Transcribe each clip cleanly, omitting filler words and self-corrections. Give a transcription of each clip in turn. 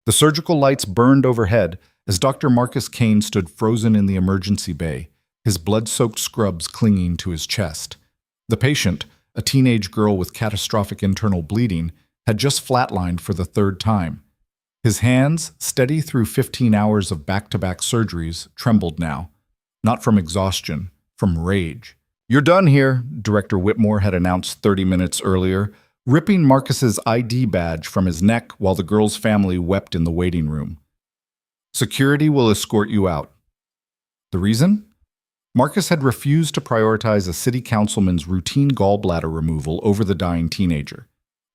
The surgical lights burned overhead as Dr. Marcus Kane stood frozen in the emergency bay, his blood-soaked scrubs clinging to his chest. The patient, a teenage girl with catastrophic internal bleeding, had just flatlined for the third time. His hands, steady through 15 hours of back-to-back surgeries, trembled now. Not from exhaustion, from rage. "You're done here," Director Whitmore had announced 30 minutes earlier, ripping Marcus's ID badge from his neck while the girl's family wept in the waiting room. "Security will escort you out." The reason? Marcus had refused to prioritize a city councilman's routine gallbladder removal over the dying teenager.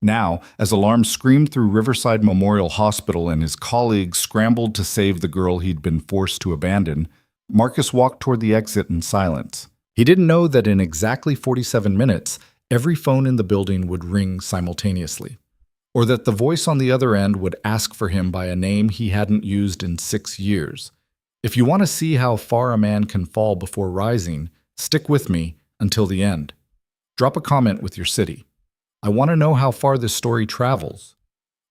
Now, as alarms screamed through Riverside Memorial Hospital and his colleagues scrambled to save the girl he'd been forced to abandon, Marcus walked toward the exit in silence. He didn't know that in exactly 47 minutes, every phone in the building would ring simultaneously, or that the voice on the other end would ask for him by a name he hadn't used in 6 years. If you want to see how far a man can fall before rising, stick with me until the end. Drop a comment with your city. I want to know how far this story travels.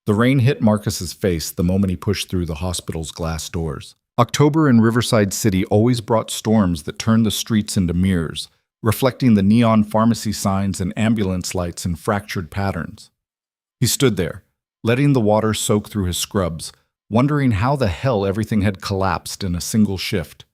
The rain hit Marcus's face the moment he pushed through the hospital's glass doors. October in Riverside City always brought storms that turned the streets into mirrors, reflecting the neon pharmacy signs and ambulance lights in fractured patterns. He stood there, letting the water soak through his scrubs, wondering how the hell everything had collapsed in a single shift.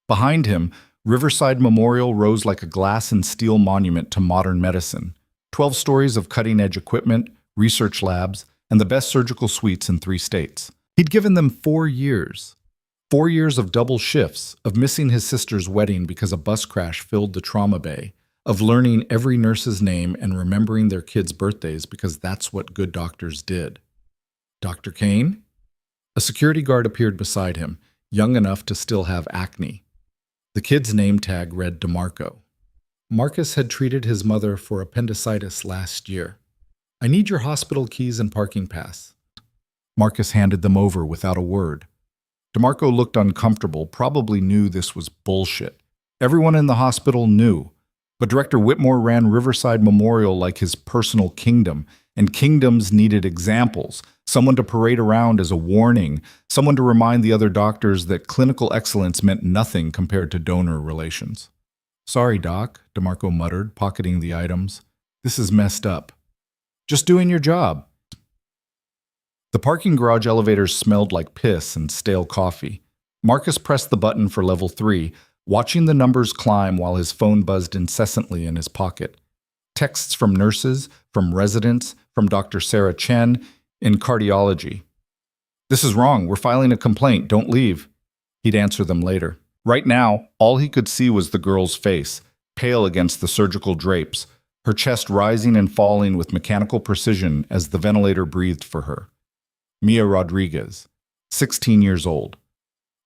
Behind him, Riverside Memorial rose like a glass and steel monument to modern medicine. 12 stories of cutting-edge equipment, research labs, and the best surgical suites in 3 states. He'd given them 4 years. 4 years of double shifts, of missing his sister's wedding because a bus crash filled the trauma bay, of learning every nurse's name and remembering their kids' birthdays because that's what good doctors did. Dr. Kane? A security guard appeared beside him, young enough to still have acne. The kid's name tag read DeMarco. Marcus had treated his mother for appendicitis last year. "I need your hospital keys and parking pass." Marcus handed them over without a word. DeMarco looked uncomfortable, probably knew this was bullshit. Everyone in the hospital knew. But Director Whitmore ran Riverside Memorial like his personal kingdom, and kingdoms needed examples, someone to parade around as a warning, someone to remind the other doctors that clinical excellence meant nothing compared to donor relations. "Sorry, Doc," DeMarco muttered, pocketing the items. "This is messed up." "Just doing your job." The parking garage elevators smelled like piss and stale coffee. Marcus pressed the button for level 3, watching the numbers climb while his phone buzzed incessantly in his pocket. Texts from nurses, from residents, from Dr. Sarah Chen in cardiology. "This is wrong. We're filing a complaint. Don't leave." He'd answer them later. Right now, all he could see was the girl's face, pale against the surgical drapes, her chest rising and falling with mechanical precision as the ventilator breathed for her. Mia Rodriguez, 16 years old.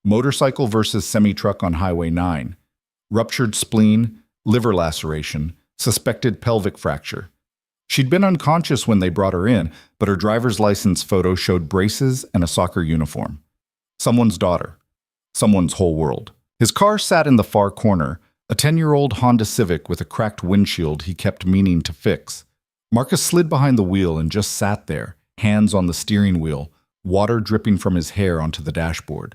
Motorcycle versus semi-truck on Highway 9. Ruptured spleen, liver laceration, suspected pelvic fracture. She'd been unconscious when they brought her in, but her driver's license photo showed braces and a soccer uniform. Someone's daughter. Someone's whole world. His car sat in the far corner, a 10-year-old Honda Civic with a cracked windshield he kept meaning to fix. Marcus slid behind the wheel and just sat there, hands on the steering wheel, water dripping from his hair onto the dashboard.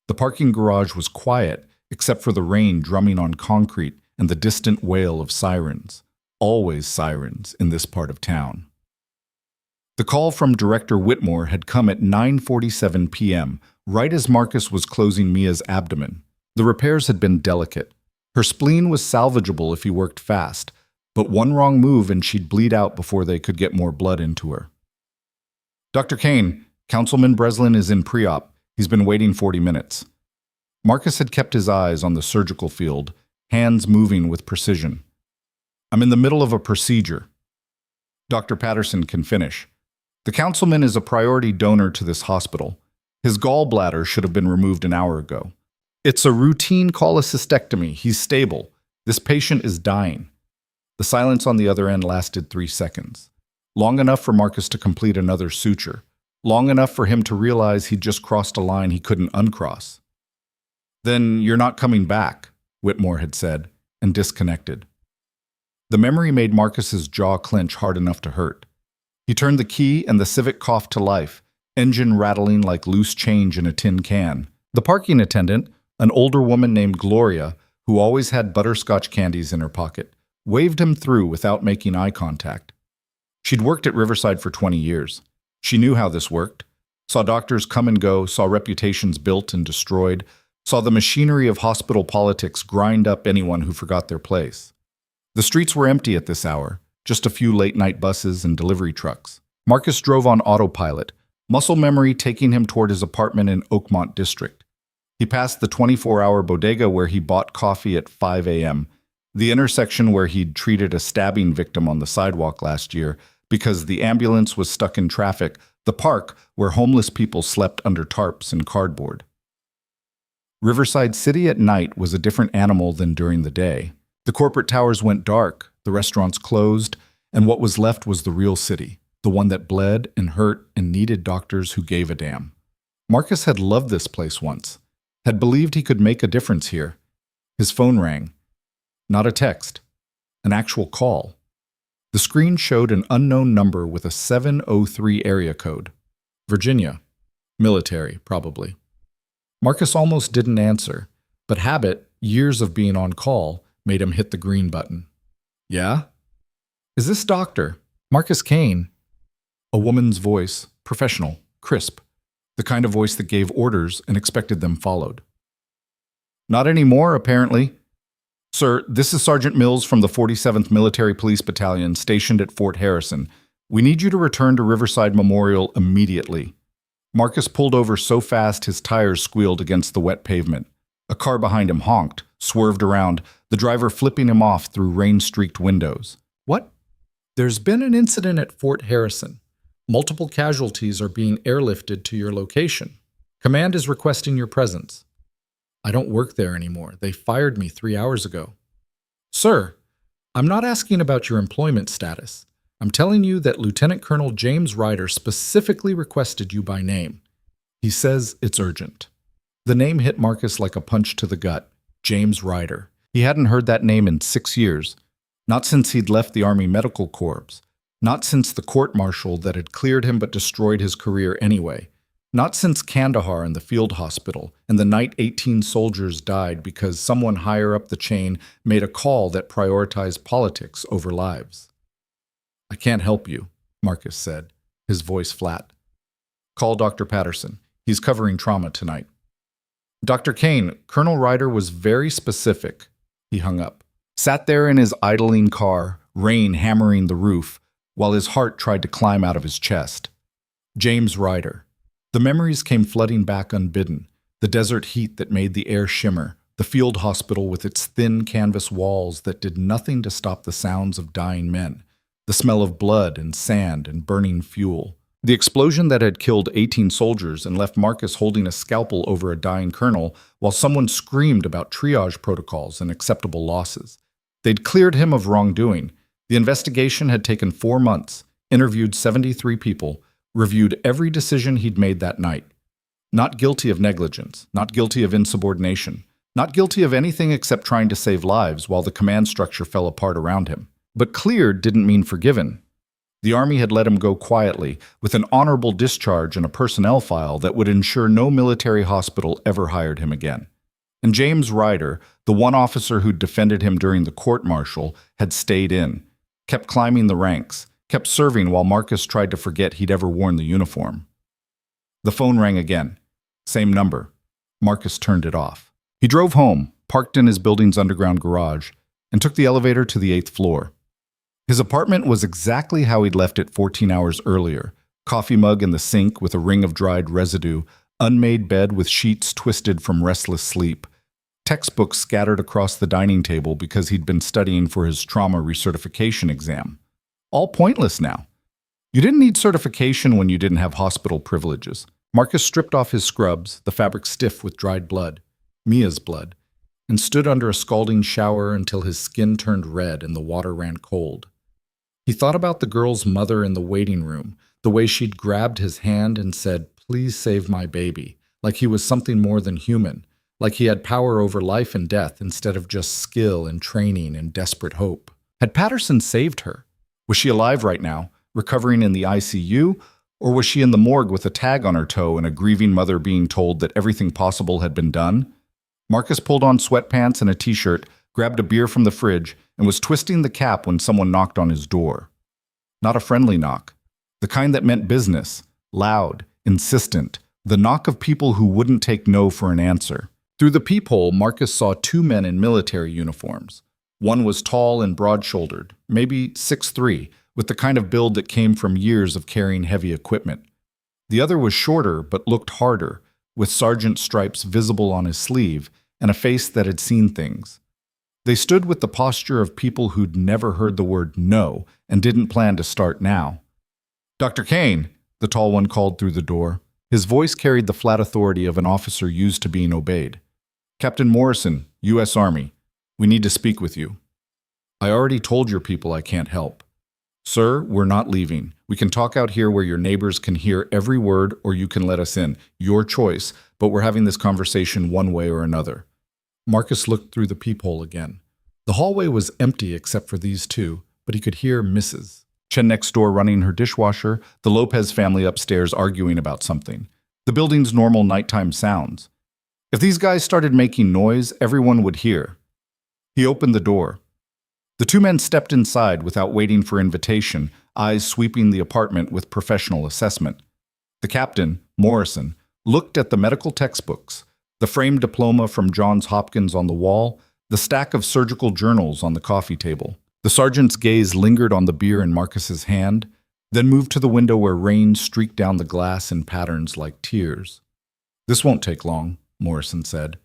The parking garage was quiet, except for the rain drumming on concrete and the distant wail of sirens. Always sirens in this part of town. The call from Director Whitmore had come at 9:47 p.m., right as Marcus was closing Mia's abdomen. The repairs had been delicate. Her spleen was salvageable if he worked fast, but one wrong move and she'd bleed out before they could get more blood into her. "Dr. Kane, Councilman Breslin is in pre-op. He's been waiting 40 minutes. Marcus had kept his eyes on the surgical field, hands moving with precision. "I'm in the middle of a procedure." Dr. Patterson can finish. "The councilman is a priority donor to this hospital. His gallbladder should have been removed an hour ago. It's a routine cholecystectomy. He's stable. This patient is dying." The silence on the other end lasted 3 seconds. Long enough for Marcus to complete another suture. Long enough for him to realize he'd just crossed a line he couldn't uncross. "Then you're not coming back," Whitmore had said, and disconnected. The memory made Marcus's jaw clench hard enough to hurt. He turned the key and the Civic coughed to life, engine rattling like loose change in a tin can. The parking attendant, an older woman named Gloria, who always had butterscotch candies in her pocket, waved him through without making eye contact. She'd worked at Riverside for 20 years. She knew how this worked. Saw doctors come and go, saw reputations built and destroyed, saw the machinery of hospital politics grind up anyone who forgot their place. The streets were empty at this hour, just a few late-night buses and delivery trucks. Marcus drove on autopilot, muscle memory taking him toward his apartment in Oakmont District. He passed the 24-hour bodega where he bought coffee at 5 a.m., the intersection where he'd treated a stabbing victim on the sidewalk last year because the ambulance was stuck in traffic, the park where homeless people slept under tarps and cardboard. Riverside City at night was a different animal than during the day. The corporate towers went dark, the restaurants closed, and what was left was the real city, the one that bled and hurt and needed doctors who gave a damn. Marcus had loved this place once, had believed he could make a difference here. His phone rang. Not a text, an actual call. The screen showed an unknown number with a 703 area code. Virginia. Military, probably. Marcus almost didn't answer, but habit, years of being on call, made him hit the green button. Yeah? Is this Doctor? Marcus Kane. A woman's voice, professional, crisp, the kind of voice that gave orders and expected them followed. Not anymore, apparently. Sir, this is Sergeant Mills from the 47th Military Police Battalion stationed at Fort Harrison. We need you to return to Riverside Memorial immediately. Marcus pulled over so fast his tires squealed against the wet pavement. A car behind him honked, swerved around, the driver flipping him off through rain-streaked windows. What? There's been an incident at Fort Harrison. Multiple casualties are being airlifted to your location. Command is requesting your presence. I don't work there anymore. They fired me 3 hours ago. Sir, I'm not asking about your employment status. I'm telling you that Lieutenant Colonel James Ryder specifically requested you by name. He says it's urgent. The name hit Marcus like a punch to the gut. James Ryder. He hadn't heard that name in 6 years. Not since he'd left the Army Medical Corps. Not since the court-martial that had cleared him but destroyed his career anyway. Not since Kandahar and the field hospital, and the night 18 soldiers died because someone higher up the chain made a call that prioritized politics over lives. I can't help you, Marcus said, his voice flat. Call Dr. Patterson. He's covering trauma tonight. Dr. Kane, Colonel Ryder was very specific. He hung up. Sat there in his idling car, rain hammering the roof, while his heart tried to climb out of his chest. James Ryder. The memories came flooding back unbidden. The desert heat that made the air shimmer, the field hospital with its thin canvas walls that did nothing to stop the sounds of dying men, the smell of blood and sand and burning fuel, the explosion that had killed 18 soldiers and left Marcus holding a scalpel over a dying colonel while someone screamed about triage protocols and acceptable losses. They'd cleared him of wrongdoing. The investigation had taken 4 months, interviewed 73 people, reviewed every decision he'd made that night. Not guilty of negligence, not guilty of insubordination, not guilty of anything except trying to save lives while the command structure fell apart around him. But cleared didn't mean forgiven. The Army had let him go quietly, with an honorable discharge and a personnel file that would ensure no military hospital ever hired him again. And James Ryder, the one officer who'd defended him during the court-martial, had stayed in, kept climbing the ranks, kept serving while Marcus tried to forget he'd ever worn the uniform. The phone rang again. Same number. Marcus turned it off. He drove home, parked in his building's underground garage, and took the elevator to the 8th floor. His apartment was exactly how he'd left it 14 hours earlier. Coffee mug in the sink with a ring of dried residue, unmade bed with sheets twisted from restless sleep, textbooks scattered across the dining table because he'd been studying for his trauma recertification exam. All pointless now. You didn't need certification when you didn't have hospital privileges. Marcus stripped off his scrubs, the fabric stiff with dried blood, Mia's blood, and stood under a scalding shower until his skin turned red and the water ran cold. He thought about the girl's mother in the waiting room, the way she'd grabbed his hand and said, "Please save my baby," like he was something more than human, like he had power over life and death instead of just skill and training and desperate hope. Had Patterson saved her? Was she alive right now, recovering in the ICU, Or was she in the morgue with a tag on her toe and a grieving mother being told that everything possible had been done? Marcus pulled on sweatpants and a t-shirt, grabbed a beer from the fridge, and was twisting the cap when someone knocked on his door. Not a friendly knock. The kind that meant business. Loud, insistent. The knock of people who wouldn't take no for an answer. Through the peephole, Marcus saw two men in military uniforms. One was tall and broad-shouldered, maybe 6'3", with the kind of build that came from years of carrying heavy equipment. The other was shorter but looked harder, with sergeant stripes visible on his sleeve and a face that had seen things. They stood with the posture of people who'd never heard the word no and didn't plan to start now. "Dr. Kane," the tall one called through the door. His voice carried the flat authority of an officer used to being obeyed. "Captain Morrison, U.S. Army. We need to speak with you." "I already told your people I can't help." "Sir, we're not leaving. We can talk out here where your neighbors can hear every word, or you can let us in. Your choice, but we're having this conversation one way or another." Marcus looked through the peephole again. The hallway was empty except for these two, but he could hear Mrs. Chen next door running her dishwasher, the Lopez family upstairs arguing about something. The building's normal nighttime sounds. If these guys started making noise, everyone would hear. He opened the door. The two men stepped inside without waiting for invitation, eyes sweeping the apartment with professional assessment. The captain, Morrison, looked at the medical textbooks, the framed diploma from Johns Hopkins on the wall, the stack of surgical journals on the coffee table. The sergeant's gaze lingered on the beer in Marcus's hand, then moved to the window where rain streaked down the glass in patterns like tears. "This won't take long," Morrison said.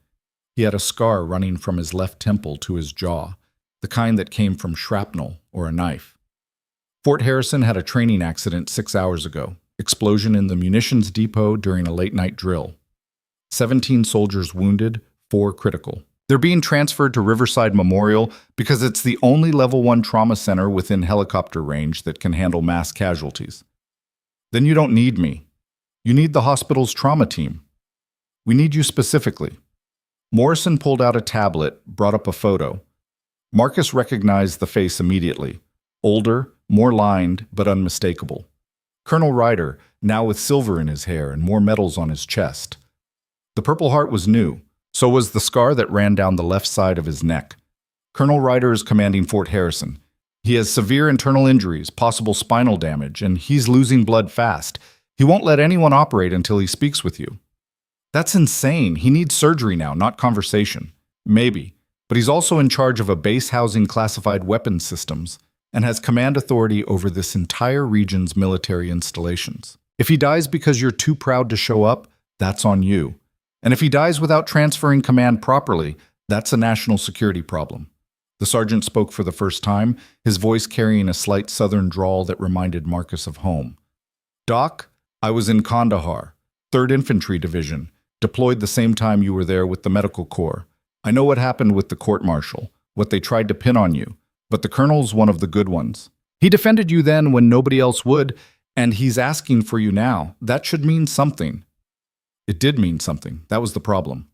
He had a scar running from his left temple to his jaw, the kind that came from shrapnel or a knife. Fort Harrison had a training accident 6 hours ago, explosion in the munitions depot during a late-night drill. 17 soldiers wounded, 4 critical. They're being transferred to Riverside Memorial because it's the only Level 1 trauma center within helicopter range that can handle mass casualties. "Then you don't need me. You need the hospital's trauma team. We need you specifically." Morrison pulled out a tablet, brought up a photo. Marcus recognized the face immediately. Older, more lined, but unmistakable. Colonel Ryder, now with silver in his hair and more medals on his chest. The Purple Heart was new. So was the scar that ran down the left side of his neck. Colonel Ryder is commanding Fort Harrison. He has severe internal injuries, possible spinal damage, and he's losing blood fast. He won't let anyone operate until he speaks with you. That's insane. He needs surgery now, not conversation. Maybe. But he's also in charge of a base housing classified weapons systems and has command authority over this entire region's military installations. If he dies because you're too proud to show up, that's on you. And if he dies without transferring command properly, that's a national security problem. The sergeant spoke for the first time, his voice carrying a slight southern drawl that reminded Marcus of home. "Doc, I was in Kandahar, 3rd Infantry Division, deployed the same time you were there with the Medical Corps. I know what happened with the court-martial, what they tried to pin on you, but the colonel's one of the good ones. He defended you then when nobody else would, and he's asking for you now. That should mean something." It did mean something. That was the problem.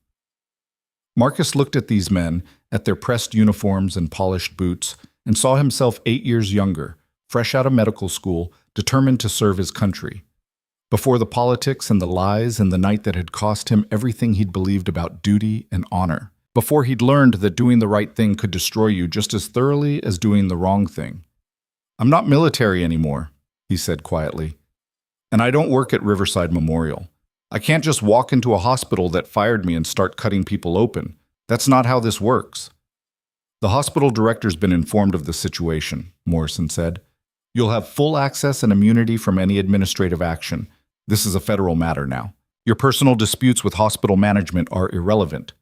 Marcus looked at these men, at their pressed uniforms and polished boots, and saw himself 8 years younger, fresh out of medical school, determined to serve his country. Before the politics and the lies and the night that had cost him everything he'd believed about duty and honor. Before he'd learned that doing the right thing could destroy you just as thoroughly as doing the wrong thing. "I'm not military anymore," he said quietly. "And I don't work at Riverside Memorial. I can't just walk into a hospital that fired me and start cutting people open. That's not how this works." "The hospital director's been informed of the situation," Morrison said. "You'll have full access and immunity from any administrative action. This is a federal matter now. Your personal disputes with hospital management are irrelevant."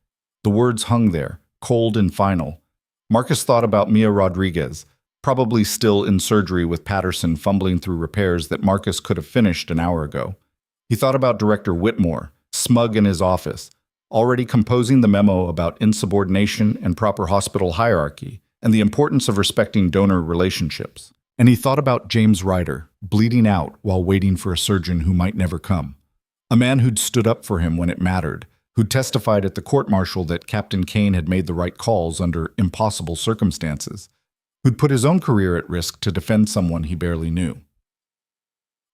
The words hung there, cold and final. Marcus thought about Mia Rodriguez, probably still in surgery with Patterson fumbling through repairs that Marcus could have finished an hour ago. He thought about Director Whitmore, smug in his office, already composing the memo about insubordination and proper hospital hierarchy, and the importance of respecting donor relationships. And he thought about James Ryder, bleeding out while waiting for a surgeon who might never come. A man who'd stood up for him when it mattered, who'd testified at the court-martial that Captain Kane had made the right calls under impossible circumstances, who'd put his own career at risk to defend someone he barely knew.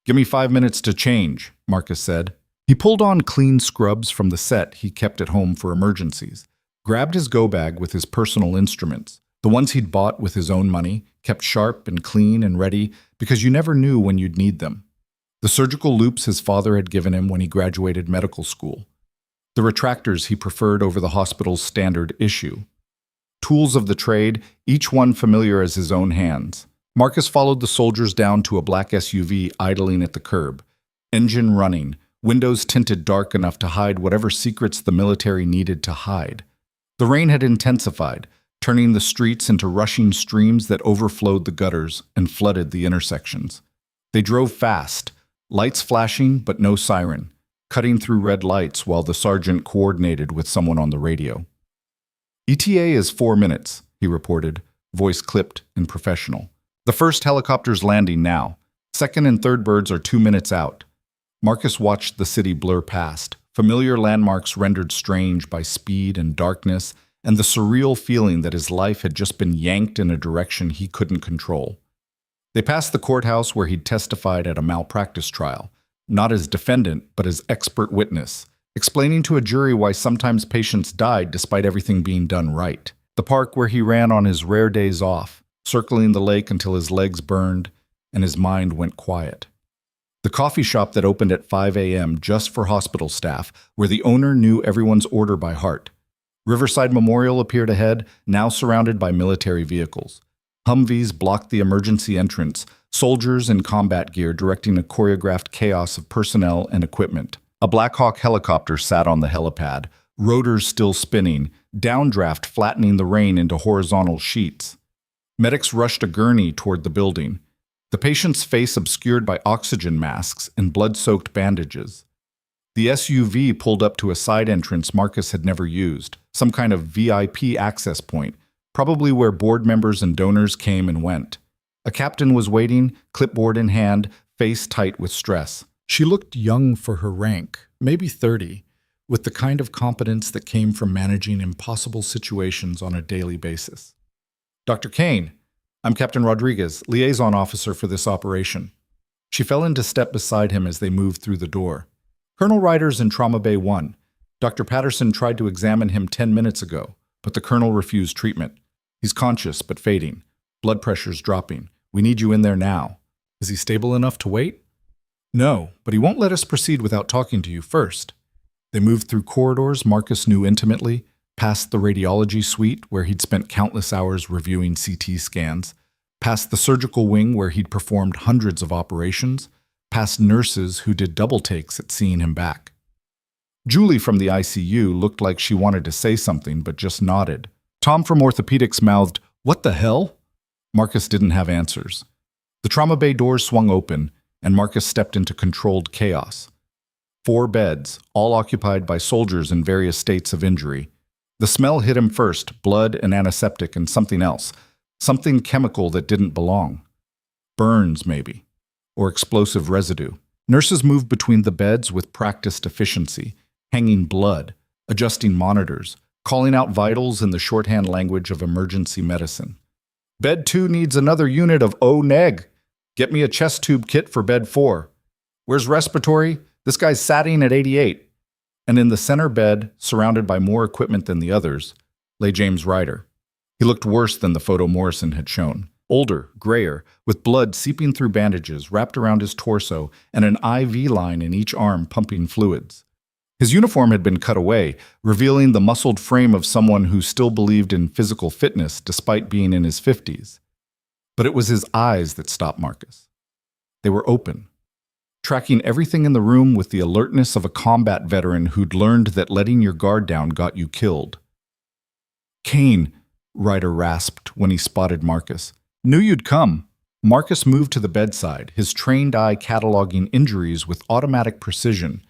Give me 5 minutes to change, Marcus said. He pulled on clean scrubs from the set he kept at home for emergencies, grabbed his go bag with his personal instruments, the ones he'd bought with his own money, kept sharp and clean and ready because you never knew when you'd need them. The surgical loops his father had given him when he graduated medical school. The retractors he preferred over the hospital's standard issue. Tools of the trade, each one familiar as his own hands. Marcus followed the soldiers down to a black SUV idling at the curb. Engine running, windows tinted dark enough to hide whatever secrets the military needed to hide. The rain had intensified, turning the streets into rushing streams that overflowed the gutters and flooded the intersections. They drove fast, lights flashing but no siren, cutting through red lights while the sergeant coordinated with someone on the radio. ETA is 4 minutes, he reported, voice clipped and professional. The first helicopter's landing now. Second and third birds are 2 minutes out. Marcus watched the city blur past, familiar landmarks rendered strange by speed and darkness, and the surreal feeling that his life had just been yanked in a direction he couldn't control. They passed the courthouse where he'd testified at a malpractice trial, not as defendant, but as expert witness, explaining to a jury why sometimes patients died despite everything being done right. The park where he ran on his rare days off, circling the lake until his legs burned and his mind went quiet. The coffee shop that opened at 5 a.m. just for hospital staff, where the owner knew everyone's order by heart. Riverside Memorial appeared ahead, now surrounded by military vehicles. Humvees blocked the emergency entrance, soldiers in combat gear directing a choreographed chaos of personnel and equipment. A Black Hawk helicopter sat on the helipad, rotors still spinning, downdraft flattening the rain into horizontal sheets. Medics rushed a gurney toward the building, the patient's face obscured by oxygen masks and blood-soaked bandages. The SUV pulled up to a side entrance Marcus had never used, some kind of VIP access point, probably where board members and donors came and went. A captain was waiting, clipboard in hand, face tight with stress. She looked young for her rank, maybe 30, with the kind of competence that came from managing impossible situations on a daily basis. Dr. Kane, I'm Captain Rodriguez, liaison officer for this operation. She fell into step beside him as they moved through the door. Colonel Ryder's in Trauma Bay 1. Dr. Patterson tried to examine him 10 minutes ago, but the colonel refused treatment. He's conscious but fading. Blood pressure's dropping. We need you in there now. Is he stable enough to wait? No, but he won't let us proceed without talking to you first. They moved through corridors Marcus knew intimately, past the radiology suite where he'd spent countless hours reviewing CT scans, past the surgical wing where he'd performed hundreds of operations, past nurses who did double takes at seeing him back. Julie from the ICU looked like she wanted to say something but just nodded. Tom from orthopedics mouthed, "What the hell?" Marcus didn't have answers. The trauma bay doors swung open, and Marcus stepped into controlled chaos. 4 beds, all occupied by soldiers in various states of injury. The smell hit him first, blood and antiseptic and something else, something chemical that didn't belong. Burns, maybe, or explosive residue. Nurses moved between the beds with practiced efficiency, hanging blood, adjusting monitors, calling out vitals in the shorthand language of emergency medicine. Bed 2 needs another unit of O-neg. Get me a chest tube kit for bed 4. Where's respiratory? This guy's satting at 88. And in the center bed, surrounded by more equipment than the others, lay James Ryder. He looked worse than the photo Morrison had shown. Older, grayer, with blood seeping through bandages wrapped around his torso and an IV line in each arm pumping fluids. His uniform had been cut away, revealing the muscled frame of someone who still believed in physical fitness despite being in his 50s. But it was his eyes that stopped Marcus. They were open, tracking everything in the room with the alertness of a combat veteran who'd learned that letting your guard down got you killed. "Kane," Ryder rasped when he spotted Marcus. "Knew you'd come." Marcus moved to the bedside, his trained eye cataloging injuries with automatic precision.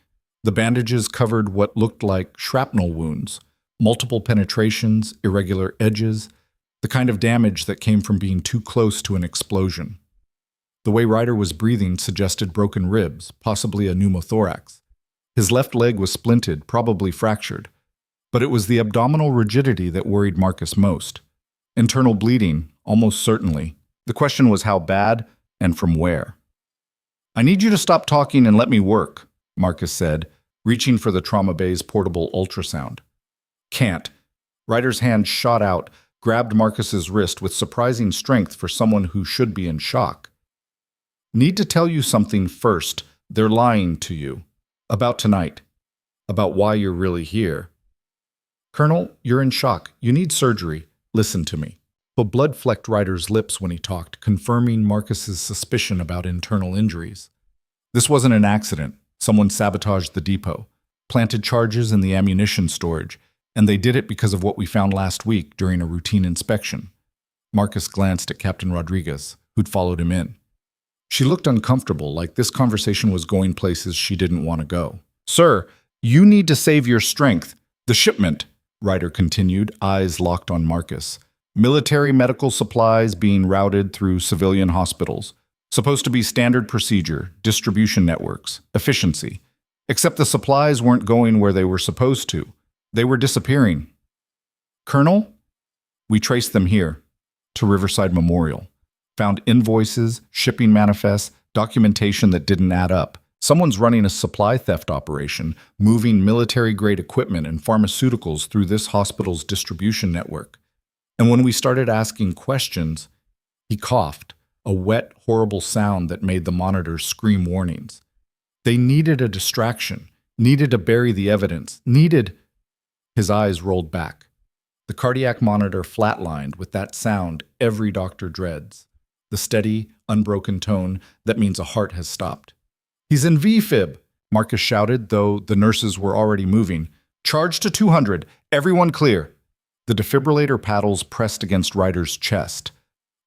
The bandages covered what looked like shrapnel wounds, multiple penetrations, irregular edges, the kind of damage that came from being too close to an explosion. The way Ryder was breathing suggested broken ribs, possibly a pneumothorax. His left leg was splinted, probably fractured. But it was the abdominal rigidity that worried Marcus most. Internal bleeding, almost certainly. The question was how bad and from where. I need you to stop talking and let me work, Marcus said, reaching for the trauma bay's portable ultrasound. Can't. Ryder's hand shot out, grabbed Marcus's wrist with surprising strength for someone who should be in shock. Need to tell you something first. They're lying to you. About tonight. About why you're really here. Colonel, you're in shock. You need surgery. Listen to me. The blood flecked Ryder's lips when he talked, confirming Marcus's suspicion about internal injuries. This wasn't an accident. Someone sabotaged the depot, planted charges in the ammunition storage, and they did it because of what we found last week during a routine inspection. Marcus glanced at Captain Rodriguez, who'd followed him in. She looked uncomfortable, like this conversation was going places she didn't want to go. Sir, you need to save your strength. The shipment, Ryder continued, eyes locked on Marcus. Military medical supplies being routed through civilian hospitals. Supposed to be standard procedure, distribution networks, efficiency. Except the supplies weren't going where they were supposed to. They were disappearing. Colonel? We traced them here, to Riverside Memorial. Found invoices, shipping manifests, documentation that didn't add up. Someone's running a supply theft operation, moving military-grade equipment and pharmaceuticals through this hospital's distribution network. And when we started asking questions, he coughed, a wet, horrible sound that made the monitors scream warnings. They needed a distraction, needed to bury the evidence, needed... His eyes rolled back. The cardiac monitor flatlined with that sound every doctor dreads. The steady, unbroken tone that means a heart has stopped. He's in VFib, Marcus shouted, though the nurses were already moving. Charge to 200. Everyone clear. The defibrillator paddles pressed against Ryder's chest.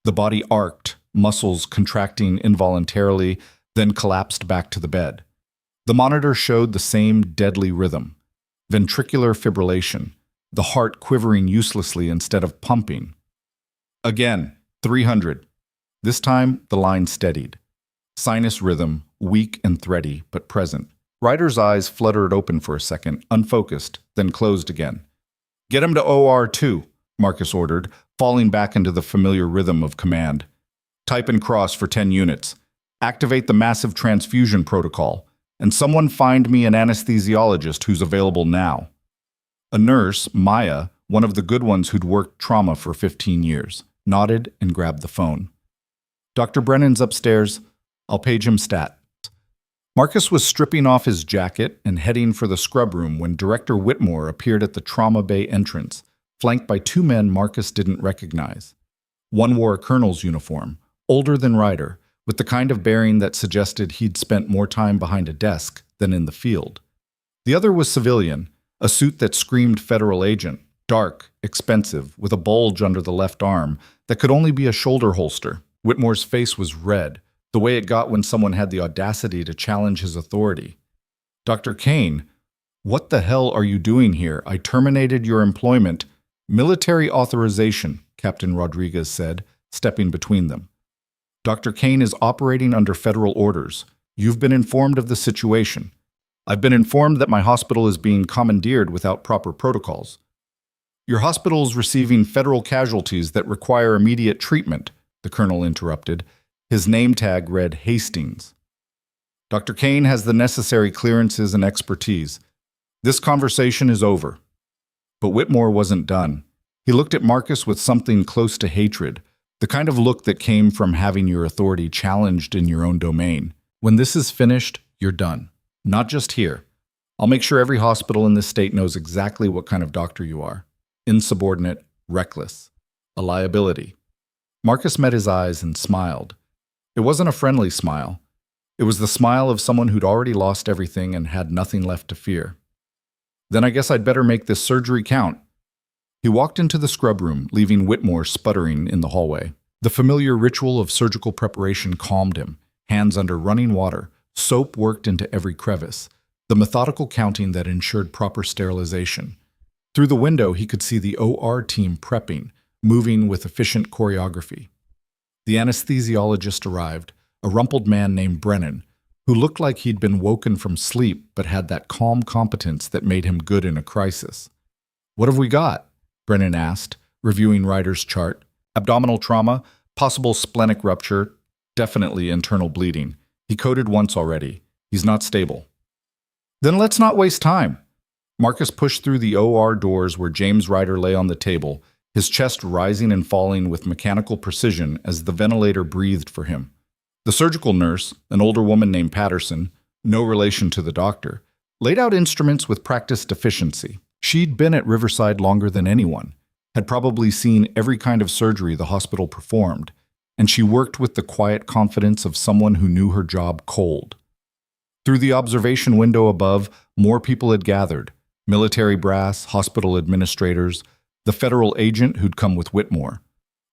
The body arced, muscles contracting involuntarily, then collapsed back to the bed. The monitor showed the same deadly rhythm. Ventricular fibrillation, the heart quivering uselessly instead of pumping. Again, 300. This time, the line steadied. Sinus rhythm, weak and thready, but present. Ryder's eyes fluttered open for a second, unfocused, then closed again. Get him to OR2, Marcus ordered, falling back into the familiar rhythm of command. Type and cross for 10 units. Activate the massive transfusion protocol. And someone find me an anesthesiologist who's available now. A nurse, Maya, one of the good ones who'd worked trauma for 15 years, nodded and grabbed the phone. Dr. Brennan's upstairs. I'll page him stat. Marcus was stripping off his jacket and heading for the scrub room when Director Whitmore appeared at the trauma bay entrance, flanked by two men Marcus didn't recognize. One wore a colonel's uniform, older than Ryder, with the kind of bearing that suggested he'd spent more time behind a desk than in the field. The other was civilian, a suit that screamed federal agent, dark, expensive, with a bulge under the left arm that could only be a shoulder holster. Whitmore's face was red, the way it got when someone had the audacity to challenge his authority. Dr. Kane, what the hell are you doing here? I terminated your employment. Military authorization, Captain Rodriguez said, stepping between them. Dr. Kane is operating under federal orders. You've been informed of the situation. I've been informed that my hospital is being commandeered without proper protocols. Your hospital is receiving federal casualties that require immediate treatment, the colonel interrupted. His name tag read Hastings. Dr. Kane has the necessary clearances and expertise. This conversation is over. But Whitmore wasn't done. He looked at Marcus with something close to hatred, the kind of look that came from having your authority challenged in your own domain. When this is finished, you're done. Not just here. I'll make sure every hospital in this state knows exactly what kind of doctor you are. Insubordinate, reckless, a liability. Marcus met his eyes and smiled. It wasn't a friendly smile. It was the smile of someone who'd already lost everything and had nothing left to fear. Then I guess I'd better make this surgery count. He walked into the scrub room, leaving Whitmore sputtering in the hallway. The familiar ritual of surgical preparation calmed him, hands under running water, soap worked into every crevice, the methodical counting that ensured proper sterilization. Through the window, he could see the OR team prepping, moving with efficient choreography. The anesthesiologist arrived, a rumpled man named Brennan, who looked like he'd been woken from sleep but had that calm competence that made him good in a crisis. What have we got? Brennan asked, reviewing Ryder's chart. Abdominal trauma, possible splenic rupture, definitely internal bleeding. He He coded once already. He's not stable. Then let's not waste time. Marcus pushed through the OR doors where James Ryder lay on the table, his chest rising and falling with mechanical precision as the ventilator breathed for him. The surgical nurse, an older woman named Patterson, no relation to the doctor, laid out instruments with practiced efficiency. She'd been at Riverside longer than anyone, had probably seen every kind of surgery the hospital performed, and she worked with the quiet confidence of someone who knew her job cold. Through the observation window above, more people had gathered: military brass, hospital administrators, the federal agent who'd come with Whitmore.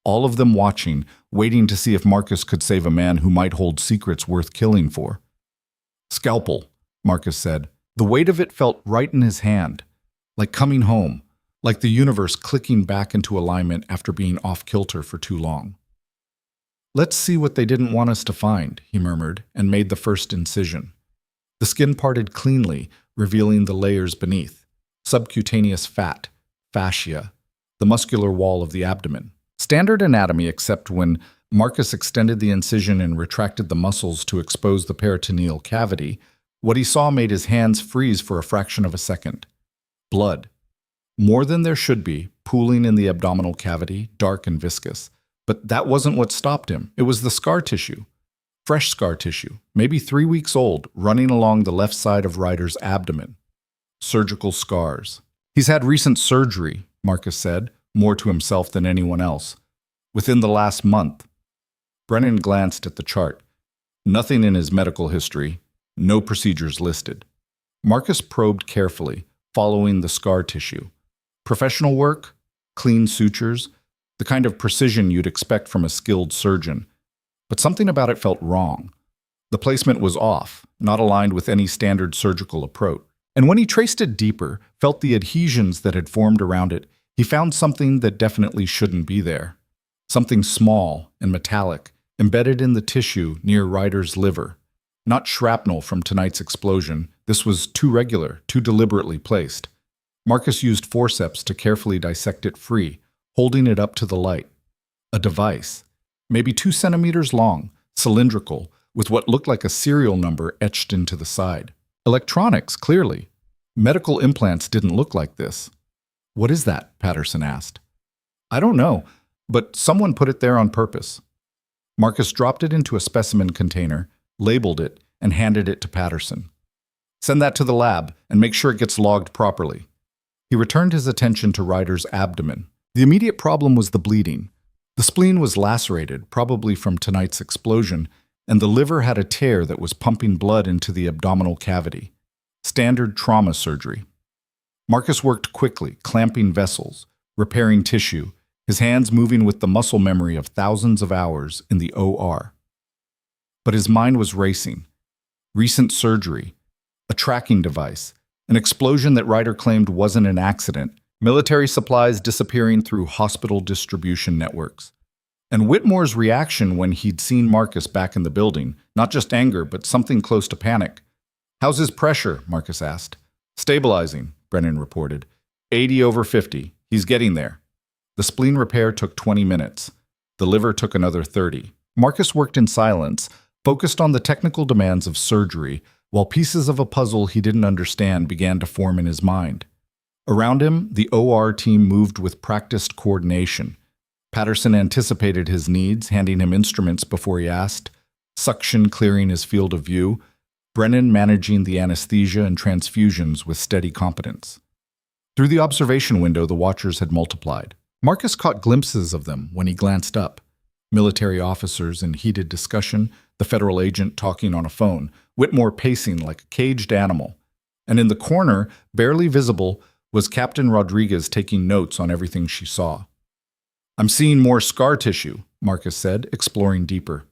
All of them watching, waiting to see if Marcus could save a man who might hold secrets worth killing for. Scalpel, Marcus said. The weight of it felt right in his hand, like coming home, like the universe clicking back into alignment after being off-kilter for too long. Let's see what they didn't want us to find, he murmured, and made the first incision. The skin parted cleanly, revealing the layers beneath: subcutaneous fat, fascia, the muscular wall of the abdomen. Standard anatomy, except when Marcus extended the incision and retracted the muscles to expose the peritoneal cavity, what he saw made his hands freeze for a fraction of a second. Blood. More than there should be, pooling in the abdominal cavity, dark and viscous. But that wasn't what stopped him. It was the scar tissue. Fresh scar tissue, maybe 3 weeks old, running along the left side of Ryder's abdomen. Surgical scars. He's had recent surgery, Marcus said, more to himself than anyone else. Within the last month. Brennan glanced at the chart. Nothing in his medical history, no procedures listed. Marcus probed carefully, following the scar tissue. Professional work, clean sutures, the kind of precision you'd expect from a skilled surgeon. But something about it felt wrong. The placement was off, not aligned with any standard surgical approach. And when he traced it deeper, felt the adhesions that had formed around it, he found something that definitely shouldn't be there. Something small and metallic, embedded in the tissue near Ryder's liver. Not shrapnel from tonight's explosion. This was too regular, too deliberately placed. Marcus used forceps to carefully dissect it free, holding it up to the light. A device, maybe 2 centimeters long, cylindrical, with what looked like a serial number etched into the side. Electronics, clearly. Medical implants didn't look like this. What is that? Patterson asked. I don't know, but someone put it there on purpose. Marcus dropped it into a specimen container, labeled it, and handed it to Patterson. Send that to the lab and make sure it gets logged properly. He returned his attention to Ryder's abdomen. The immediate problem was the bleeding. The spleen was lacerated, probably from tonight's explosion, and the liver had a tear that was pumping blood into the abdominal cavity. Standard trauma surgery. Marcus worked quickly, clamping vessels, repairing tissue, his hands moving with the muscle memory of thousands of hours in the OR. But his mind was racing. Recent surgery, a tracking device, an explosion that Ryder claimed wasn't an accident, military supplies disappearing through hospital distribution networks. And Whitmore's reaction when he'd seen Marcus back in the building, not just anger, but something close to panic. How's his pressure? Marcus asked. Stabilizing, Brennan reported. 80/50. He's getting there. The spleen repair took 20 minutes. The liver took another 30. Marcus worked in silence, focused on the technical demands of surgery, while pieces of a puzzle he didn't understand began to form in his mind. Around him, the OR team moved with practiced coordination. Patterson anticipated his needs, handing him instruments before he asked, suction clearing his field of view, Brennan managing the anesthesia and transfusions with steady competence. Through the observation window, the watchers had multiplied. Marcus caught glimpses of them when he glanced up. Military officers in heated discussion, the federal agent talking on a phone, Whitmore pacing like a caged animal. And in the corner, barely visible, was Captain Rodriguez taking notes on everything she saw. I'm seeing more scar tissue, Marcus said, exploring deeper.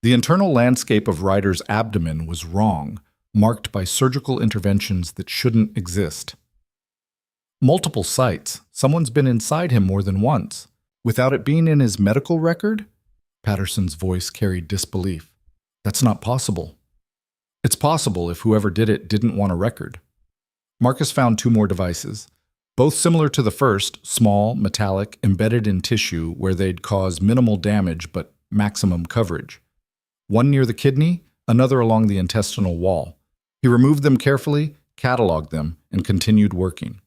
The internal landscape of Ryder's abdomen was wrong, marked by surgical interventions that shouldn't exist. Multiple sites. Someone's been inside him more than once. Without it being in his medical record? Patterson's voice carried disbelief. That's not possible. It's possible if whoever did it didn't want a record. Marcus found 2 more devices, both similar to the first, small, metallic, embedded in tissue where they'd cause minimal damage but maximum coverage. one near the kidney, another along the intestinal wall. He removed them carefully, cataloged them, and continued working.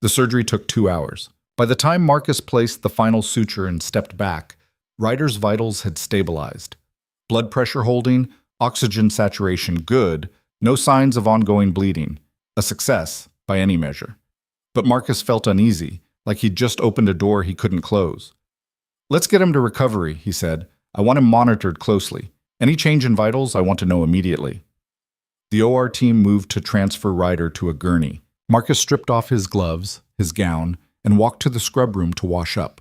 The surgery took 2 hours. By the time Marcus placed the final suture and stepped back, Ryder's vitals had stabilized. Blood pressure holding, oxygen saturation good, no signs of ongoing bleeding. A success, by any measure. But Marcus felt uneasy, like he'd just opened a door he couldn't close. "Let's get him to recovery," he said. "I want him monitored closely. Any change in vitals, I want to know immediately." The OR team moved to transfer Ryder to a gurney. Marcus stripped off his gloves, his gown, and walked to the scrub room to wash up.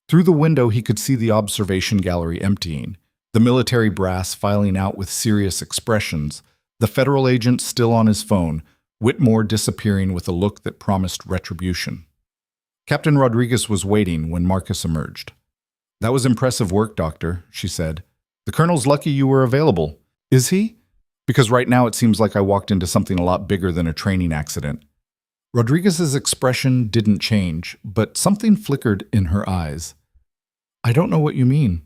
Through the window, he could see the observation gallery emptying, the military brass filing out with serious expressions, the federal agent still on his phone, Whitmore disappearing with a look that promised retribution. Captain Rodriguez was waiting when Marcus emerged. "That was impressive work, Doctor," she said. "The Colonel's lucky you were available." "Is he?" "Because right now it seems like I walked into something a lot bigger than a training accident." Rodriguez's expression didn't change, but something flickered in her eyes. "I don't know what you mean."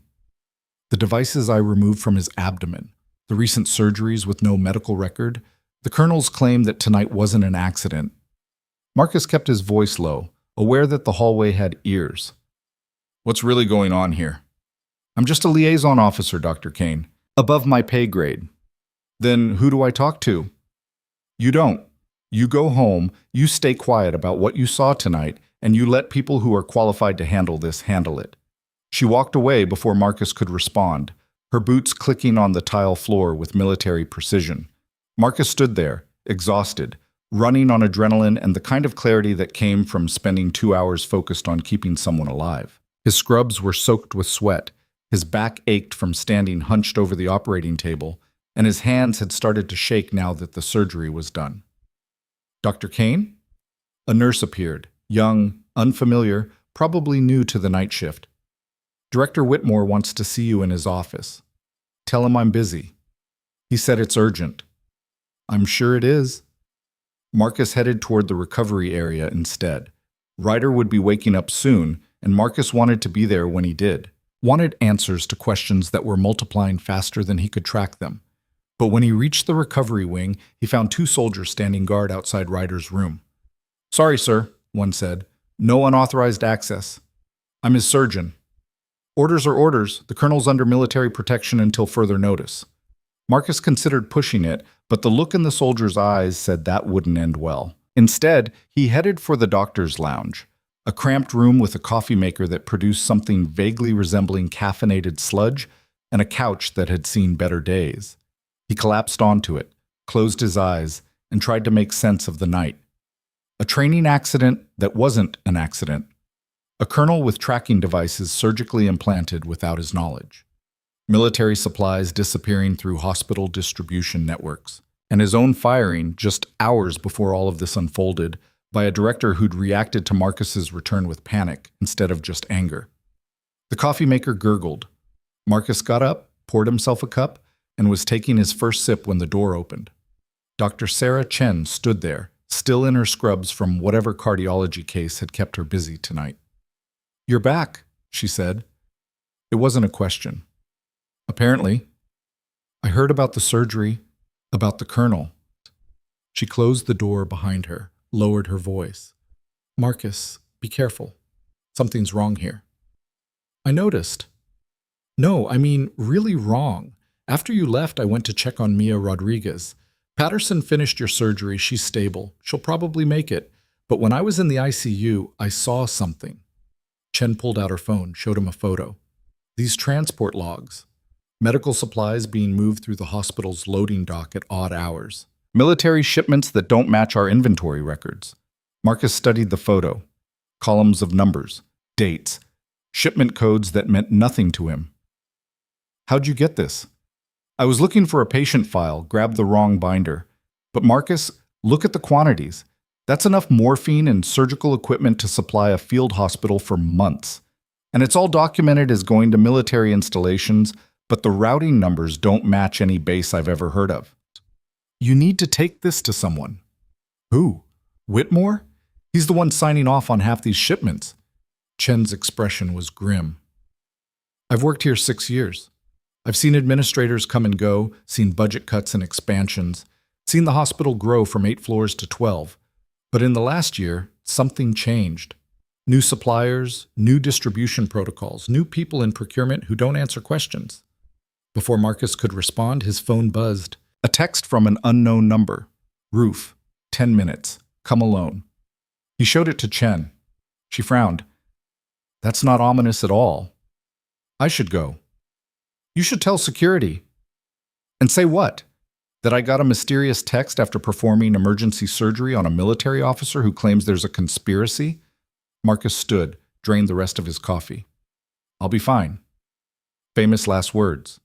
"The devices I removed from his abdomen, the recent surgeries with no medical record, the Colonel's claim that tonight wasn't an accident." Marcus kept his voice low, aware that the hallway had ears. "What's really going on here?" "I'm just a liaison officer, Dr. Kane. Above my pay grade." "Then who do I talk to?" "You don't. You go home, you stay quiet about what you saw tonight, and you let people who are qualified to handle this handle it." She walked away before Marcus could respond, her boots clicking on the tile floor with military precision. Marcus stood there, exhausted, running on adrenaline and the kind of clarity that came from spending 2 hours focused on keeping someone alive. His scrubs were soaked with sweat, his back ached from standing hunched over the operating table, and his hands had started to shake now that the surgery was done. "Dr. Kane?" A nurse appeared, young, unfamiliar, probably new to the night shift. "Director Whitmore wants to see you in his office." "Tell him I'm busy." "He said it's urgent." "I'm sure it is." Marcus headed toward the recovery area instead. Ryder would be waking up soon, and Marcus wanted to be there when he did. Wanted answers to questions that were multiplying faster than he could track them. But when he reached the recovery wing, he found 2 soldiers standing guard outside Ryder's room. "Sorry, sir," one said. "No unauthorized access." "I'm his surgeon." "Orders are orders. The Colonel's under military protection until further notice." Marcus considered pushing it, but the look in the soldier's eyes said that wouldn't end well. Instead, he headed for the doctor's lounge, a cramped room with a coffee maker that produced something vaguely resembling caffeinated sludge and a couch that had seen better days. He collapsed onto it, closed his eyes, and tried to make sense of the night. A training accident that wasn't an accident. A colonel with tracking devices surgically implanted without his knowledge. Military supplies disappearing through hospital distribution networks. And his own firing, just hours before all of this unfolded, by a director who'd reacted to Marcus's return with panic instead of just anger. The coffee maker gurgled. Marcus got up, poured himself a cup, and was taking his first sip when the door opened. Dr. Sarah Chen stood there, still in her scrubs from whatever cardiology case had kept her busy tonight. "You're back," she said. It wasn't a question. "Apparently. I heard about the surgery, about the Colonel." She closed the door behind her, lowered her voice. "Marcus, be careful. Something's wrong here." "I noticed." "No, I mean really wrong. After you left, I went to check on Mia Rodriguez. Patterson finished your surgery. She's stable. She'll probably make it. But when I was in the ICU, I saw something." Chen pulled out her phone, showed him a photo. "These transport logs. Medical supplies being moved through the hospital's loading dock at odd hours. Military shipments that don't match our inventory records." Marcus studied the photo. Columns of numbers, dates, shipment codes that meant nothing to him. "How'd you get this?" "I was looking for a patient file, grabbed the wrong binder. But Marcus, look at the quantities. That's enough morphine and surgical equipment to supply a field hospital for months. And it's all documented as going to military installations, but the routing numbers don't match any base I've ever heard of. You need to take this to someone." "Who? Whitmore? He's the one signing off on half these shipments." Chen's expression was grim. "I've worked here 6 years. I've seen administrators come and go, seen budget cuts and expansions, seen the hospital grow from 8 floors to 12. But in the last year, something changed. New suppliers, new distribution protocols, new people in procurement who don't answer questions. Before Marcus could respond, his phone buzzed. A text from an unknown number. Roof. 10 minutes. Come alone. He showed it to Chen. She frowned. That's not ominous at all. I should go. You should tell security. And say what? That I got a mysterious text after performing emergency surgery on a military officer who claims there's a conspiracy? Marcus stood, drained the rest of his coffee. I'll be fine. Famous last words.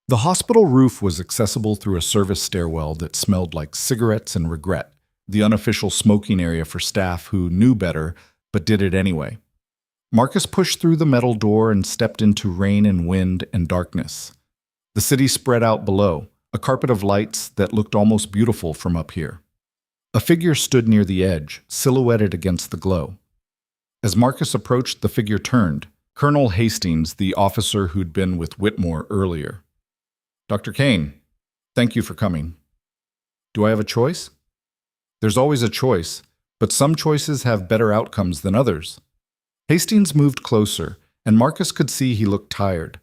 The hospital roof was accessible through a service stairwell that smelled like cigarettes and regret, the unofficial smoking area for staff who knew better but did it anyway. Marcus pushed through the metal door and stepped into rain and wind and darkness. The city spread out below, a carpet of lights that looked almost beautiful from up here. A figure stood near the edge, silhouetted against the glow. As Marcus approached, the figure turned. Colonel Hastings, the officer who'd been with Whitmore earlier. Dr. Kane, thank you for coming. Do I have a choice? There's always a choice, but some choices have better outcomes than others. Hastings moved closer, and Marcus could see he looked tired.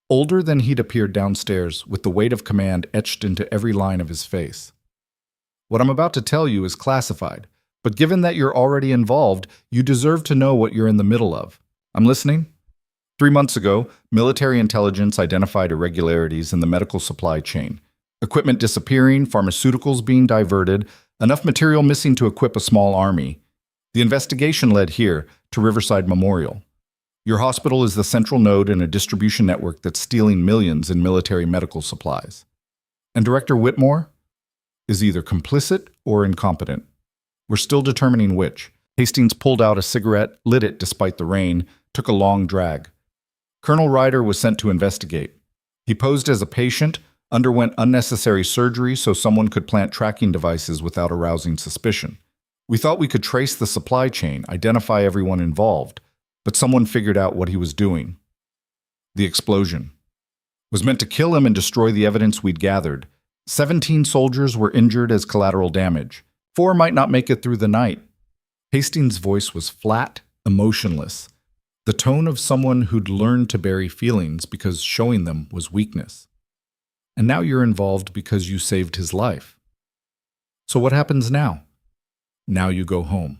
Older than he'd appeared downstairs, with the weight of command etched into every line of his face. What I'm about to tell you is classified, but given that you're already involved, you deserve to know what you're in the middle of. I'm listening. 3 months ago, military intelligence identified irregularities in the medical supply chain. Equipment disappearing, pharmaceuticals being diverted, enough material missing to equip a small army. The investigation led here, to Riverside Memorial. Your hospital is the central node in a distribution network that's stealing millions in military medical supplies. And Director Whitmore is either complicit or incompetent. We're still determining which. Hastings pulled out a cigarette, lit it despite the rain, took a long drag. Colonel Ryder was sent to investigate. He posed as a patient, underwent unnecessary surgery so someone could plant tracking devices without arousing suspicion. We thought we could trace the supply chain, identify everyone involved, but someone figured out what he was doing. The explosion was meant to kill him and destroy the evidence we'd gathered. 17 soldiers were injured as collateral damage. 4 might not make it through the night. Hastings' voice was flat, emotionless, the tone of someone who'd learned to bury feelings because showing them was weakness. And now you're involved because you saved his life. So what happens now? Now you go home.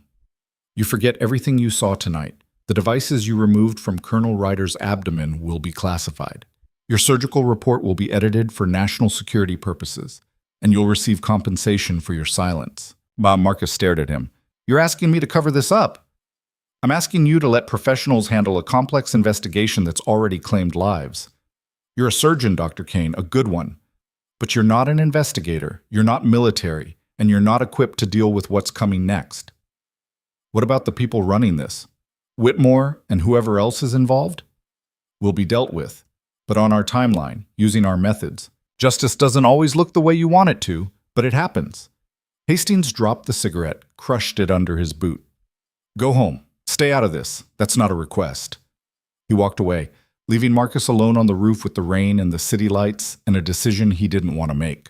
You forget everything you saw tonight. The devices you removed from Colonel Ryder's abdomen will be classified. Your surgical report will be edited for national security purposes, and you'll receive compensation for your silence. Marcus stared at him. You're asking me to cover this up? I'm asking you to let professionals handle a complex investigation that's already claimed lives. You're a surgeon, Dr. Kane, a good one. But you're not an investigator, you're not military, and you're not equipped to deal with what's coming next. What about the people running this? Whitmore and whoever else is involved? Will be dealt with, but on our timeline, using our methods. Justice doesn't always look the way you want it to, but it happens. Hastings dropped the cigarette, crushed it under his boot. Go home. Stay out of this. That's not a request. He walked away, leaving Marcus alone on the roof with the rain and the city lights and a decision he didn't want to make.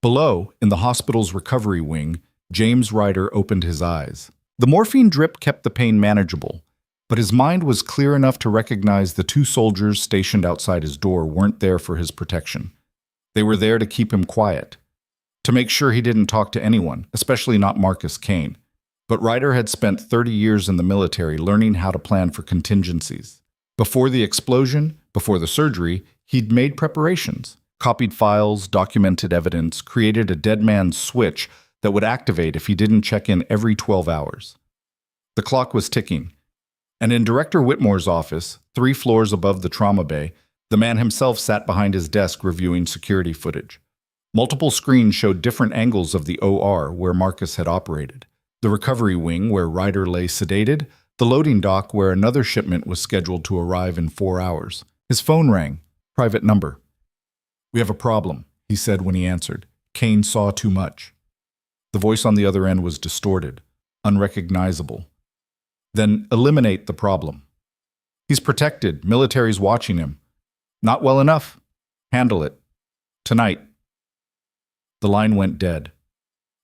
Below, in the hospital's recovery wing, James Ryder opened his eyes. The morphine drip kept the pain manageable, but his mind was clear enough to recognize the 2 soldiers stationed outside his door weren't there for his protection. They were there to keep him quiet, to make sure he didn't talk to anyone, especially not Marcus Kane. But Ryder had spent 30 years in the military learning how to plan for contingencies. Before the explosion, before the surgery, he'd made preparations, copied files, documented evidence, created a dead man's switch that would activate if he didn't check in every 12 hours. The clock was ticking, and in Director Whitmore's office, 3 floors above the trauma bay, the man himself sat behind his desk reviewing security footage. Multiple screens showed different angles of the OR where Marcus had operated. The recovery wing where Ryder lay sedated, the loading dock where another shipment was scheduled to arrive in 4 hours. His phone rang. Private number. We have a problem, he said when he answered. Kane saw too much. The voice on the other end was distorted, unrecognizable. Then eliminate the problem. He's protected. Military's watching him. Not well enough? Handle it. Tonight. The line went dead.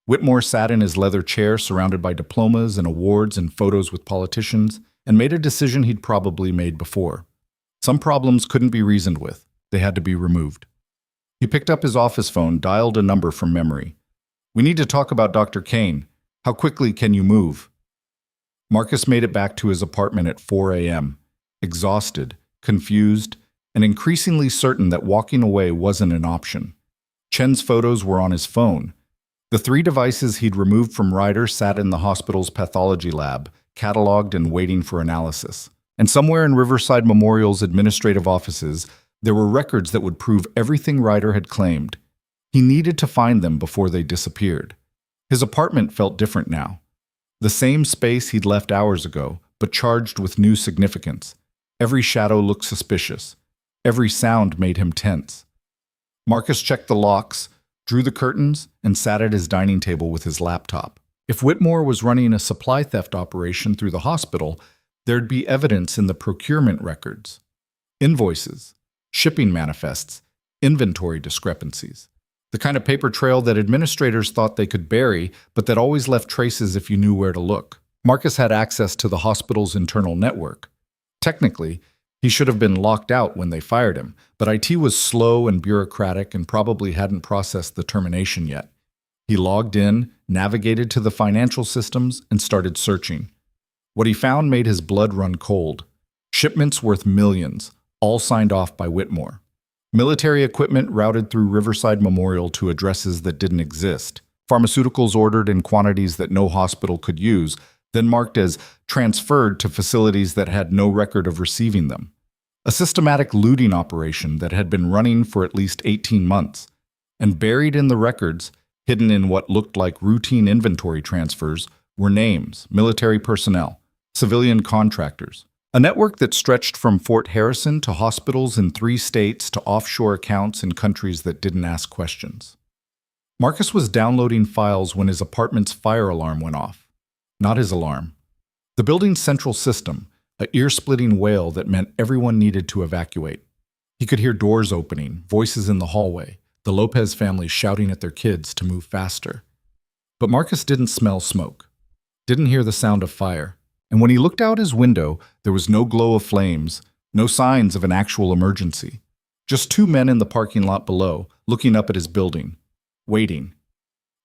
Whitmore sat in his leather chair surrounded by diplomas and awards and photos with politicians and made a decision he'd probably made before. Some problems couldn't be reasoned with. They had to be removed. He picked up his office phone, dialed a number from memory. "We need to talk about Dr. Kane. How quickly can you move?" Marcus made it back to his apartment at 4 a.m., exhausted, confused, and increasingly certain that walking away wasn't an option. Chen's photos were on his phone. The 3 devices he'd removed from Ryder sat in the hospital's pathology lab, cataloged and waiting for analysis. And somewhere in Riverside Memorial's administrative offices, there were records that would prove everything Ryder had claimed. He needed to find them before they disappeared. His apartment felt different now. The same space he'd left hours ago, but charged with new significance. Every shadow looked suspicious. Every sound made him tense. Marcus checked the locks, drew the curtains, and sat at his dining table with his laptop. If Whitmore was running a supply theft operation through the hospital, there'd be evidence in the procurement records. Invoices, shipping manifests, inventory discrepancies. The kind of paper trail that administrators thought they could bury, but that always left traces if you knew where to look. Marcus had access to the hospital's internal network. Technically, he should have been locked out when they fired him, but IT was slow and bureaucratic and probably hadn't processed the termination yet. He logged in, navigated to the financial systems, and started searching. What he found made his blood run cold. Shipments worth millions, all signed off by Whitmore. Military equipment routed through Riverside Memorial to addresses that didn't exist. Pharmaceuticals ordered in quantities that no hospital could use, then marked as transferred to facilities that had no record of receiving them. A systematic looting operation that had been running for at least 18 months. And buried in the records, hidden in what looked like routine inventory transfers, were names, military personnel, civilian contractors. A network that stretched from Fort Harrison to hospitals in 3 states to offshore accounts in countries that didn't ask questions. Marcus was downloading files when his apartment's fire alarm went off. Not his alarm. The building's central system, an ear-splitting wail that meant everyone needed to evacuate. He could hear doors opening, voices in the hallway, the Lopez family shouting at their kids to move faster. But Marcus didn't smell smoke, didn't hear the sound of fire. And when he looked out his window, there was no glow of flames, no signs of an actual emergency. Just 2 men in the parking lot below, looking up at his building, waiting.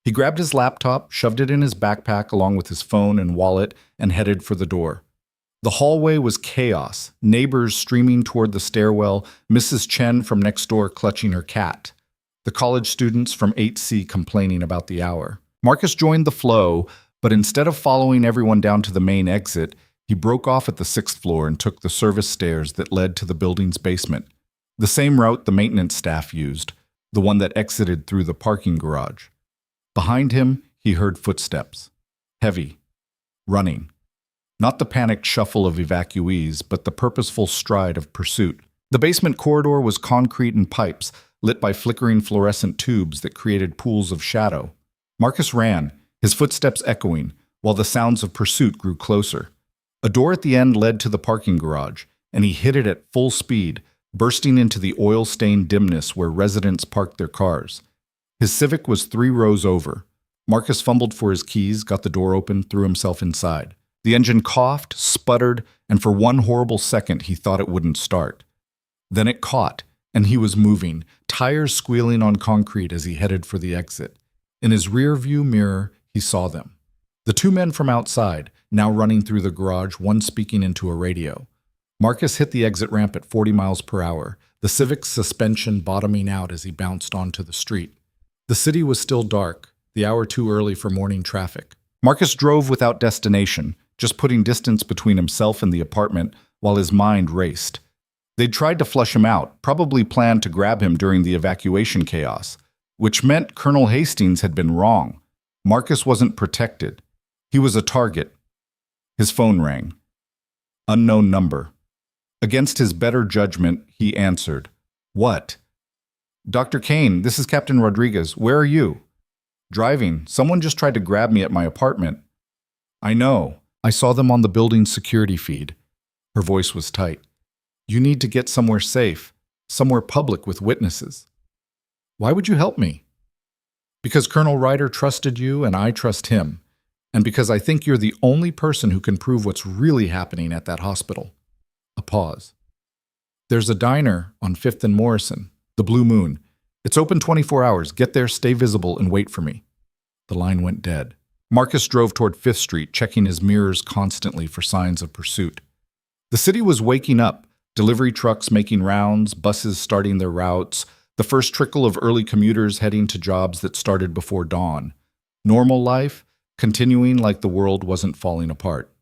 He grabbed his laptop, shoved it in his backpack along with his phone and wallet, and headed for the door. The hallway was chaos, neighbors streaming toward the stairwell, Mrs. Chen from next door clutching her cat, the college students from 8C complaining about the hour. Marcus joined the flow, but instead of following everyone down to the main exit, he broke off at the 6th floor and took the service stairs that led to the building's basement, the same route the maintenance staff used, the one that exited through the parking garage. Behind him, he heard footsteps. Heavy. Running. Not the panicked shuffle of evacuees, but the purposeful stride of pursuit. The basement corridor was concrete and pipes, lit by flickering fluorescent tubes that created pools of shadow. Marcus ran, his footsteps echoing, while the sounds of pursuit grew closer. A door at the end led to the parking garage, and he hit it at full speed, bursting into the oil-stained dimness where residents parked their cars. His Civic was 3 rows over. Marcus fumbled for his keys, got the door open, threw himself inside. The engine coughed, sputtered, and for one horrible second he thought it wouldn't start. Then it caught, and he was moving, tires squealing on concrete as he headed for the exit. In his rear-view mirror, he saw them. The 2 men from outside, now running through the garage, one speaking into a radio. Marcus hit the exit ramp at 40 miles per hour, the Civic's suspension bottoming out as he bounced onto the street. The city was still dark, the hour too early for morning traffic. Marcus drove without destination, just putting distance between himself and the apartment while his mind raced. They'd tried to flush him out, probably planned to grab him during the evacuation chaos, which meant Colonel Hastings had been wrong. Marcus wasn't protected. He was a target. His phone rang. Unknown number. Against his better judgment, he answered. "What?" "Dr. Kane, this is Captain Rodriguez. Where are you?" "Driving. Someone just tried to grab me at my apartment." "I know. I saw them on the building's security feed." Her voice was tight. "You need to get somewhere safe. somewhere public with witnesses. Why would you help me? Because Colonel Ryder trusted you and I trust him, and because I think you're the only person who can prove what's really happening at that hospital. A pause. There's a diner on 5th and Morrison, the Blue Moon. It's open 24 hours. Get there, stay visible, and wait for me. The line went dead. Marcus drove toward 5th Street, checking his mirrors constantly for signs of pursuit. The city was waking up, delivery trucks making rounds, buses starting their routes, the first trickle of early commuters heading to jobs that started before dawn. Normal life, continuing like the world wasn't falling apart.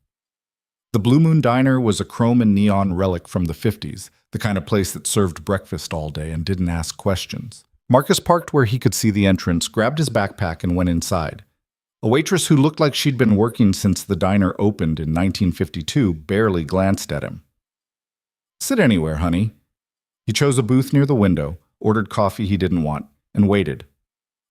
The Blue Moon Diner was a chrome and neon relic from the 50s, the kind of place that served breakfast all day and didn't ask questions. Marcus parked where he could see the entrance, grabbed his backpack, and went inside. A waitress who looked like she'd been working since the diner opened in 1952 barely glanced at him. "Sit anywhere, honey." He chose a booth near the window, ordered coffee he didn't want, and waited.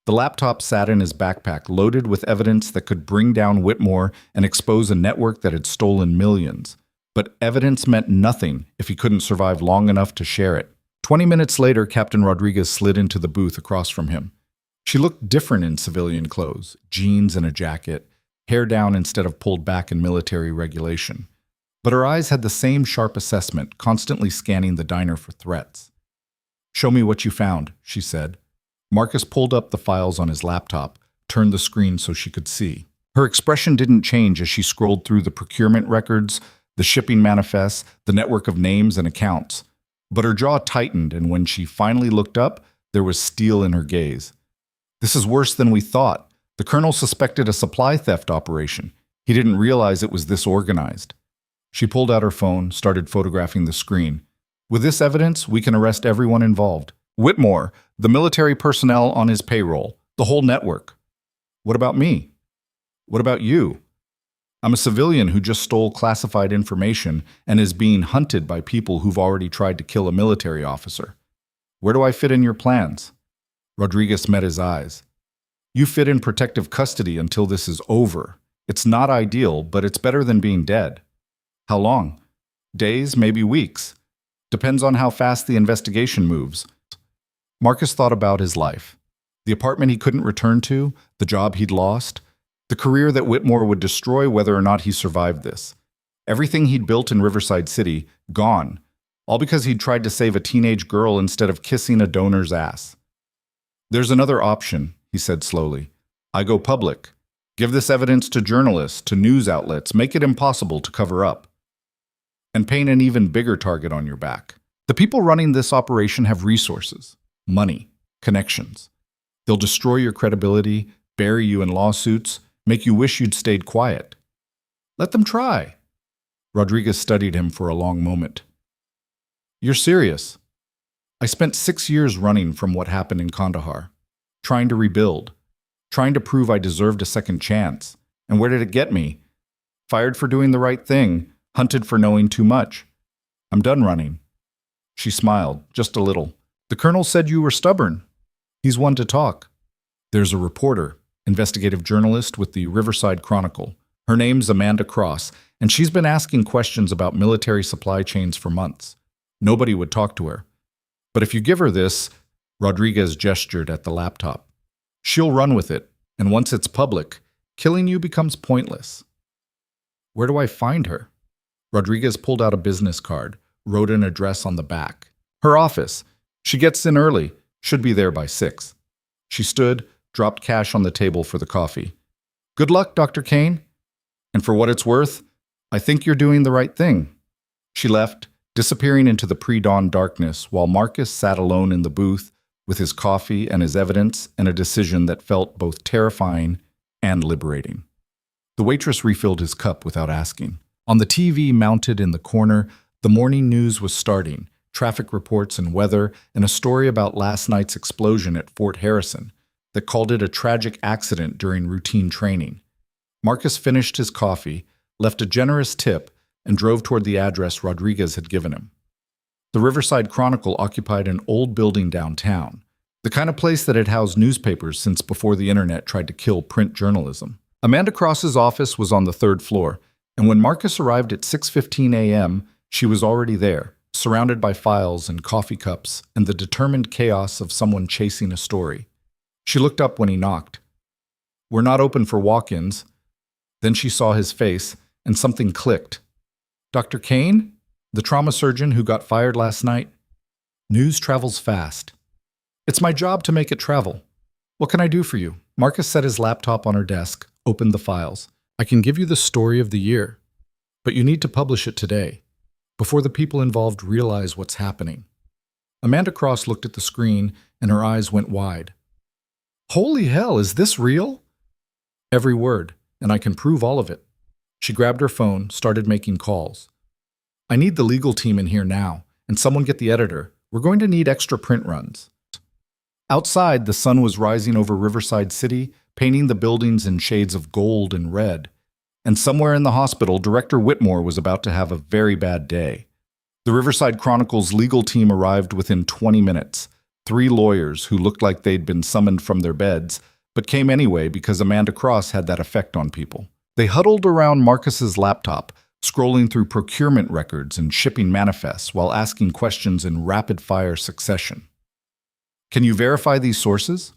The laptop sat in his backpack, loaded with evidence that could bring down Whitmore and expose a network that had stolen millions. But evidence meant nothing if he couldn't survive long enough to share it. 20 minutes later, Captain Rodriguez slid into the booth across from him. She looked different in civilian clothes, jeans and a jacket, hair down instead of pulled back in military regulation. But her eyes had the same sharp assessment, constantly scanning the diner for threats. "Show me what you found," she said. Marcus pulled up the files on his laptop, turned the screen so she could see. Her expression didn't change as she scrolled through the procurement records, the shipping manifests, the network of names and accounts. But her jaw tightened, and when she finally looked up, there was steel in her gaze. "This is worse than we thought. The colonel suspected a supply theft operation. He didn't realize it was this organized." She pulled out her phone, started photographing the screen. "With this evidence, we can arrest everyone involved. Whitmore, the military personnel on his payroll, the whole network. What about me? What about you? I'm a civilian who just stole classified information and is being hunted by people who've already tried to kill a military officer. Where do I fit in your plans?" Rodriguez met his eyes. "You fit in protective custody until this is over. It's not ideal, but it's better than being dead." "How long?" "Days, maybe weeks. Depends on how fast the investigation moves." Marcus thought about his life. The apartment he couldn't return to, the job he'd lost, the career that Whitmore would destroy whether or not he survived this. Everything he'd built in Riverside City, gone, all because he'd tried to save a teenage girl instead of kissing a donor's ass. "There's another option," he said slowly. "I go public. Give this evidence to journalists, to news outlets, make it impossible to cover up. And paint an even bigger target on your back. The people running this operation have resources, money, connections. They'll destroy your credibility, bury you in lawsuits, make you wish you'd stayed quiet. Let them try." Rodriguez studied him for a long moment. "You're serious?" "I spent 6 years running from what happened in Kandahar, trying to rebuild, trying to prove I deserved a second chance. And where did it get me? Fired for doing the right thing, hunted for knowing too much. I'm done running." She smiled, just a little. "The colonel said you were stubborn. He's one to talk." "There's a reporter, investigative journalist with the Riverside Chronicle. Her name's Amanda Cross, and she's been asking questions about military supply chains for months. Nobody would talk to her. But if you give her this," Rodriguez gestured at the laptop, "she'll run with it, and once it's public, killing you becomes pointless." "Where do I find her?" Rodriguez pulled out a business card, wrote an address on the back. "Her office. She gets in early, should be there by 6. She stood, dropped cash on the table for the coffee. "Good luck, Dr. Kane. And for what it's worth, I think you're doing the right thing." She left, disappearing into the pre-dawn darkness while Marcus sat alone in the booth with his coffee and his evidence and a decision that felt both terrifying and liberating. The waitress refilled his cup without asking. On the TV mounted in the corner, the morning news was starting, traffic reports and weather, and a story about last night's explosion at Fort Harrison that called it a tragic accident during routine training. Marcus finished his coffee, left a generous tip, and drove toward the address Rodriguez had given him. The Riverside Chronicle occupied an old building downtown, the kind of place that had housed newspapers since before the internet tried to kill print journalism. Amanda Cross's office was on the 3rd floor, and when Marcus arrived at 6:15 a.m., she was already there, surrounded by files and coffee cups and the determined chaos of someone chasing a story. She looked up when he knocked. "We're not open for walk-ins." Then she saw his face, and something clicked. "Dr. Kane? The trauma surgeon who got fired last night?" News travels fast. "It's my job to make it travel. What can I do for you?" Marcus set his laptop on her desk, opened the files. "I can give you the story of the year, but you need to publish it today, before the people involved realize what's happening." Amanda Cross looked at the screen, and her eyes went wide. "Holy hell, is this real?" "Every word, and I can prove all of it." She grabbed her phone, started making calls. "I need the legal team in here now, and someone get the editor. We're going to need extra print runs." Outside, the sun was rising over Riverside City, painting the buildings in shades of gold and red. And somewhere in the hospital, Director Whitmore was about to have a very bad day. The Riverside Chronicle's legal team arrived within 20 minutes. 3 lawyers who looked like they'd been summoned from their beds, but came anyway because Amanda Cross had that effect on people. They huddled around Marcus's laptop, scrolling through procurement records and shipping manifests while asking questions in rapid-fire succession. "Can you verify these sources?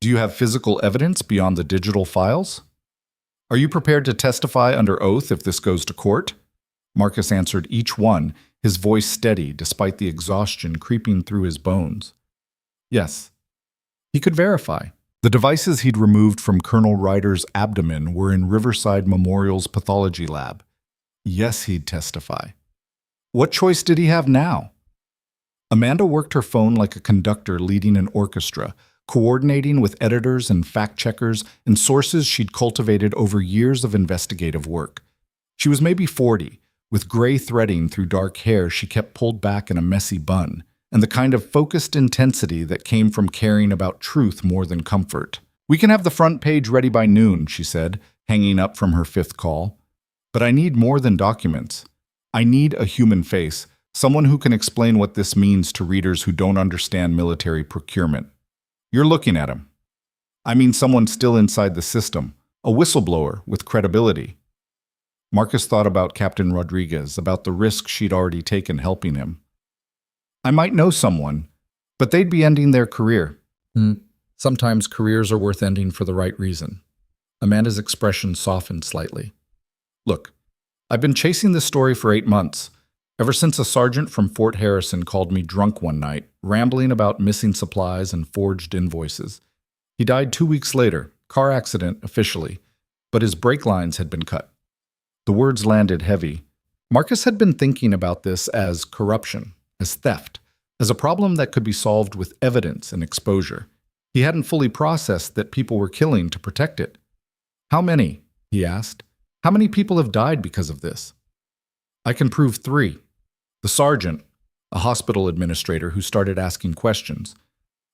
Do you have physical evidence beyond the digital files? Are you prepared to testify under oath if this goes to court?" Marcus answered each one, his voice steady despite the exhaustion creeping through his bones. Yes. He could verify. The devices he'd removed from Colonel Ryder's abdomen were in Riverside Memorial's pathology lab. Yes, he'd testify. What choice did he have now? Amanda worked her phone like a conductor leading an orchestra, coordinating with editors and fact-checkers and sources she'd cultivated over years of investigative work. She was maybe 40, with gray threading through dark hair she kept pulled back in a messy bun, and the kind of focused intensity that came from caring about truth more than comfort. "We can have the front page ready by noon," she said, hanging up from her 5th call. "But I need more than documents. I need a human face, someone who can explain what this means to readers who don't understand military procurement. You're looking at him. I mean someone still inside the system, a whistleblower with credibility." Marcus thought about Captain Rodriguez, about the risk she'd already taken helping him. "I might know someone, but they'd be ending their career." Sometimes careers are worth ending for the right reason. Amanda's expression softened slightly. "Look, I've been chasing this story for 8 months. Ever since a sergeant from Fort Harrison called me drunk one night, rambling about missing supplies and forged invoices. He died 2 weeks later, car accident officially, but his brake lines had been cut." The words landed heavy. Marcus had been thinking about this as corruption, as theft, as a problem that could be solved with evidence and exposure. He hadn't fully processed that people were killing to protect it. "How many?" he asked. "How many people have died because of this?" "I can prove 3. The sergeant, a hospital administrator who started asking questions,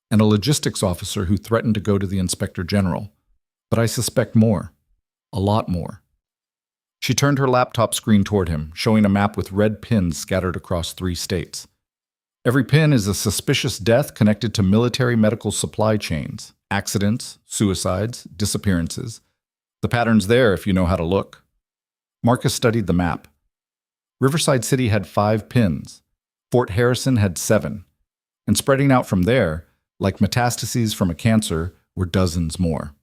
and a logistics officer who threatened to go to the inspector general. But I suspect more. A lot more." She turned her laptop screen toward him, showing a map with red pins scattered across 3 states. Every pin is a suspicious death connected to military medical supply chains, accidents, suicides, disappearances. The pattern's there if you know how to look. Marcus studied the map. Riverside City had 5 pins. Fort Harrison had 7. And spreading out from there, like metastases from a cancer, were dozens more.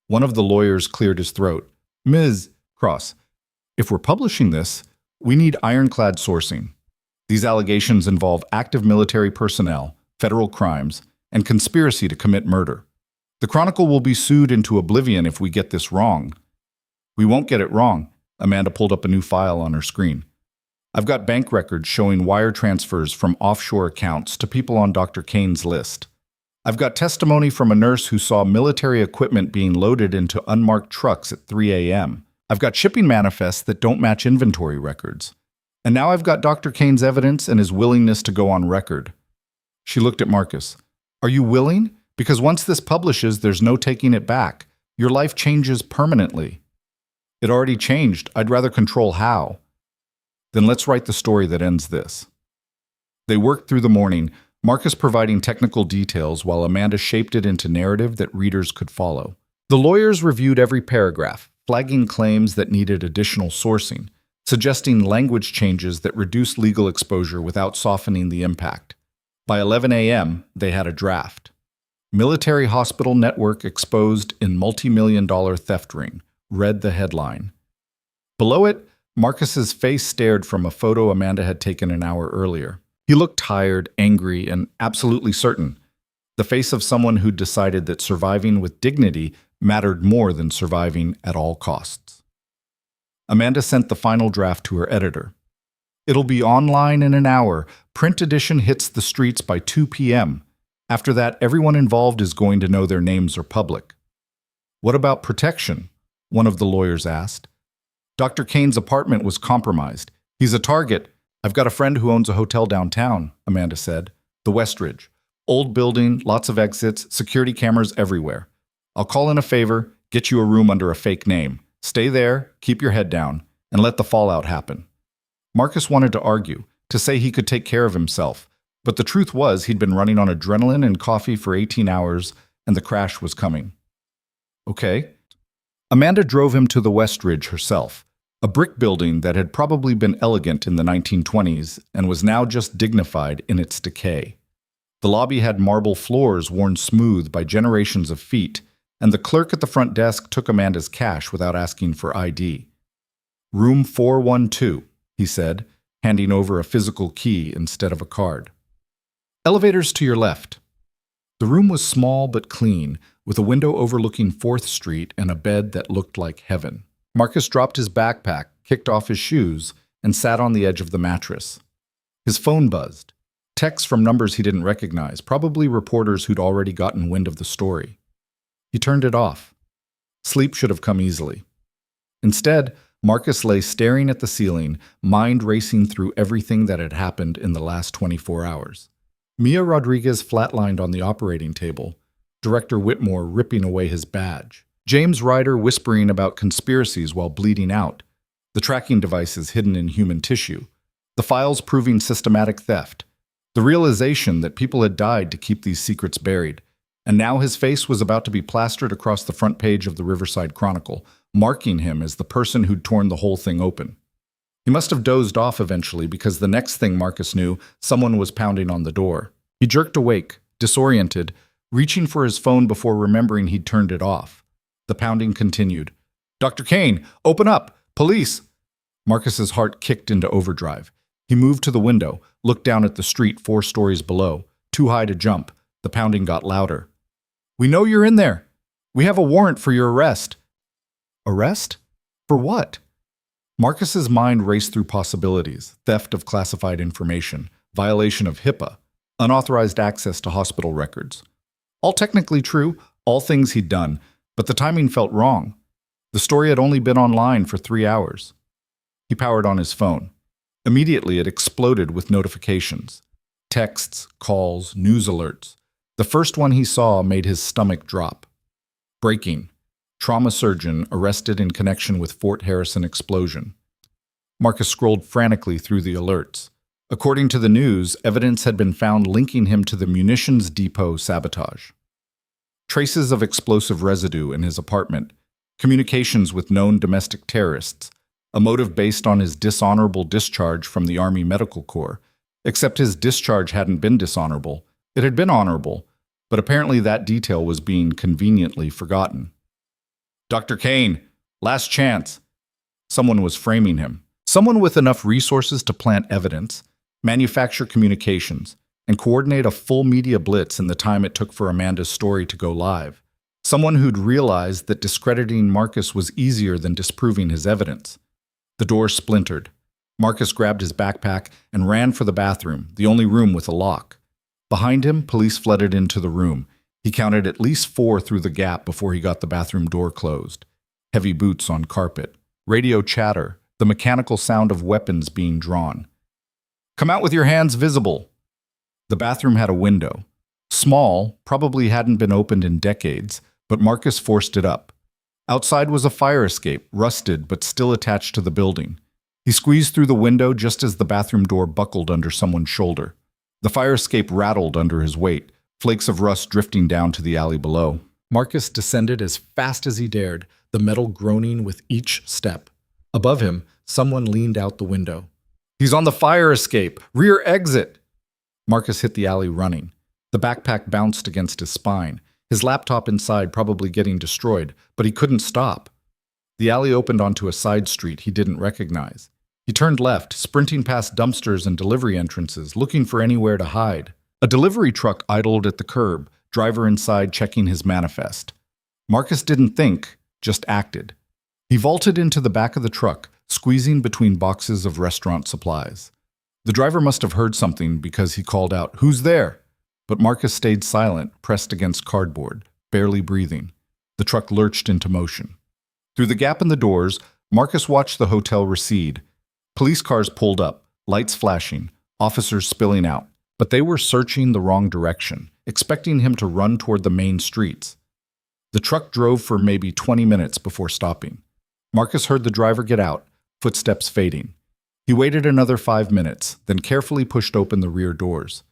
One of the lawyers cleared his throat. "Ms. Cross, if we're publishing this, we need ironclad sourcing. These allegations involve active military personnel, federal crimes, and conspiracy to commit murder. The Chronicle will be sued into oblivion if we get this wrong." "We won't get it wrong." Amanda pulled up a new file on her screen. "I've got bank records showing wire transfers from offshore accounts to people on Dr. Kane's list. I've got testimony from a nurse who saw military equipment being loaded into unmarked trucks at 3 a.m. I've got shipping manifests that don't match inventory records. And now I've got Dr. Kane's evidence and his willingness to go on record." She looked at Marcus. "Are you willing? Because once this publishes, there's no taking it back. Your life changes permanently." "It already changed. I'd rather control how." "Then let's write the story that ends this." They worked through the morning, Marcus providing technical details while Amanda shaped it into narrative that readers could follow. The lawyers reviewed every paragraph, flagging claims that needed additional sourcing, suggesting language changes that reduce legal exposure without softening the impact. By 11 a.m., they had a draft. Military hospital network exposed in multi-million-dollar theft ring, read the headline. Below it, Marcus's face stared from a photo Amanda had taken an hour earlier. He looked tired, angry, and absolutely certain. The face of someone who'd decided that surviving with dignity mattered more than surviving at all costs. Amanda sent the final draft to her editor. It'll be online in an hour. Print edition hits the streets by 2 p.m. After that, everyone involved is going to know their names are public. What about protection? One of the lawyers asked. Dr. Kane's apartment was compromised. He's a target. I've got a friend who owns a hotel downtown, Amanda said. The Westridge. Old building, lots of exits, security cameras everywhere. I'll call in a favor, get you a room under a fake name. Stay there, keep your head down, and let the fallout happen. Marcus wanted to argue, to say he could take care of himself, but the truth was he'd been running on adrenaline and coffee for 18 hours, and the crash was coming. Okay. Amanda drove him to the Westridge herself, a brick building that had probably been elegant in the 1920s and was now just dignified in its decay. The lobby had marble floors worn smooth by generations of feet, and the clerk at the front desk took Amanda's cash without asking for ID. Room 412, he said, handing over a physical key instead of a card. Elevators to your left. The room was small but clean, with a window overlooking 4th Street and a bed that looked like heaven. Marcus dropped his backpack, kicked off his shoes, and sat on the edge of the mattress. His phone buzzed. Texts from numbers he didn't recognize, probably reporters who'd already gotten wind of the story. He turned it off. Sleep should have come easily. Instead, Marcus lay staring at the ceiling, mind racing through everything that had happened in the last 24 hours. Mia Rodriguez flatlined on the operating table, Director Whitmore ripping away his badge, James Ryder whispering about conspiracies while bleeding out, the tracking devices hidden in human tissue, the files proving systematic theft, the realization that people had died to keep these secrets buried, and now his face was about to be plastered across the front page of the Riverside Chronicle, marking him as the person who'd torn the whole thing open. He must have dozed off eventually because the next thing Marcus knew, someone was pounding on the door. He jerked awake, disoriented, reaching for his phone before remembering he'd turned it off. The pounding continued. "Dr. Kane, open up! Police!" Marcus's heart kicked into overdrive. He moved to the window, looked down at the street 4 stories below, too high to jump. The pounding got louder. "We know you're in there. We have a warrant for your arrest." Arrest? For what? Marcus's mind raced through possibilities: theft of classified information, violation of HIPAA, unauthorized access to hospital records. All technically true, all things he'd done, but the timing felt wrong. The story had only been online for 3 hours. He powered on his phone. Immediately, it exploded with notifications. Texts, calls, news alerts. The first one he saw made his stomach drop. Breaking. Trauma surgeon arrested in connection with Fort Harrison explosion. Marcus scrolled frantically through the alerts. According to the news, evidence had been found linking him to the munitions depot sabotage. Traces of explosive residue in his apartment, communications with known domestic terrorists, a motive based on his dishonorable discharge from the Army Medical Corps, except his discharge hadn't been dishonorable. It had been honorable, but apparently that detail was being conveniently forgotten. "Dr. Kane, last chance." Someone was framing him. Someone with enough resources to plant evidence, manufacture communications, and coordinate a full media blitz in the time it took for Amanda's story to go live. Someone who'd realized that discrediting Marcus was easier than disproving his evidence. The door splintered. Marcus grabbed his backpack and ran for the bathroom, the only room with a lock. Behind him, police flooded into the room. He counted at least 4 through the gap before he got the bathroom door closed. Heavy boots on carpet. Radio chatter. The mechanical sound of weapons being drawn. "Come out with your hands visible." The bathroom had a window. Small, probably hadn't been opened in decades, but Marcus forced it up. Outside was a fire escape, rusted but still attached to the building. He squeezed through the window just as the bathroom door buckled under someone's shoulder. The fire escape rattled under his weight, flakes of rust drifting down to the alley below. Marcus descended as fast as he dared, the metal groaning with each step. Above him, someone leaned out the window. "He's on the fire escape! Rear exit!" Marcus hit the alley running. The backpack bounced against his spine, his laptop inside probably getting destroyed, but he couldn't stop. The alley opened onto a side street he didn't recognize. He turned left, sprinting past dumpsters and delivery entrances, looking for anywhere to hide. A delivery truck idled at the curb, driver inside checking his manifest. Marcus didn't think, just acted. He vaulted into the back of the truck, squeezing between boxes of restaurant supplies. The driver must have heard something because he called out, "Who's there?" But Marcus stayed silent, pressed against cardboard, barely breathing. The truck lurched into motion. Through the gap in the doors, Marcus watched the hotel recede. Police cars pulled up, lights flashing, officers spilling out. But they were searching the wrong direction, expecting him to run toward the main streets. The truck drove for maybe 20 minutes before stopping. Marcus heard the driver get out, footsteps fading. He waited another 5 minutes, then carefully pushed open the rear doors.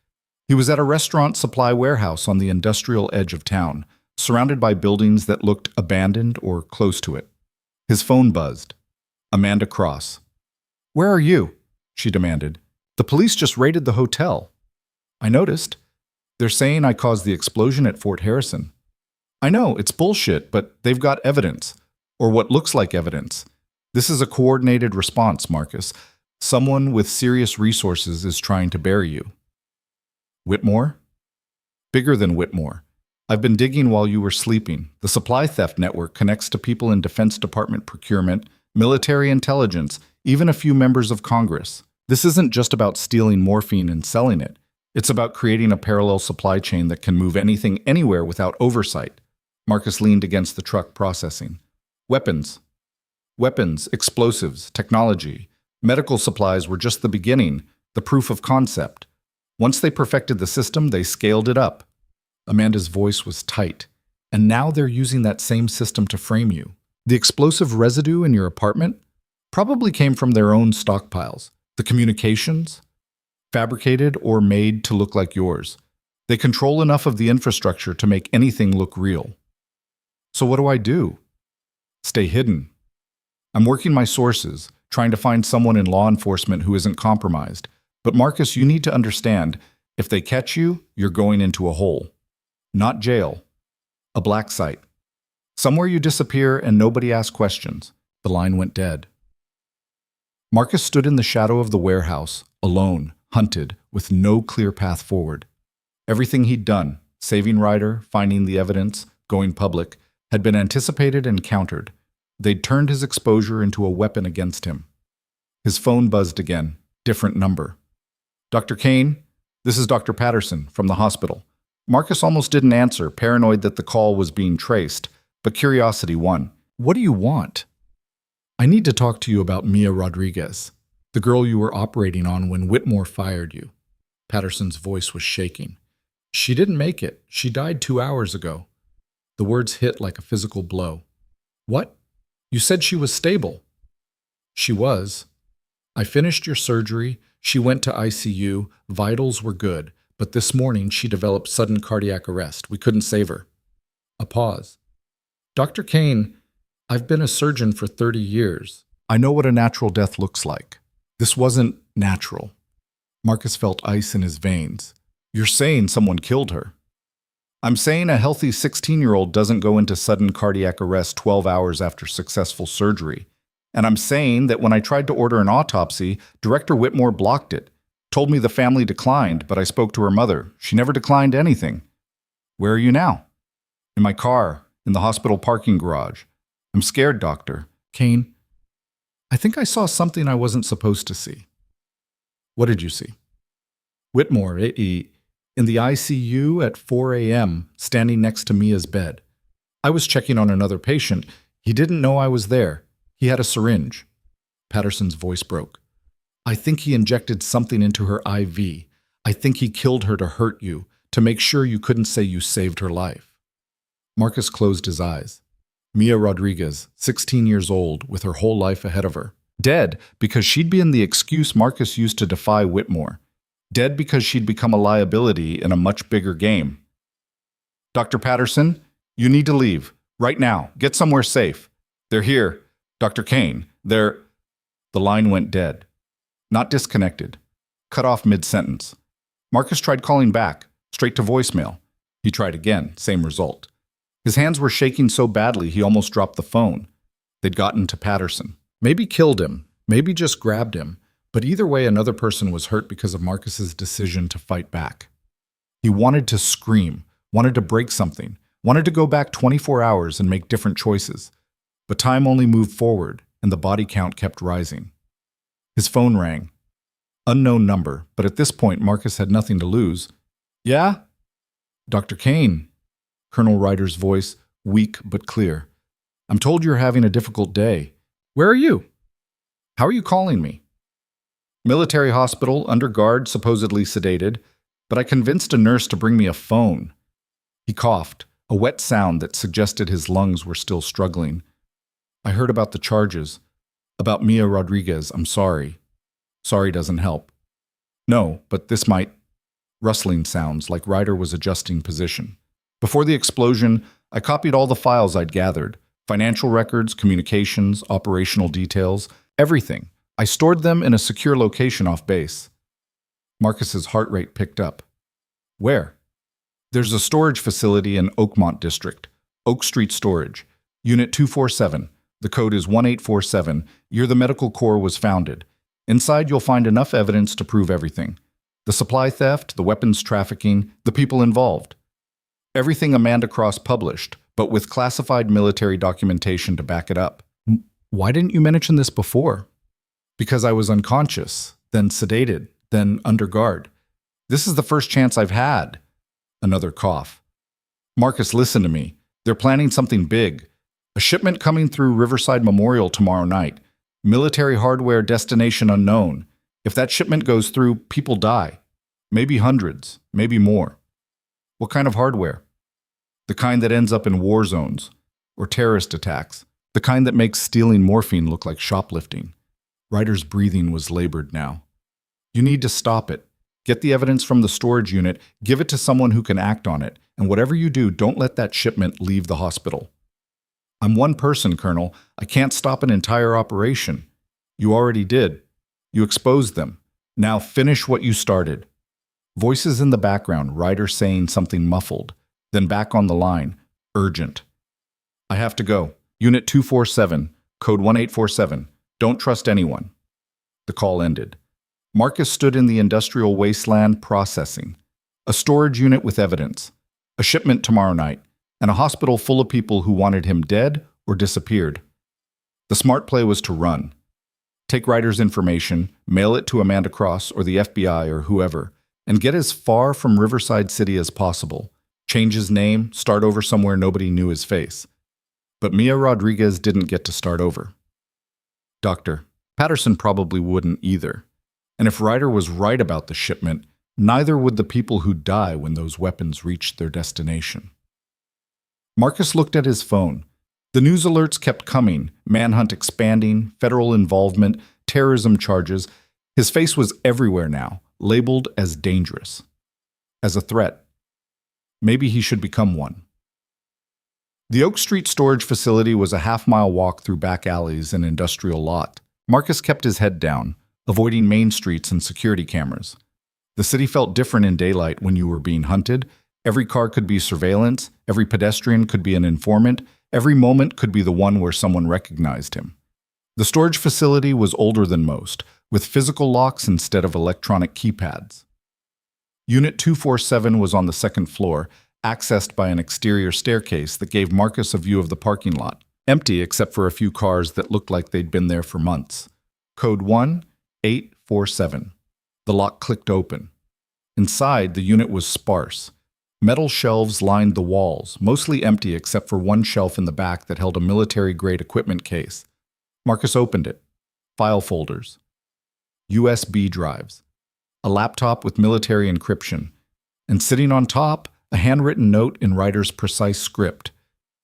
He was at a restaurant supply warehouse on the industrial edge of town, surrounded by buildings that looked abandoned or close to it. His phone buzzed. Amanda Cross. "Where are you?" she demanded. "The police just raided the hotel." "I noticed. They're saying I caused the explosion at Fort Harrison." "I know, it's bullshit, but they've got evidence. Or what looks like evidence. This is a coordinated response, Marcus. Someone with serious resources is trying to bury you." "Whitmore?" "Bigger than Whitmore. I've been digging while you were sleeping. The supply theft network connects to people in Defense Department procurement, military intelligence, even a few members of Congress. This isn't just about stealing morphine and selling it. It's about creating a parallel supply chain that can move anything anywhere without oversight." Marcus leaned against the truck, processing. "Weapons. Weapons, explosives, technology. Medical supplies were just the beginning, the proof of concept. Once they perfected the system, they scaled it up." Amanda's voice was tight. "And now they're using that same system to frame you. The explosive residue in your apartment probably came from their own stockpiles. The communications, fabricated or made to look like yours. They control enough of the infrastructure to make anything look real." "So what do I do?" "Stay hidden. I'm working my sources, trying to find someone in law enforcement who isn't compromised. But Marcus, you need to understand, if they catch you, you're going into a hole. Not jail. A black site. Somewhere you disappear and nobody asks questions." The line went dead. Marcus stood in the shadow of the warehouse, alone, hunted, with no clear path forward. Everything he'd done, saving Ryder, finding the evidence, going public, had been anticipated and countered. They'd turned his exposure into a weapon against him. His phone buzzed again, different number. "Dr. Kane, this is Dr. Patterson from the hospital." Marcus almost didn't answer, paranoid that the call was being traced, but curiosity won. "What do you want?" "I need to talk to you about Mia Rodriguez, the girl you were operating on when Whitmore fired you." Patterson's voice was shaking. "She didn't make it. She died 2 hours ago." The words hit like a physical blow. "What? You said she was stable." "She was. I finished your surgery. She went to ICU. Vitals were good. But this morning she developed sudden cardiac arrest. We couldn't save her." A pause. "Dr. Kane, I've been a surgeon for 30 years. I know what a natural death looks like. This wasn't natural." Marcus felt ice in his veins. "You're saying someone killed her." "I'm saying a healthy 16-year-old doesn't go into sudden cardiac arrest 12 hours after successful surgery. And I'm saying that when I tried to order an autopsy, Director Whitmore blocked it. Told me the family declined, but I spoke to her mother. She never declined anything." "Where are you now?" "In my car, in the hospital parking garage. I'm scared, Doctor." "Kane, I think I saw something I wasn't supposed to see." "What did you see?" "Whitmore, in the ICU at 4 a.m., standing next to Mia's bed. I was checking on another patient. He didn't know I was there. He had a syringe." Patterson's voice broke. "I think he injected something into her IV. I think he killed her to hurt you, to make sure you couldn't say you saved her life." Marcus closed his eyes. Mia Rodriguez, 16 years old, with her whole life ahead of her. Dead because she'd been the excuse Marcus used to defy Whitmore. Dead because she'd become a liability in a much bigger game. "Dr. Patterson, you need to leave. Right now. Get somewhere safe. They're here. Dr. Kane, they're..." The line went dead. Not disconnected. Cut off mid-sentence. Marcus tried calling back, straight to voicemail. He tried again, same result. His hands were shaking so badly he almost dropped the phone. They'd gotten to Patterson. Maybe killed him, maybe just grabbed him, but either way another person was hurt because of Marcus's decision to fight back. He wanted to scream, wanted to break something, wanted to go back 24 hours and make different choices. But time only moved forward, and the body count kept rising. His phone rang. Unknown number, but at this point Marcus had nothing to lose. Yeah? Dr. Kane. Colonel Ryder's voice, weak but clear. I'm told you're having a difficult day. Where are you? How are you calling me? Military hospital, under guard, supposedly sedated, but I convinced a nurse to bring me a phone. He coughed, a wet sound that suggested his lungs were still struggling. I heard about the charges. About Mia Rodriguez, I'm sorry. Sorry doesn't help. No, but this might. Rustling sounds, like Ryder was adjusting position. Before the explosion, I copied all the files I'd gathered. Financial records, communications, operational details, everything. I stored them in a secure location off base. Marcus's heart rate picked up. Where? There's a storage facility in Oakmont District. Oak Street Storage. Unit 247. The code is 1847. Year the Medical Corps was founded. Inside you'll find enough evidence to prove everything. The supply theft, the weapons trafficking, the people involved. Everything Amanda Cross published, but with classified military documentation to back it up. Why didn't you mention this before? Because I was unconscious, then sedated, then under guard. This is the first chance I've had. Another cough. Marcus, listen to me. They're planning something big. A shipment coming through Riverside Memorial tomorrow night. Military hardware destination unknown. If that shipment goes through, people die. Maybe hundreds, maybe more. What kind of hardware? The kind that ends up in war zones or terrorist attacks. The kind that makes stealing morphine look like shoplifting. Ryder's breathing was labored now. You need to stop it. Get the evidence from the storage unit, give it to someone who can act on it, and whatever you do, don't let that shipment leave the hospital. I'm one person, Colonel. I can't stop an entire operation. You already did. You exposed them. Now finish what you started. Voices in the background, Ryder saying something muffled. Then back on the line. Urgent. I have to go. Unit 247, code 1847. Don't trust anyone. The call ended. Marcus stood in the industrial wasteland processing. A storage unit with evidence. A shipment tomorrow night. And a hospital full of people who wanted him dead or disappeared. The smart play was to run. Take Ryder's information, mail it to Amanda Cross or the FBI or whoever, and get as far from Riverside City as possible. Change his name, start over somewhere nobody knew his face. But Mia Rodriguez didn't get to start over. Doctor, Patterson probably wouldn't either. And if Ryder was right about the shipment, neither would the people who'd die when those weapons reached their destination. Marcus looked at his phone. The news alerts kept coming, manhunt expanding, federal involvement, terrorism charges. His face was everywhere now, labeled as dangerous. As a threat. Maybe he should become one. The Oak Street storage facility was a half-mile walk through back alleys and industrial lot. Marcus kept his head down, avoiding main streets and security cameras. The city felt different in daylight when you were being hunted. Every car could be surveillance, every pedestrian could be an informant, every moment could be the one where someone recognized him. The storage facility was older than most, with physical locks instead of electronic keypads. Unit 247 was on the second floor, accessed by an exterior staircase that gave Marcus a view of the parking lot, empty except for a few cars that looked like they'd been there for months. Code 1847. The lock clicked open. Inside, the unit was sparse. Metal shelves lined the walls, mostly empty except for one shelf in the back that held a military-grade equipment case. Marcus opened it. File folders. USB drives. A laptop with military encryption. And sitting on top, a handwritten note in Ryder's precise script.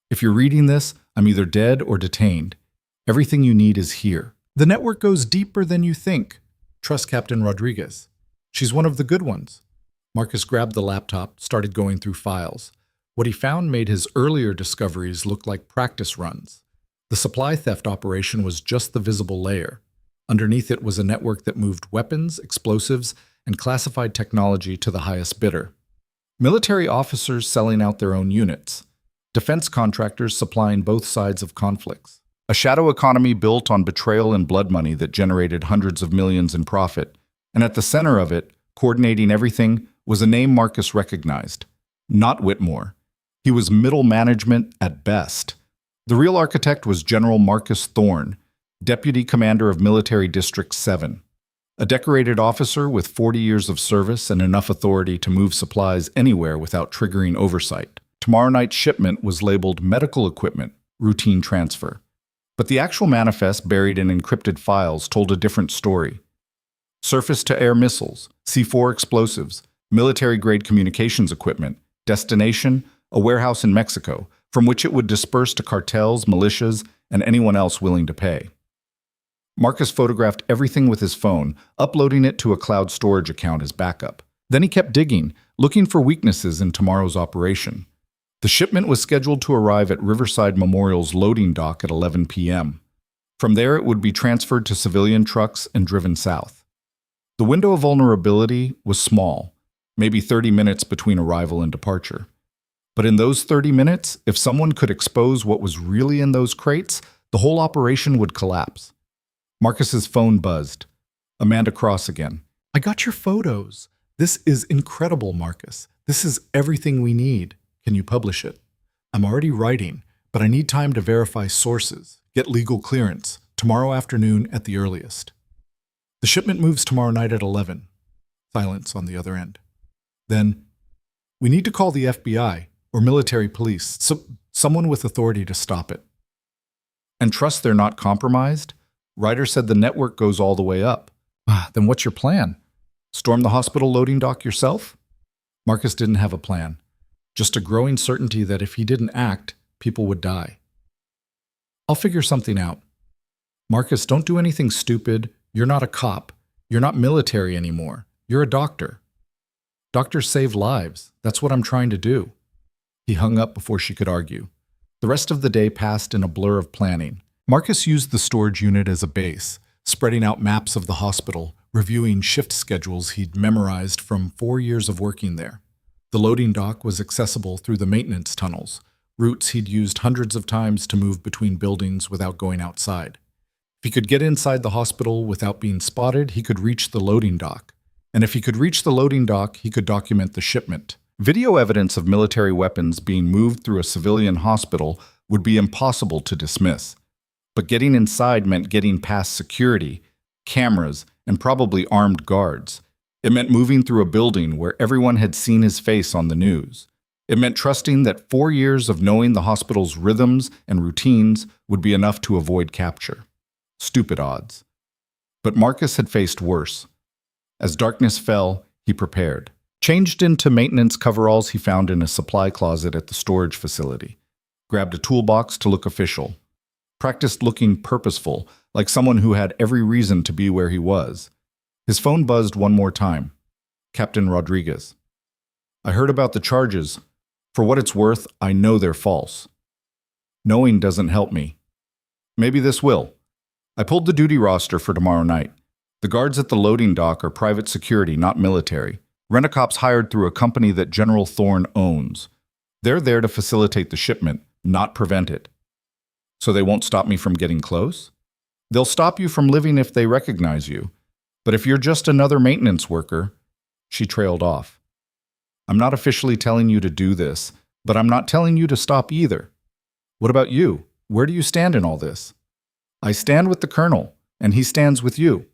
If you're reading this, I'm either dead or detained. Everything you need is here. The network goes deeper than you think. Trust Captain Rodriguez. She's one of the good ones. Marcus grabbed the laptop, started going through files. What he found made his earlier discoveries look like practice runs. The supply theft operation was just the visible layer. Underneath it was a network that moved weapons, explosives, and classified technology to the highest bidder. Military officers selling out their own units. Defense contractors supplying both sides of conflicts. A shadow economy built on betrayal and blood money that generated hundreds of millions in profit. And at the center of it, coordinating everything, was a name Marcus recognized. Not Whitmore. He was middle management at best. The real architect was General Marcus Thorne, Deputy Commander of Military District 7. A decorated officer with 40 years of service and enough authority to move supplies anywhere without triggering oversight. Tomorrow night's shipment was labeled medical equipment, routine transfer. But the actual manifest, buried in encrypted files, told a different story. Surface-to-air missiles, C4 explosives, military-grade communications equipment, destination, a warehouse in Mexico, from which it would disperse to cartels, militias, and anyone else willing to pay. Marcus photographed everything with his phone, uploading it to a cloud storage account as backup. Then he kept digging, looking for weaknesses in tomorrow's operation. The shipment was scheduled to arrive at Riverside Memorial's loading dock at 11 p.m. From there, it would be transferred to civilian trucks and driven south. The window of vulnerability was small, maybe 30 minutes between arrival and departure. But in those 30 minutes, if someone could expose what was really in those crates, the whole operation would collapse. Marcus's phone buzzed. Amanda Cross again. I got your photos. This is incredible, Marcus. This is everything we need. Can you publish it? I'm already writing, but I need time to verify sources, get legal clearance, tomorrow afternoon at the earliest. The shipment moves tomorrow night at 11. Silence on the other end. Then, we need to call the FBI or military police, someone with authority to stop it. And trust they're not compromised? Ryder said the network goes all the way up. Then what's your plan? Storm the hospital loading dock yourself? Marcus didn't have a plan. Just a growing certainty that if he didn't act, people would die. I'll figure something out. Marcus, don't do anything stupid. You're not a cop. You're not military anymore. You're a doctor. Doctors save lives. That's what I'm trying to do. He hung up before she could argue. The rest of the day passed in a blur of planning. Marcus used the storage unit as a base, spreading out maps of the hospital, reviewing shift schedules he'd memorized from 4 years of working there. The loading dock was accessible through the maintenance tunnels, routes he'd used hundreds of times to move between buildings without going outside. If he could get inside the hospital without being spotted, he could reach the loading dock. And if he could reach the loading dock, he could document the shipment. Video evidence of military weapons being moved through a civilian hospital would be impossible to dismiss. But getting inside meant getting past security, cameras, and probably armed guards. It meant moving through a building where everyone had seen his face on the news. It meant trusting that 4 years of knowing the hospital's rhythms and routines would be enough to avoid capture. Stupid odds. But Marcus had faced worse. As darkness fell, he prepared. Changed into maintenance coveralls he found in a supply closet at the storage facility. Grabbed a toolbox to look official. Practiced looking purposeful, like someone who had every reason to be where he was. His phone buzzed one more time. Captain Rodriguez. I heard about the charges. For what it's worth, I know they're false. Knowing doesn't help me. Maybe this will. I pulled the duty roster for tomorrow night. The guards at the loading dock are private security, not military. Rent-a-cops hired through a company that General Thorne owns. They're there to facilitate the shipment, not prevent it. So they won't stop me from getting close? They'll stop you from living if they recognize you. But if you're just another maintenance worker, she trailed off. I'm not officially telling you to do this, but I'm not telling you to stop either. What about you? Where do you stand in all this? I stand with the colonel, and he stands with you.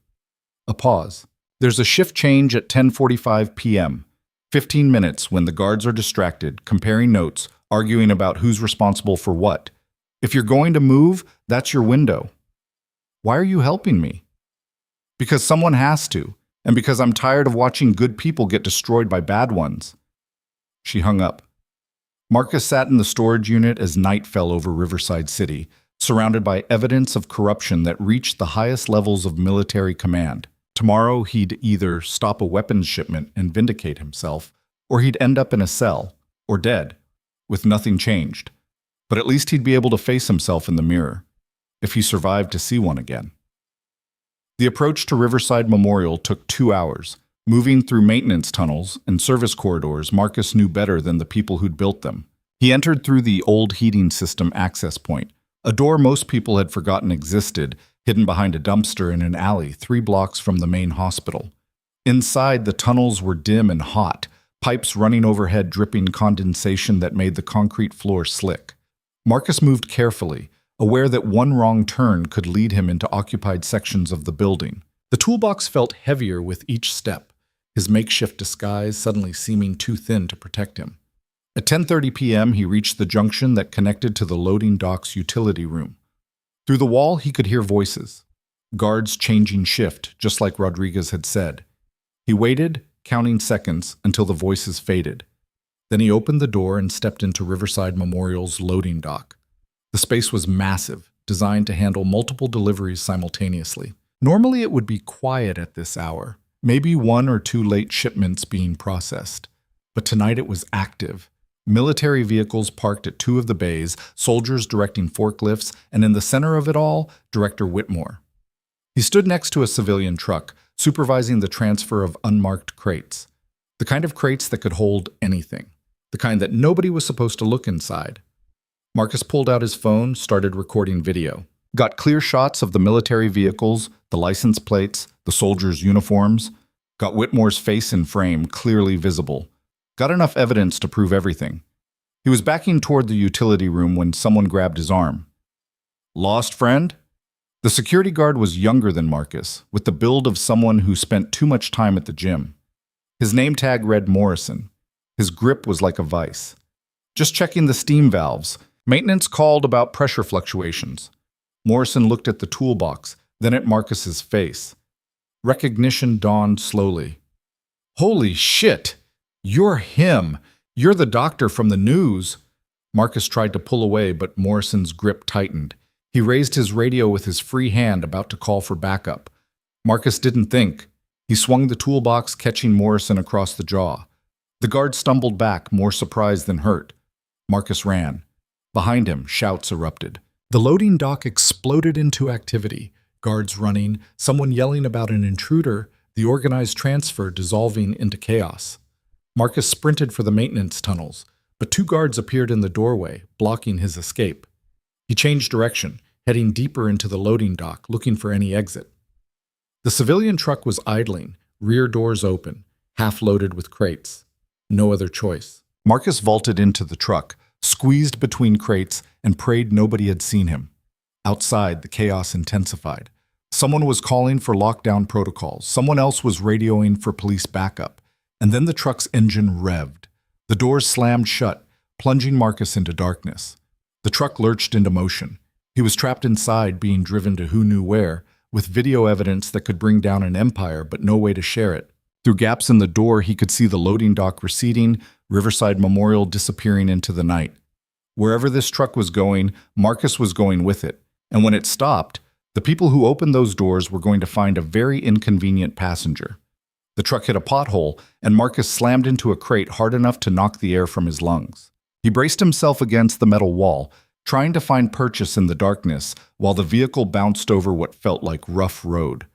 A pause. There's a shift change at 10:45 p.m. 15 minutes when the guards are distracted, comparing notes, arguing about who's responsible for what. If you're going to move, that's your window. Why are you helping me? Because someone has to, and because I'm tired of watching good people get destroyed by bad ones. She hung up. Marcus sat in the storage unit as night fell over Riverside City, surrounded by evidence of corruption that reached the highest levels of military command. Tomorrow he'd either stop a weapons shipment and vindicate himself, or he'd end up in a cell, or dead, with nothing changed. But at least he'd be able to face himself in the mirror, if he survived to see one again. The approach to Riverside Memorial took 2 hours. Moving through maintenance tunnels and service corridors, Marcus knew better than the people who'd built them. He entered through the old heating system access point, a door most people had forgotten existed, hidden behind a dumpster in an alley 3 blocks from the main hospital. Inside, the tunnels were dim and hot, pipes running overhead dripping condensation that made the concrete floor slick. Marcus moved carefully, aware that one wrong turn could lead him into occupied sections of the building. The toolbox felt heavier with each step, his makeshift disguise suddenly seeming too thin to protect him. At 10:30 p.m., he reached the junction that connected to the loading dock's utility room. Through the wall, he could hear voices. Guards changing shift, just like Rodriguez had said. He waited, counting seconds, until the voices faded. Then he opened the door and stepped into Riverside Memorial's loading dock. The space was massive, designed to handle multiple deliveries simultaneously. Normally it would be quiet at this hour, maybe 1 or 2 late shipments being processed. But tonight it was active. Military vehicles parked at 2 of the bays, soldiers directing forklifts, and in the center of it all, Director Whitmore. He stood next to a civilian truck, supervising the transfer of unmarked crates. The kind of crates that could hold anything. The kind that nobody was supposed to look inside. Marcus pulled out his phone, started recording video. Got clear shots of the military vehicles, the license plates, the soldiers' uniforms. Got Whitmore's face in frame, clearly visible. Got enough evidence to prove everything. He was backing toward the utility room when someone grabbed his arm. "Lost friend?" The security guard was younger than Marcus, with the build of someone who spent too much time at the gym. His name tag read Morrison. His grip was like a vice. "Just checking the steam valves. Maintenance called about pressure fluctuations." Morrison looked at the toolbox, then at Marcus's face. Recognition dawned slowly. "Holy shit! You're him! You're the doctor from the news!" Marcus tried to pull away, but Morrison's grip tightened. He raised his radio with his free hand, about to call for backup. Marcus didn't think. He swung the toolbox, catching Morrison across the jaw. The guard stumbled back, more surprised than hurt. Marcus ran. Behind him, shouts erupted. The loading dock exploded into activity. Guards running, someone yelling about an intruder, the organized transfer dissolving into chaos. Marcus sprinted for the maintenance tunnels, but 2 guards appeared in the doorway, blocking his escape. He changed direction, heading deeper into the loading dock, looking for any exit. The civilian truck was idling, rear doors open, half loaded with crates. No other choice. Marcus vaulted into the truck, squeezed between crates, and prayed nobody had seen him. Outside, the chaos intensified. Someone was calling for lockdown protocols. Someone else was radioing for police backup. And then the truck's engine revved. The doors slammed shut, plunging Marcus into darkness. The truck lurched into motion. He was trapped inside, being driven to who knew where, with video evidence that could bring down an empire, but no way to share it. Through gaps in the door, he could see the loading dock receding, Riverside Memorial disappearing into the night. Wherever this truck was going, Marcus was going with it. And when it stopped, the people who opened those doors were going to find a very inconvenient passenger. The truck hit a pothole, and Marcus slammed into a crate hard enough to knock the air from his lungs. He braced himself against the metal wall, trying to find purchase in the darkness, while the vehicle bounced over what felt like rough road.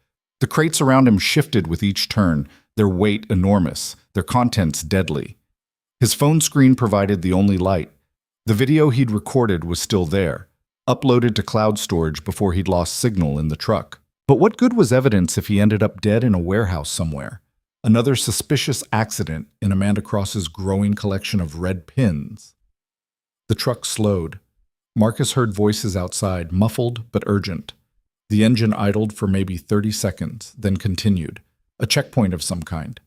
The crates around him shifted with each turn, their weight enormous, their contents deadly. His phone screen provided the only light. The video he'd recorded was still there, uploaded to cloud storage before he'd lost signal in the truck. But what good was evidence if he ended up dead in a warehouse somewhere? Another suspicious accident in Amanda Cross's growing collection of red pins. The truck slowed. Marcus heard voices outside, muffled but urgent. The engine idled for maybe 30 seconds, then continued. A checkpoint of some kind.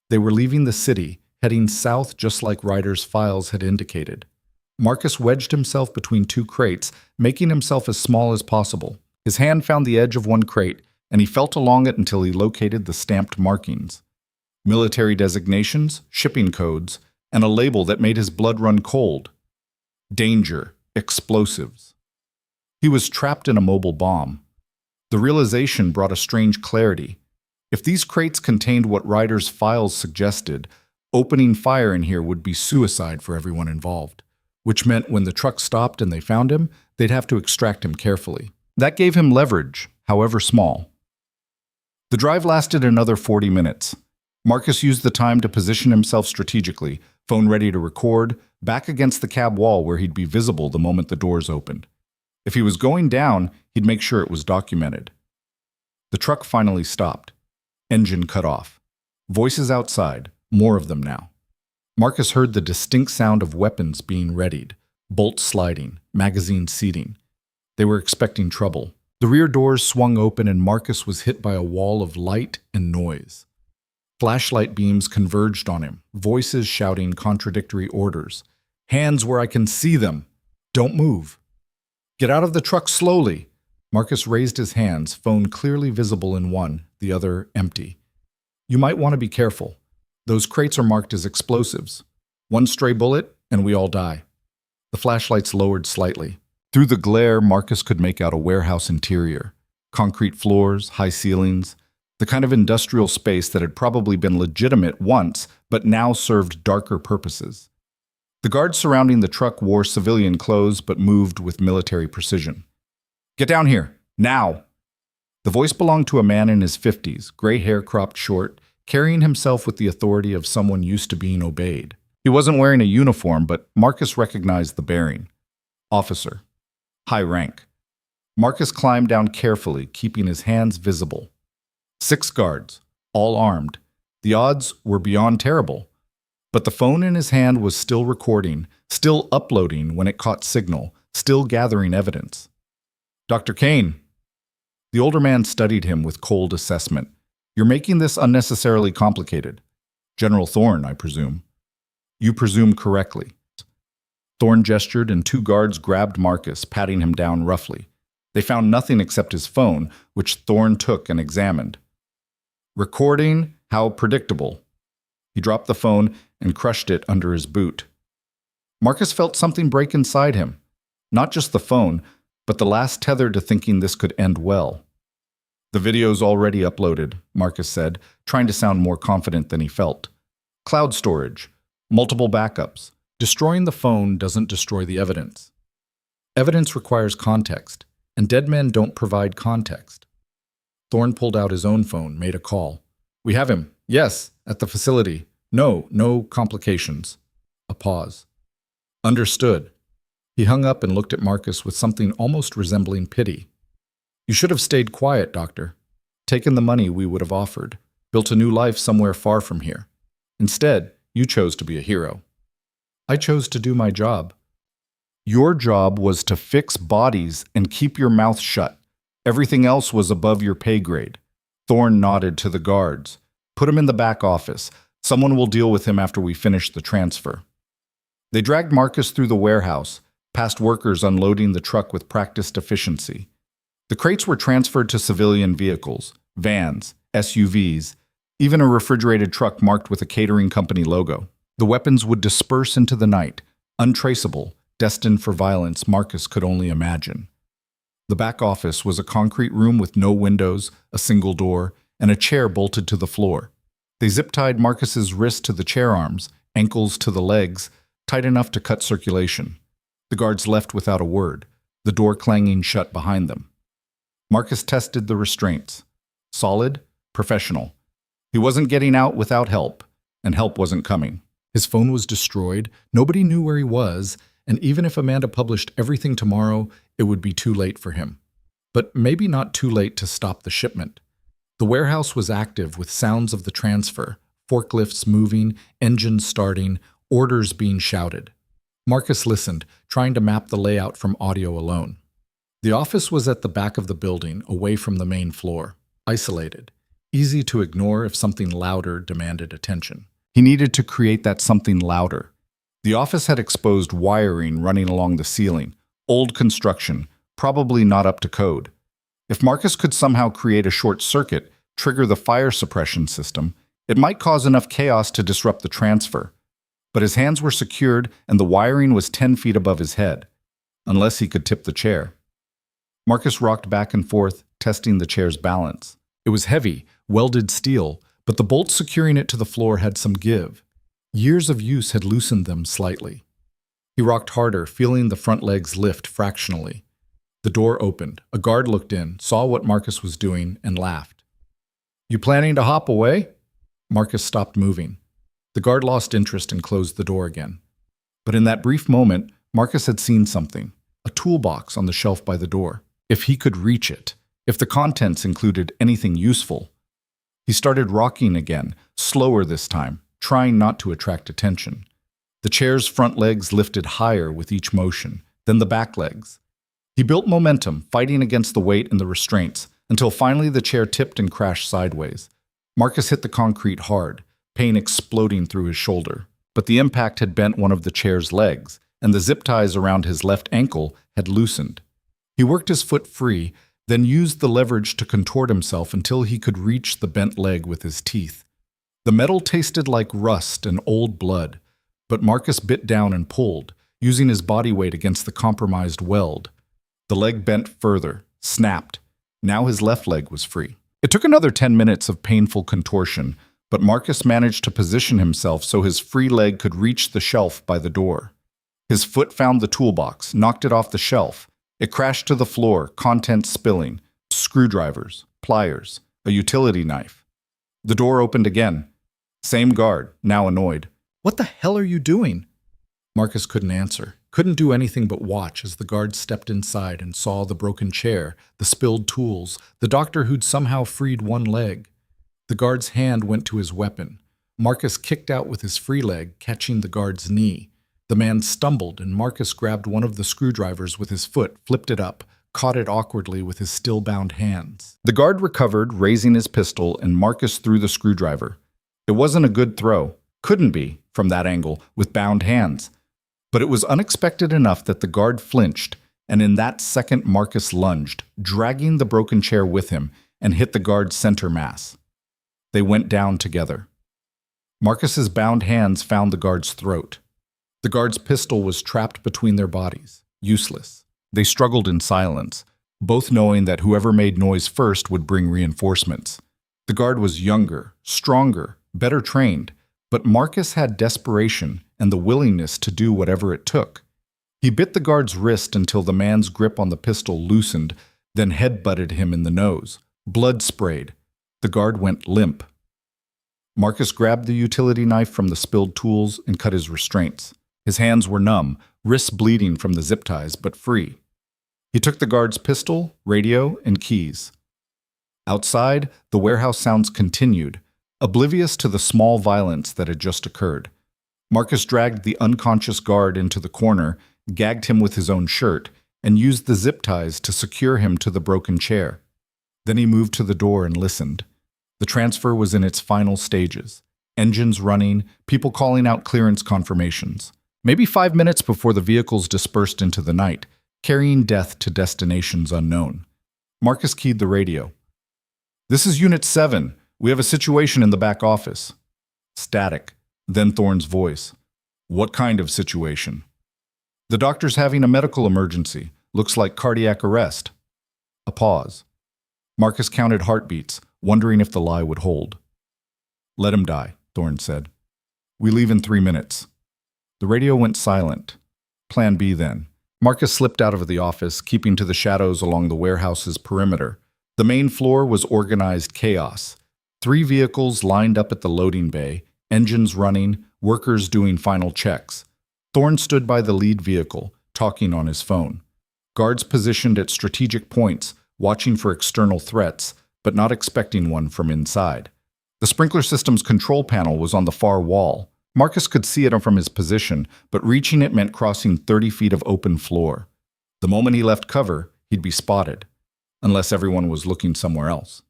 They were leaving the city, heading south just like Ryder's files had indicated. Marcus wedged himself between 2 crates, making himself as small as possible. His hand found the edge of one crate, and he felt along it until he located the stamped markings. Military designations, shipping codes, and a label that made his blood run cold. Danger, explosives. He was trapped in a mobile bomb. The realization brought a strange clarity. If these crates contained what Ryder's files suggested, opening fire in here would be suicide for everyone involved, which meant when the truck stopped and they found him, they'd have to extract him carefully. That gave him leverage, however small. The drive lasted another 40 minutes. Marcus used the time to position himself strategically, phone ready to record, back against the cab wall where he'd be visible the moment the doors opened. If he was going down, he'd make sure it was documented. The truck finally stopped. Engine cut off. Voices outside, more of them now. Marcus heard the distinct sound of weapons being readied, bolts sliding, magazines seating. They were expecting trouble. The rear doors swung open and Marcus was hit by a wall of light and noise. Flashlight beams converged on him, voices shouting contradictory orders. Hands where I can see them. Don't move. Get out of the truck slowly. Marcus raised his hands, phone clearly visible in one, the other empty. You might want to be careful. Those crates are marked as explosives. One stray bullet, and we all die. The flashlights lowered slightly. Through the glare, Marcus could make out a warehouse interior. Concrete floors, high ceilings, the kind of industrial space that had probably been legitimate once, but now served darker purposes. The guards surrounding the truck wore civilian clothes, but moved with military precision. Get down here, now! The voice belonged to a man in his 50s, gray hair cropped short, carrying himself with the authority of someone used to being obeyed. He wasn't wearing a uniform, but Marcus recognized the bearing. Officer. High rank. Marcus climbed down carefully, keeping his hands visible. 6 guards, all armed. The odds were beyond terrible. But the phone in his hand was still recording, still uploading when it caught signal, still gathering evidence. Dr. Kane. The older man studied him with cold assessment. You're making this unnecessarily complicated. General Thorne, I presume. You presume correctly. Thorne gestured and 2 guards grabbed Marcus, patting him down roughly. They found nothing except his phone, which Thorne took and examined. Recording, how predictable. He dropped the phone and crushed it under his boot. Marcus felt something break inside him. Not just the phone, but the last tether to thinking this could end well. The video's already uploaded, Marcus said, trying to sound more confident than he felt. Cloud storage, multiple backups. Destroying the phone doesn't destroy the evidence. Evidence requires context, and dead men don't provide context. Thorne pulled out his own phone, made a call. We have him. Yes, at the facility. No complications. A pause. Understood. He hung up and looked at Marcus with something almost resembling pity. You should have stayed quiet, Doctor. Taken the money we would have offered. Built a new life somewhere far from here. Instead, you chose to be a hero. I chose to do my job. Your job was to fix bodies and keep your mouth shut. Everything else was above your pay grade. Thorne nodded to the guards. Put him in the back office. Someone will deal with him after we finish the transfer. They dragged Marcus through the warehouse, past workers unloading the truck with practiced efficiency. The crates were transferred to civilian vehicles, vans, SUVs, even a refrigerated truck marked with a catering company logo. The weapons would disperse into the night, untraceable, destined for violence Marcus could only imagine. The back office was a concrete room with no windows, a single door, and a chair bolted to the floor. They zip-tied Marcus's wrists to the chair arms, ankles to the legs, tight enough to cut circulation. The guards left without a word, the door clanging shut behind them. Marcus tested the restraints. Solid, professional. He wasn't getting out without help, and help wasn't coming. His phone was destroyed, nobody knew where he was, and even if Amanda published everything tomorrow, it would be too late for him. But maybe not too late to stop the shipment. The warehouse was active with sounds of the transfer, forklifts moving, engines starting, orders being shouted. Marcus listened, trying to map the layout from audio alone. The office was at the back of the building, away from the main floor, isolated, easy to ignore if something louder demanded attention. He needed to create that something louder. The office had exposed wiring running along the ceiling, old construction, probably not up to code. If Marcus could somehow create a short circuit, trigger the fire suppression system, it might cause enough chaos to disrupt the transfer. But his hands were secured and the wiring was 10 feet above his head, unless he could tip the chair. Marcus rocked back and forth, testing the chair's balance. It was heavy, welded steel, but the bolts securing it to the floor had some give. Years of use had loosened them slightly. He rocked harder, feeling the front legs lift fractionally. The door opened. A guard looked in, saw what Marcus was doing, and laughed. You planning to hop away? Marcus stopped moving. The guard lost interest and closed the door again. But in that brief moment, Marcus had seen something, a toolbox on the shelf by the door. If he could reach it, if the contents included anything useful. He started rocking again, slower this time, trying not to attract attention. The chair's front legs lifted higher with each motion, then the back legs. He built momentum, fighting against the weight and the restraints, until finally the chair tipped and crashed sideways. Marcus hit the concrete hard, pain exploding through his shoulder. But the impact had bent one of the chair's legs, and the zip ties around his left ankle had loosened. He worked his foot free, then used the leverage to contort himself until he could reach the bent leg with his teeth. The metal tasted like rust and old blood, but Marcus bit down and pulled, using his body weight against the compromised weld. The leg bent further, snapped. Now his left leg was free. It took another 10 minutes of painful contortion, but Marcus managed to position himself so his free leg could reach the shelf by the door. His foot found the toolbox, knocked it off the shelf. It crashed to the floor, contents spilling, screwdrivers, pliers, a utility knife. The door opened again. Same guard, now annoyed. "What the hell are you doing?" Marcus couldn't answer, couldn't do anything but watch as the guard stepped inside and saw the broken chair, the spilled tools, the doctor who'd somehow freed one leg. The guard's hand went to his weapon. Marcus kicked out with his free leg, catching the guard's knee. The man stumbled, and Marcus grabbed one of the screwdrivers with his foot, flipped it up, caught it awkwardly with his still-bound hands. The guard recovered, raising his pistol, and Marcus threw the screwdriver. It wasn't a good throw. Couldn't be, from that angle, with bound hands. But it was unexpected enough that the guard flinched, and in that second Marcus lunged, dragging the broken chair with him, and hit the guard's center mass. They went down together. Marcus's bound hands found the guard's throat. The guard's pistol was trapped between their bodies, useless. They struggled in silence, both knowing that whoever made noise first would bring reinforcements. The guard was younger, stronger, better trained, but Marcus had desperation and the willingness to do whatever it took. He bit the guard's wrist until the man's grip on the pistol loosened, then headbutted him in the nose. Blood sprayed. The guard went limp. Marcus grabbed the utility knife from the spilled tools and cut his restraints. His hands were numb, wrists bleeding from the zip ties, but free. He took the guard's pistol, radio, and keys. Outside, the warehouse sounds continued, oblivious to the small violence that had just occurred. Marcus dragged the unconscious guard into the corner, gagged him with his own shirt, and used the zip ties to secure him to the broken chair. Then he moved to the door and listened. The transfer was in its final stages. Engines running, people calling out clearance confirmations. Maybe 5 minutes before the vehicles dispersed into the night, carrying death to destinations unknown. Marcus keyed the radio. "This is Unit 7. We have a situation in the back office." Static. Then Thorne's voice. "What kind of situation?" "The doctor's having a medical emergency. Looks like cardiac arrest." A pause. Marcus counted heartbeats, wondering if the lie would hold. "Let him die," Thorne said. "We leave in 3 minutes." The radio went silent. Plan B, then. Marcus slipped out of the office, keeping to the shadows along the warehouse's perimeter. The main floor was organized chaos. 3 vehicles lined up at the loading bay, engines running, workers doing final checks. Thorne stood by the lead vehicle, talking on his phone. Guards positioned at strategic points, watching for external threats, but not expecting one from inside. The sprinkler system's control panel was on the far wall. Marcus could see it from his position, but reaching it meant crossing 30 feet of open floor. The moment he left cover, he'd be spotted, unless everyone was looking somewhere else.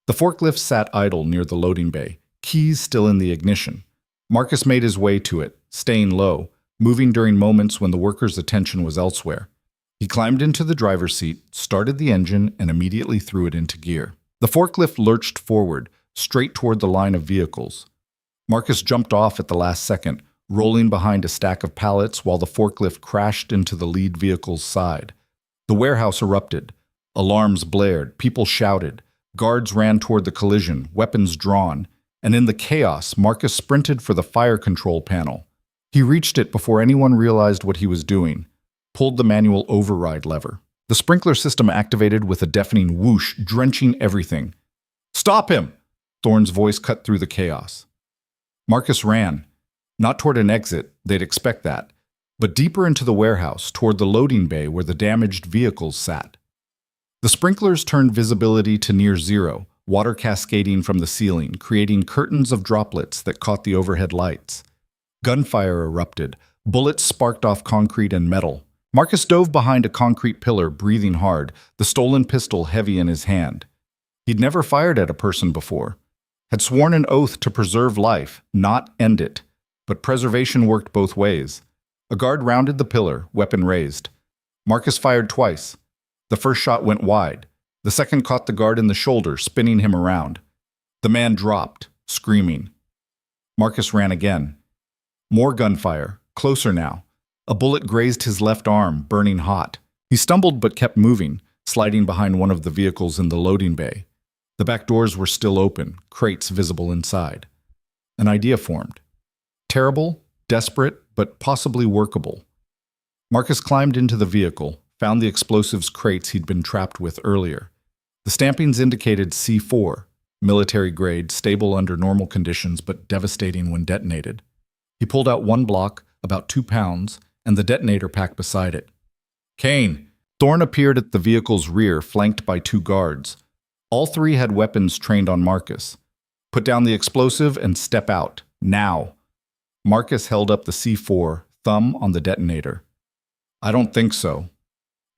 The forklift sat idle near the loading bay, keys still in the ignition. Marcus made his way to it, staying low, moving during moments when the workers' attention was elsewhere. He climbed into the driver's seat, started the engine, and immediately threw it into gear. The forklift lurched forward, straight toward the line of vehicles. Marcus jumped off at the last second, rolling behind a stack of pallets while the forklift crashed into the lead vehicle's side. The warehouse erupted. Alarms blared, people shouted. Guards ran toward the collision, weapons drawn. And in the chaos, Marcus sprinted for the fire control panel. He reached it before anyone realized what he was doing, pulled the manual override lever. The sprinkler system activated with a deafening whoosh, drenching everything. Stop him! Thorne's voice cut through the chaos. Marcus ran, not toward an exit, they'd expect that, but deeper into the warehouse, toward the loading bay where the damaged vehicles sat. The sprinklers turned visibility to near zero, water cascading from the ceiling, creating curtains of droplets that caught the overhead lights. Gunfire erupted. Bullets sparked off concrete and metal. Marcus dove behind a concrete pillar, breathing hard, the stolen pistol heavy in his hand. He'd never fired at a person before. Had sworn an oath to preserve life, not end it. But preservation worked both ways. A guard rounded the pillar, weapon raised. Marcus fired twice. The first shot went wide. The second caught the guard in the shoulder, spinning him around. The man dropped, screaming. Marcus ran again. More gunfire, closer now. A bullet grazed his left arm, burning hot. He stumbled but kept moving, sliding behind one of the vehicles in the loading bay. The back doors were still open, crates visible inside. An idea formed. Terrible, desperate, but possibly workable. Marcus climbed into the vehicle, found the explosives crates he'd been trapped with earlier. The stampings indicated C4, military grade, stable under normal conditions but devastating when detonated. He pulled out one block, about 2 pounds, and the detonator pack beside it. Kane! Thorne appeared at the vehicle's rear, flanked by 2 guards. All 3 had weapons trained on Marcus. Put down the explosive and step out, now. Marcus held up the C4, thumb on the detonator. I don't think so.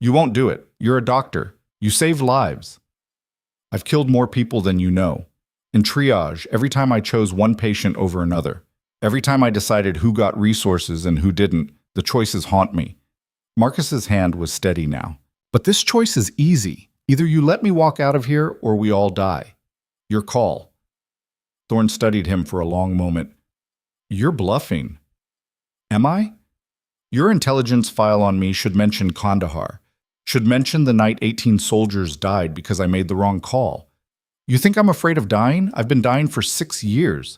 You won't do it. You're a doctor. You save lives. I've killed more people than you know. In triage, every time I chose one patient over another. Every time I decided who got resources and who didn't, the choices haunt me. Marcus's hand was steady now. But this choice is easy. Either you let me walk out of here or we all die. Your call. Thorne studied him for a long moment. You're bluffing. Am I? Your intelligence file on me should mention Kandahar. Should mention the night 18 soldiers died because I made the wrong call. You think I'm afraid of dying? I've been dying for 6 years.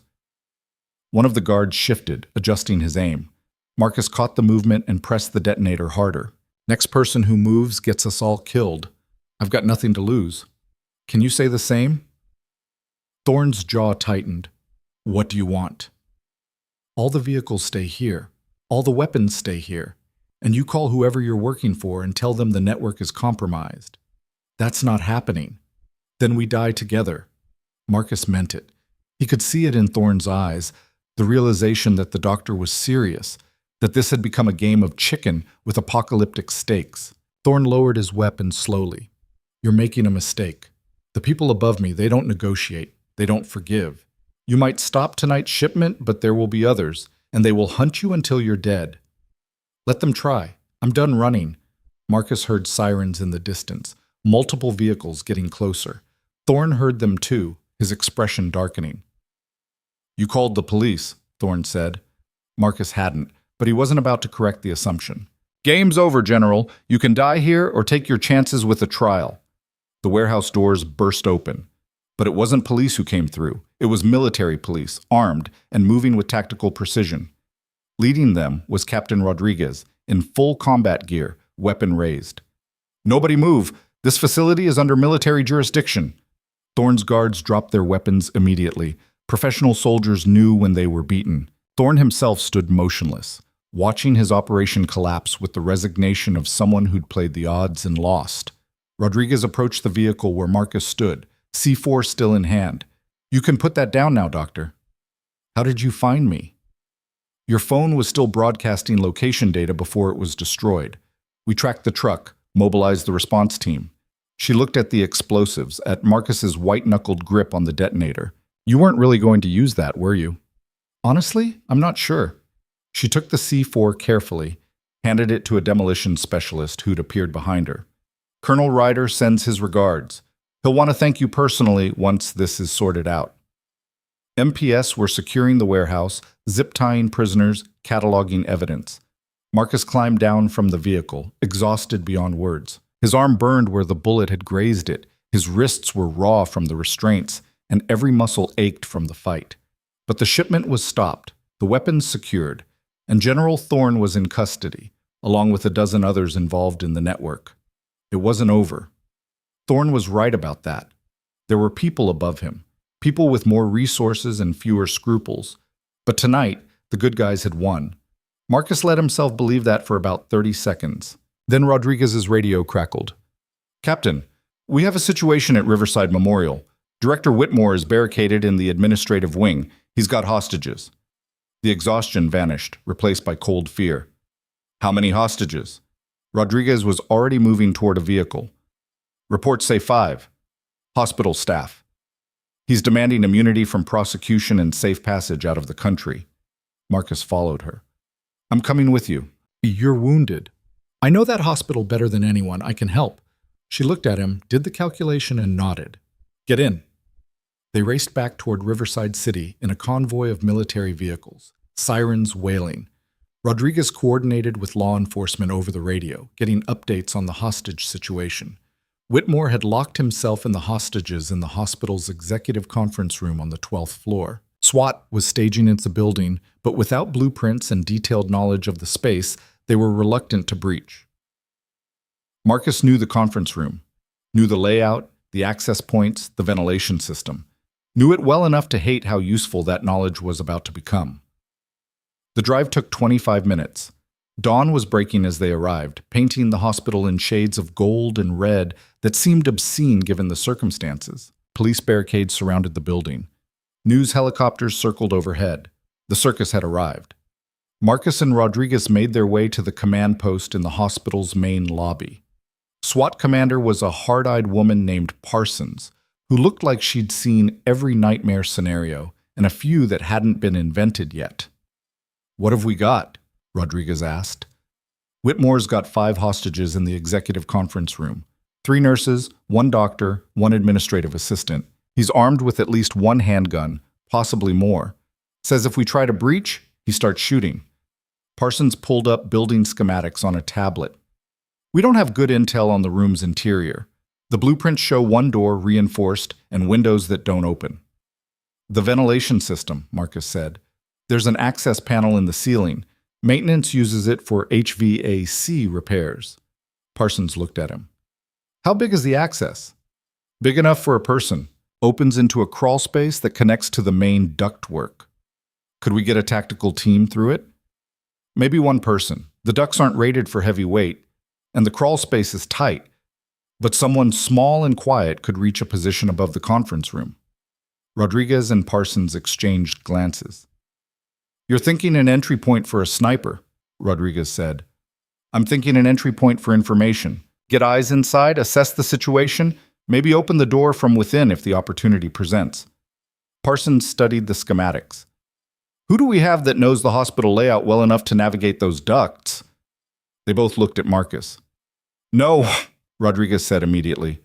One of the guards shifted, adjusting his aim. Marcus caught the movement and pressed the detonator harder. Next person who moves gets us all killed. I've got nothing to lose. Can you say the same? Thorne's jaw tightened. What do you want? All the vehicles stay here. All the weapons stay here. And you call whoever you're working for and tell them the network is compromised. That's not happening. Then we die together. Marcus meant it. He could see it in Thorne's eyes, the realization that the doctor was serious, that this had become a game of chicken with apocalyptic stakes. Thorne lowered his weapon slowly. You're making a mistake. The people above me, they don't negotiate. They don't forgive. You might stop tonight's shipment, but there will be others, and they will hunt you until you're dead. Let them try. I'm done running. Marcus heard sirens in the distance, multiple vehicles getting closer. Thorne heard them too, his expression darkening. You called the police, Thorne said. Marcus hadn't, but he wasn't about to correct the assumption. Game's over, General. You can die here or take your chances with a trial. The warehouse doors burst open. But it wasn't police who came through. It was military police, armed and moving with tactical precision. Leading them was Captain Rodriguez, in full combat gear, weapon raised. Nobody move. This facility is under military jurisdiction. Thorne's guards dropped their weapons immediately. Professional soldiers knew when they were beaten. Thorne himself stood motionless, watching his operation collapse with the resignation of someone who'd played the odds and lost. Rodriguez approached the vehicle where Marcus stood, C4 still in hand. You can put that down now, Doctor. How did you find me? Your phone was still broadcasting location data before it was destroyed. We tracked the truck, mobilized the response team. She looked at the explosives, at Marcus's white-knuckled grip on the detonator. You weren't really going to use that, were you? Honestly, I'm not sure. She took the C4 carefully, handed it to a demolition specialist who'd appeared behind her. Colonel Ryder sends his regards. He'll want to thank you personally once this is sorted out. MPS were securing the warehouse, zip-tying prisoners, cataloging evidence. Marcus climbed down from the vehicle, exhausted beyond words. His arm burned where the bullet had grazed it. His wrists were raw from the restraints, and every muscle ached from the fight. But the shipment was stopped, the weapons secured, and General Thorne was in custody, along with a dozen others involved in the network. It wasn't over. Thorne was right about that. There were people above him, people with more resources and fewer scruples. But tonight, the good guys had won. Marcus let himself believe that for about 30 seconds. Then Rodriguez's radio crackled. "Captain, we have a situation at Riverside Memorial. Director Whitmore is barricaded in the administrative wing. He's got hostages." The exhaustion vanished, replaced by cold fear. "How many hostages?" Rodriguez was already moving toward a vehicle. "Reports say 5. Hospital staff. He's demanding immunity from prosecution and safe passage out of the country." Marcus followed her. "I'm coming with you." "You're wounded." "I know that hospital better than anyone. I can help." She looked at him, did the calculation, and nodded. "Get in." They raced back toward Riverside City in a convoy of military vehicles, sirens wailing. Rodriguez coordinated with law enforcement over the radio, getting updates on the hostage situation. Whitmore had locked himself and the hostages in the hospital's executive conference room on the 12th floor. SWAT was staging into the building, but without blueprints and detailed knowledge of the space, they were reluctant to breach. Marcus knew the conference room, knew the layout, the access points, the ventilation system, knew it well enough to hate how useful that knowledge was about to become. The drive took 25 minutes. Dawn was breaking as they arrived, painting the hospital in shades of gold and red that seemed obscene given the circumstances. Police barricades surrounded the building. News helicopters circled overhead. The circus had arrived. Marcus and Rodriguez made their way to the command post in the hospital's main lobby. SWAT commander was a hard-eyed woman named Parsons, who looked like she'd seen every nightmare scenario and a few that hadn't been invented yet. "What have we got?" Rodriguez asked. "Whitmore's got 5 hostages in the executive conference room. 3 nurses, 1 doctor, 1 administrative assistant. He's armed with at least 1 handgun, possibly more. Says if we try to breach, he starts shooting." Parsons pulled up building schematics on a tablet. "We don't have good intel on the room's interior. The blueprints show 1 door reinforced and windows that don't open." "The ventilation system," Marcus said. "There's an access panel in the ceiling. Maintenance uses it for HVAC repairs." Parsons looked at him. "How big is the access?" "Big enough for a person. Opens into a crawl space that connects to the main ductwork." "Could we get a tactical team through it?" "Maybe 1 person. The ducts aren't rated for heavy weight, and the crawl space is tight, but someone small and quiet could reach a position above the conference room." Rodriguez and Parsons exchanged glances. "You're thinking an entry point for a sniper," Rodriguez said. "I'm thinking an entry point for information. Get eyes inside, assess the situation, maybe open the door from within if the opportunity presents." Parsons studied the schematics. "Who do we have that knows the hospital layout well enough to navigate those ducts?" They both looked at Marcus. "No," Rodriguez said immediately.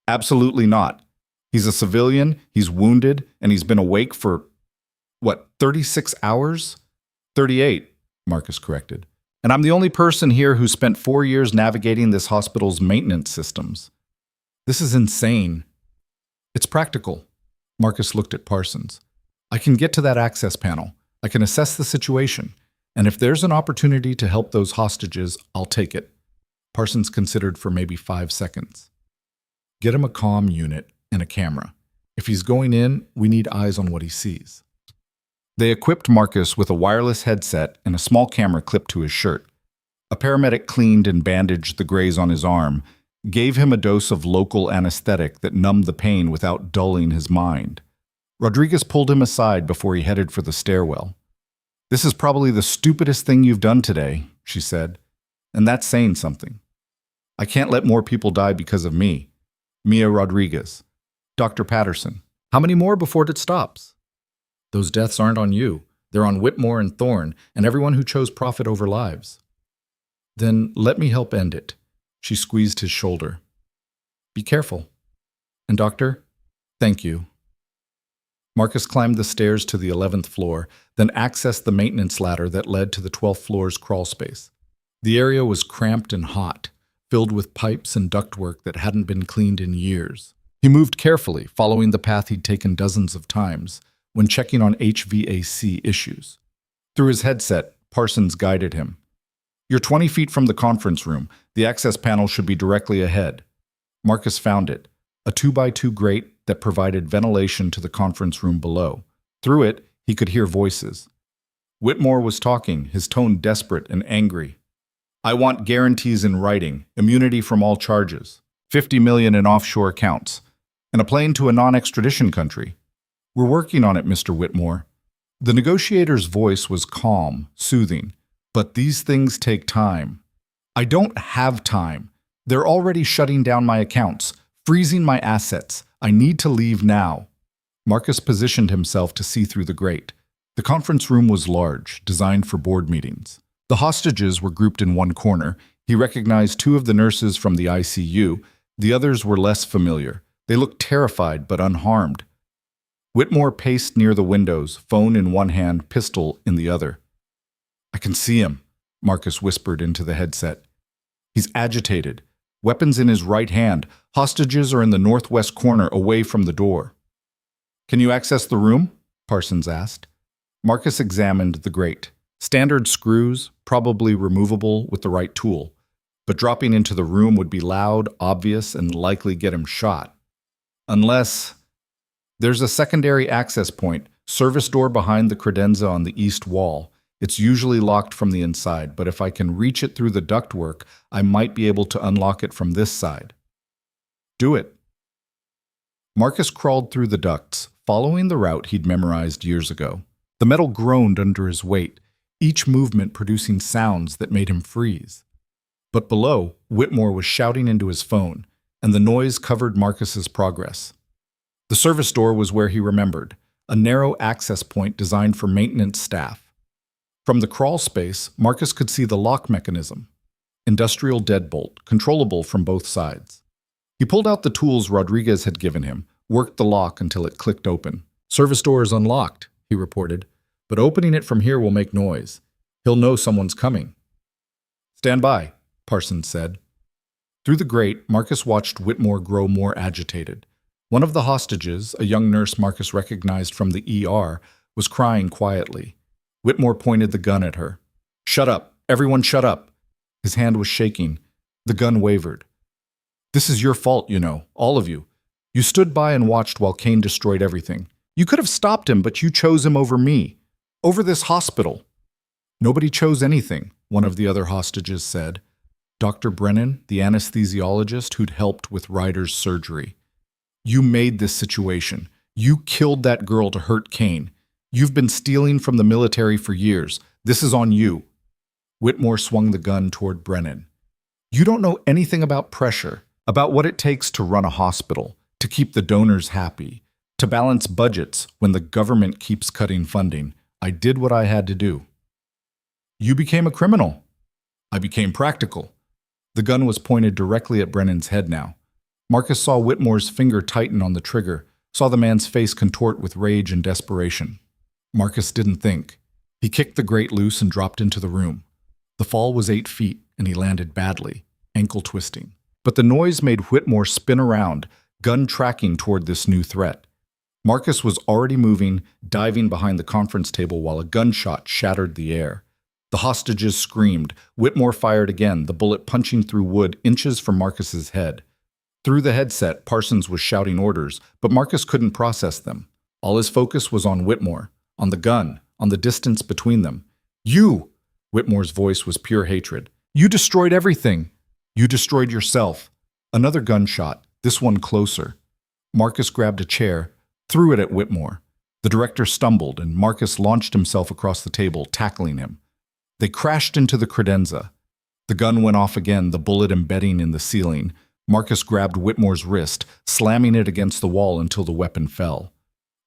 "Absolutely not. He's a civilian, he's wounded, and he's been awake for, 36 hours? 38, Marcus corrected. "And I'm the only person here who spent 4 years navigating this hospital's maintenance systems. This is insane." "It's practical." Marcus looked at Parsons. "I can get to that access panel. I can assess the situation. And if there's an opportunity to help those hostages, I'll take it." Parsons considered for maybe 5 seconds. "Get him a comm unit and a camera. If he's going in, we need eyes on what he sees." They equipped Marcus with a wireless headset and a small camera clipped to his shirt. A paramedic cleaned and bandaged the graze on his arm, gave him a dose of local anesthetic that numbed the pain without dulling his mind. Rodriguez pulled him aside before he headed for the stairwell. "This is probably the stupidest thing you've done today," she said, "and that's saying something. I can't let more people die because of me. Mia Rodriguez. Dr. Patterson. How many more before it stops? Those deaths aren't on you. They're on Whitmore and Thorne and everyone who chose profit over lives." "Then let me help end it." She squeezed his shoulder. "Be careful. And doctor, thank you." Marcus climbed the stairs to the 11th floor, then accessed the maintenance ladder that led to the 12th floor's crawl space. The area was cramped and hot, filled with pipes and ductwork that hadn't been cleaned in years. He moved carefully, following the path he'd taken dozens of times, when checking on HVAC issues. Through his headset, Parsons guided him. "You're 20 feet from the conference room. The access panel should be directly ahead." Marcus found it, a 2x2 grate, that provided ventilation to the conference room below. Through it, he could hear voices. Whitmore was talking, his tone desperate and angry. I want guarantees in writing, immunity from all charges, 50 million in offshore accounts, and a plane to a non-extradition country. We're working on it, Mr. Whitmore. The negotiator's voice was calm, soothing. But these things take time. I don't have time. They're already shutting down my accounts, freezing my assets. I need to leave now. Marcus positioned himself to see through the grate. The conference room was large, designed for board meetings. The hostages were grouped in one corner. He recognized two of the nurses from the ICU. The others were less familiar. They looked terrified but unharmed. Whitmore paced near the windows, phone in one hand, pistol in the other. I can see him, Marcus whispered into the headset. He's agitated. Weapons in his right hand. Hostages are in the northwest corner, away from the door. Can you access the room? Parsons asked. Marcus examined the grate. Standard screws, probably removable with the right tool. But dropping into the room would be loud, obvious, and likely get him shot. Unless... There's a secondary access point, service door behind the credenza on the east wall. It's usually locked from the inside, but if I can reach it through the ductwork, I might be able to unlock it from this side. Do it. Marcus crawled through the ducts, following the route he'd memorized years ago. The metal groaned under his weight, each movement producing sounds that made him freeze. But below, Whitmore was shouting into his phone, and the noise covered Marcus's progress. The service door was where he remembered, a narrow access point designed for maintenance staff. From the crawl space, Marcus could see the lock mechanism. Industrial deadbolt, controllable from both sides. He pulled out the tools Rodriguez had given him, worked the lock until it clicked open. Service door is unlocked, he reported, but opening it from here will make noise. He'll know someone's coming. Stand by, Parsons said. Through the grate, Marcus watched Whitmore grow more agitated. One of the hostages, a young nurse Marcus recognized from the ER, was crying quietly. Whitmore pointed the gun at her. Shut up. Everyone shut up. His hand was shaking. The gun wavered. This is your fault, you know, all of you. You stood by and watched while Kane destroyed everything. You could have stopped him, but you chose him over me. Over this hospital. Nobody chose anything, one of the other hostages said. Dr. Brennan, the anesthesiologist who'd helped with Ryder's surgery. You made this situation. You killed that girl to hurt Kane. You've been stealing from the military for years. This is on you. Whitmore swung the gun toward Brennan. You don't know anything about pressure, about what it takes to run a hospital, to keep the donors happy, to balance budgets when the government keeps cutting funding. I did what I had to do. You became a criminal. I became practical. The gun was pointed directly at Brennan's head now. Marcus saw Whitmore's finger tighten on the trigger, saw the man's face contort with rage and desperation. Marcus didn't think. He kicked the grate loose and dropped into the room. The fall was 8 feet, and he landed badly, ankle twisting. But the noise made Whitmore spin around, gun tracking toward this new threat. Marcus was already moving, diving behind the conference table while a gunshot shattered the air. The hostages screamed. Whitmore fired again, the bullet punching through wood inches from Marcus's head. Through the headset, Parsons was shouting orders, but Marcus couldn't process them. All his focus was on Whitmore, on the gun, on the distance between them. You! Whitmore's voice was pure hatred. You destroyed everything. You destroyed yourself. Another gunshot, this one closer. Marcus grabbed a chair, threw it at Whitmore. The director stumbled, and Marcus launched himself across the table, tackling him. They crashed into the credenza. The gun went off again, the bullet embedding in the ceiling. Marcus grabbed Whitmore's wrist, slamming it against the wall until the weapon fell.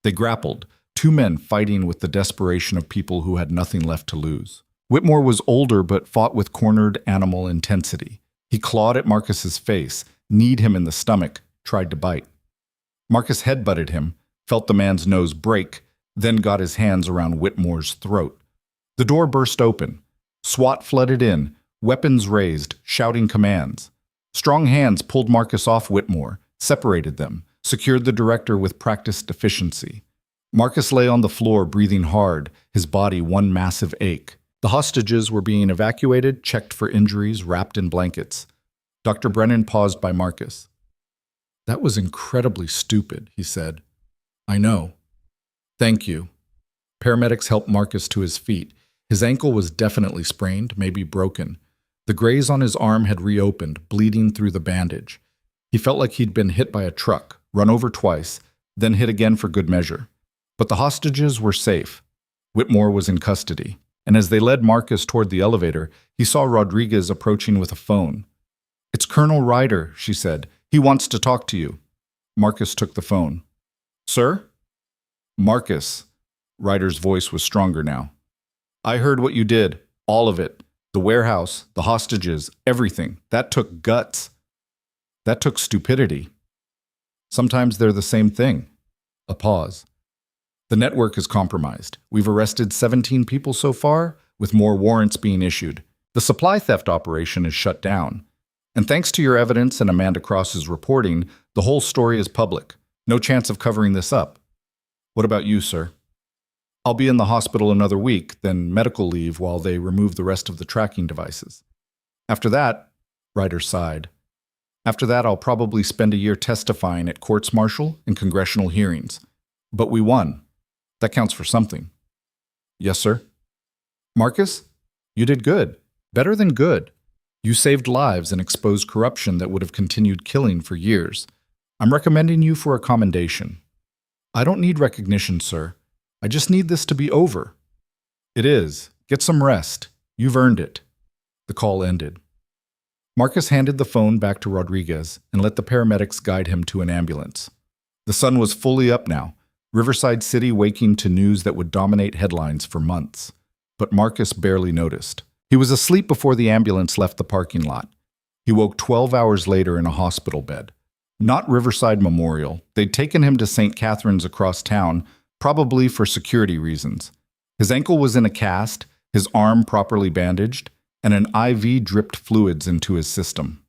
They grappled, two men fighting with the desperation of people who had nothing left to lose. Whitmore was older but fought with cornered animal intensity. He clawed at Marcus's face, kneed him in the stomach, tried to bite. Marcus headbutted him, felt the man's nose break, then got his hands around Whitmore's throat. The door burst open. SWAT flooded in, weapons raised, shouting commands. Strong hands pulled Marcus off Whitmore, separated them, secured the director with practiced efficiency. Marcus lay on the floor, breathing hard, his body one massive ache. The hostages were being evacuated, checked for injuries, wrapped in blankets. Dr. Brennan paused by Marcus. That was incredibly stupid, he said. I know. Thank you. Paramedics helped Marcus to his feet. His ankle was definitely sprained, maybe broken. The graze on his arm had reopened, bleeding through the bandage. He felt like he'd been hit by a truck, run over twice, then hit again for good measure. But the hostages were safe. Whitmore was in custody, and as they led Marcus toward the elevator, he saw Rodriguez approaching with a phone. It's Colonel Ryder, she said. He wants to talk to you. Marcus took the phone. Sir? Marcus. Ryder's voice was stronger now. I heard what you did. All of it. The warehouse, the hostages, everything. That took guts. That took stupidity. Sometimes they're the same thing. A pause. The network is compromised. We've arrested 17 people so far, with more warrants being issued. The supply theft operation is shut down. And thanks to your evidence and Amanda Cross's reporting, the whole story is public. No chance of covering this up. What about you, sir? I'll be in the hospital another week, then medical leave while they remove the rest of the tracking devices. After that, Ryder sighed. After that, I'll probably spend a year testifying at courts-martial and congressional hearings. But we won. That counts for something. Yes, sir. Marcus, you did good. Better than good. You saved lives and exposed corruption that would have continued killing for years. I'm recommending you for a commendation. I don't need recognition, sir. I just need this to be over. It is. Get some rest. You've earned it. The call ended. Marcus handed the phone back to Rodriguez and let the paramedics guide him to an ambulance. The sun was fully up now, Riverside City waking to news that would dominate headlines for months. But Marcus barely noticed. He was asleep before the ambulance left the parking lot. He woke 12 hours later in a hospital bed. Not Riverside Memorial. They'd taken him to St. Catherine's across town, probably for security reasons. His ankle was in a cast, his arm properly bandaged, and an IV dripped fluids into his system.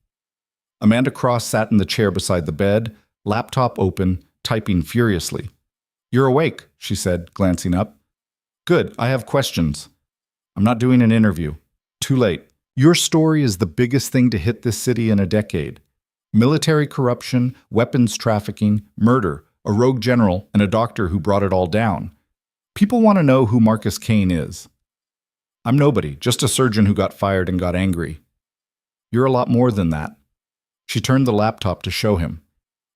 Amanda Cross sat in the chair beside the bed, laptop open, typing furiously. You're awake, she said, glancing up. Good, I have questions. I'm not doing an interview. Too late. Your story is the biggest thing to hit this city in a decade. Military corruption, weapons trafficking, murder, a rogue general, and a doctor who brought it all down. People want to know who Marcus Kane is. I'm nobody, just a surgeon who got fired and got angry. You're a lot more than that. She turned the laptop to show him.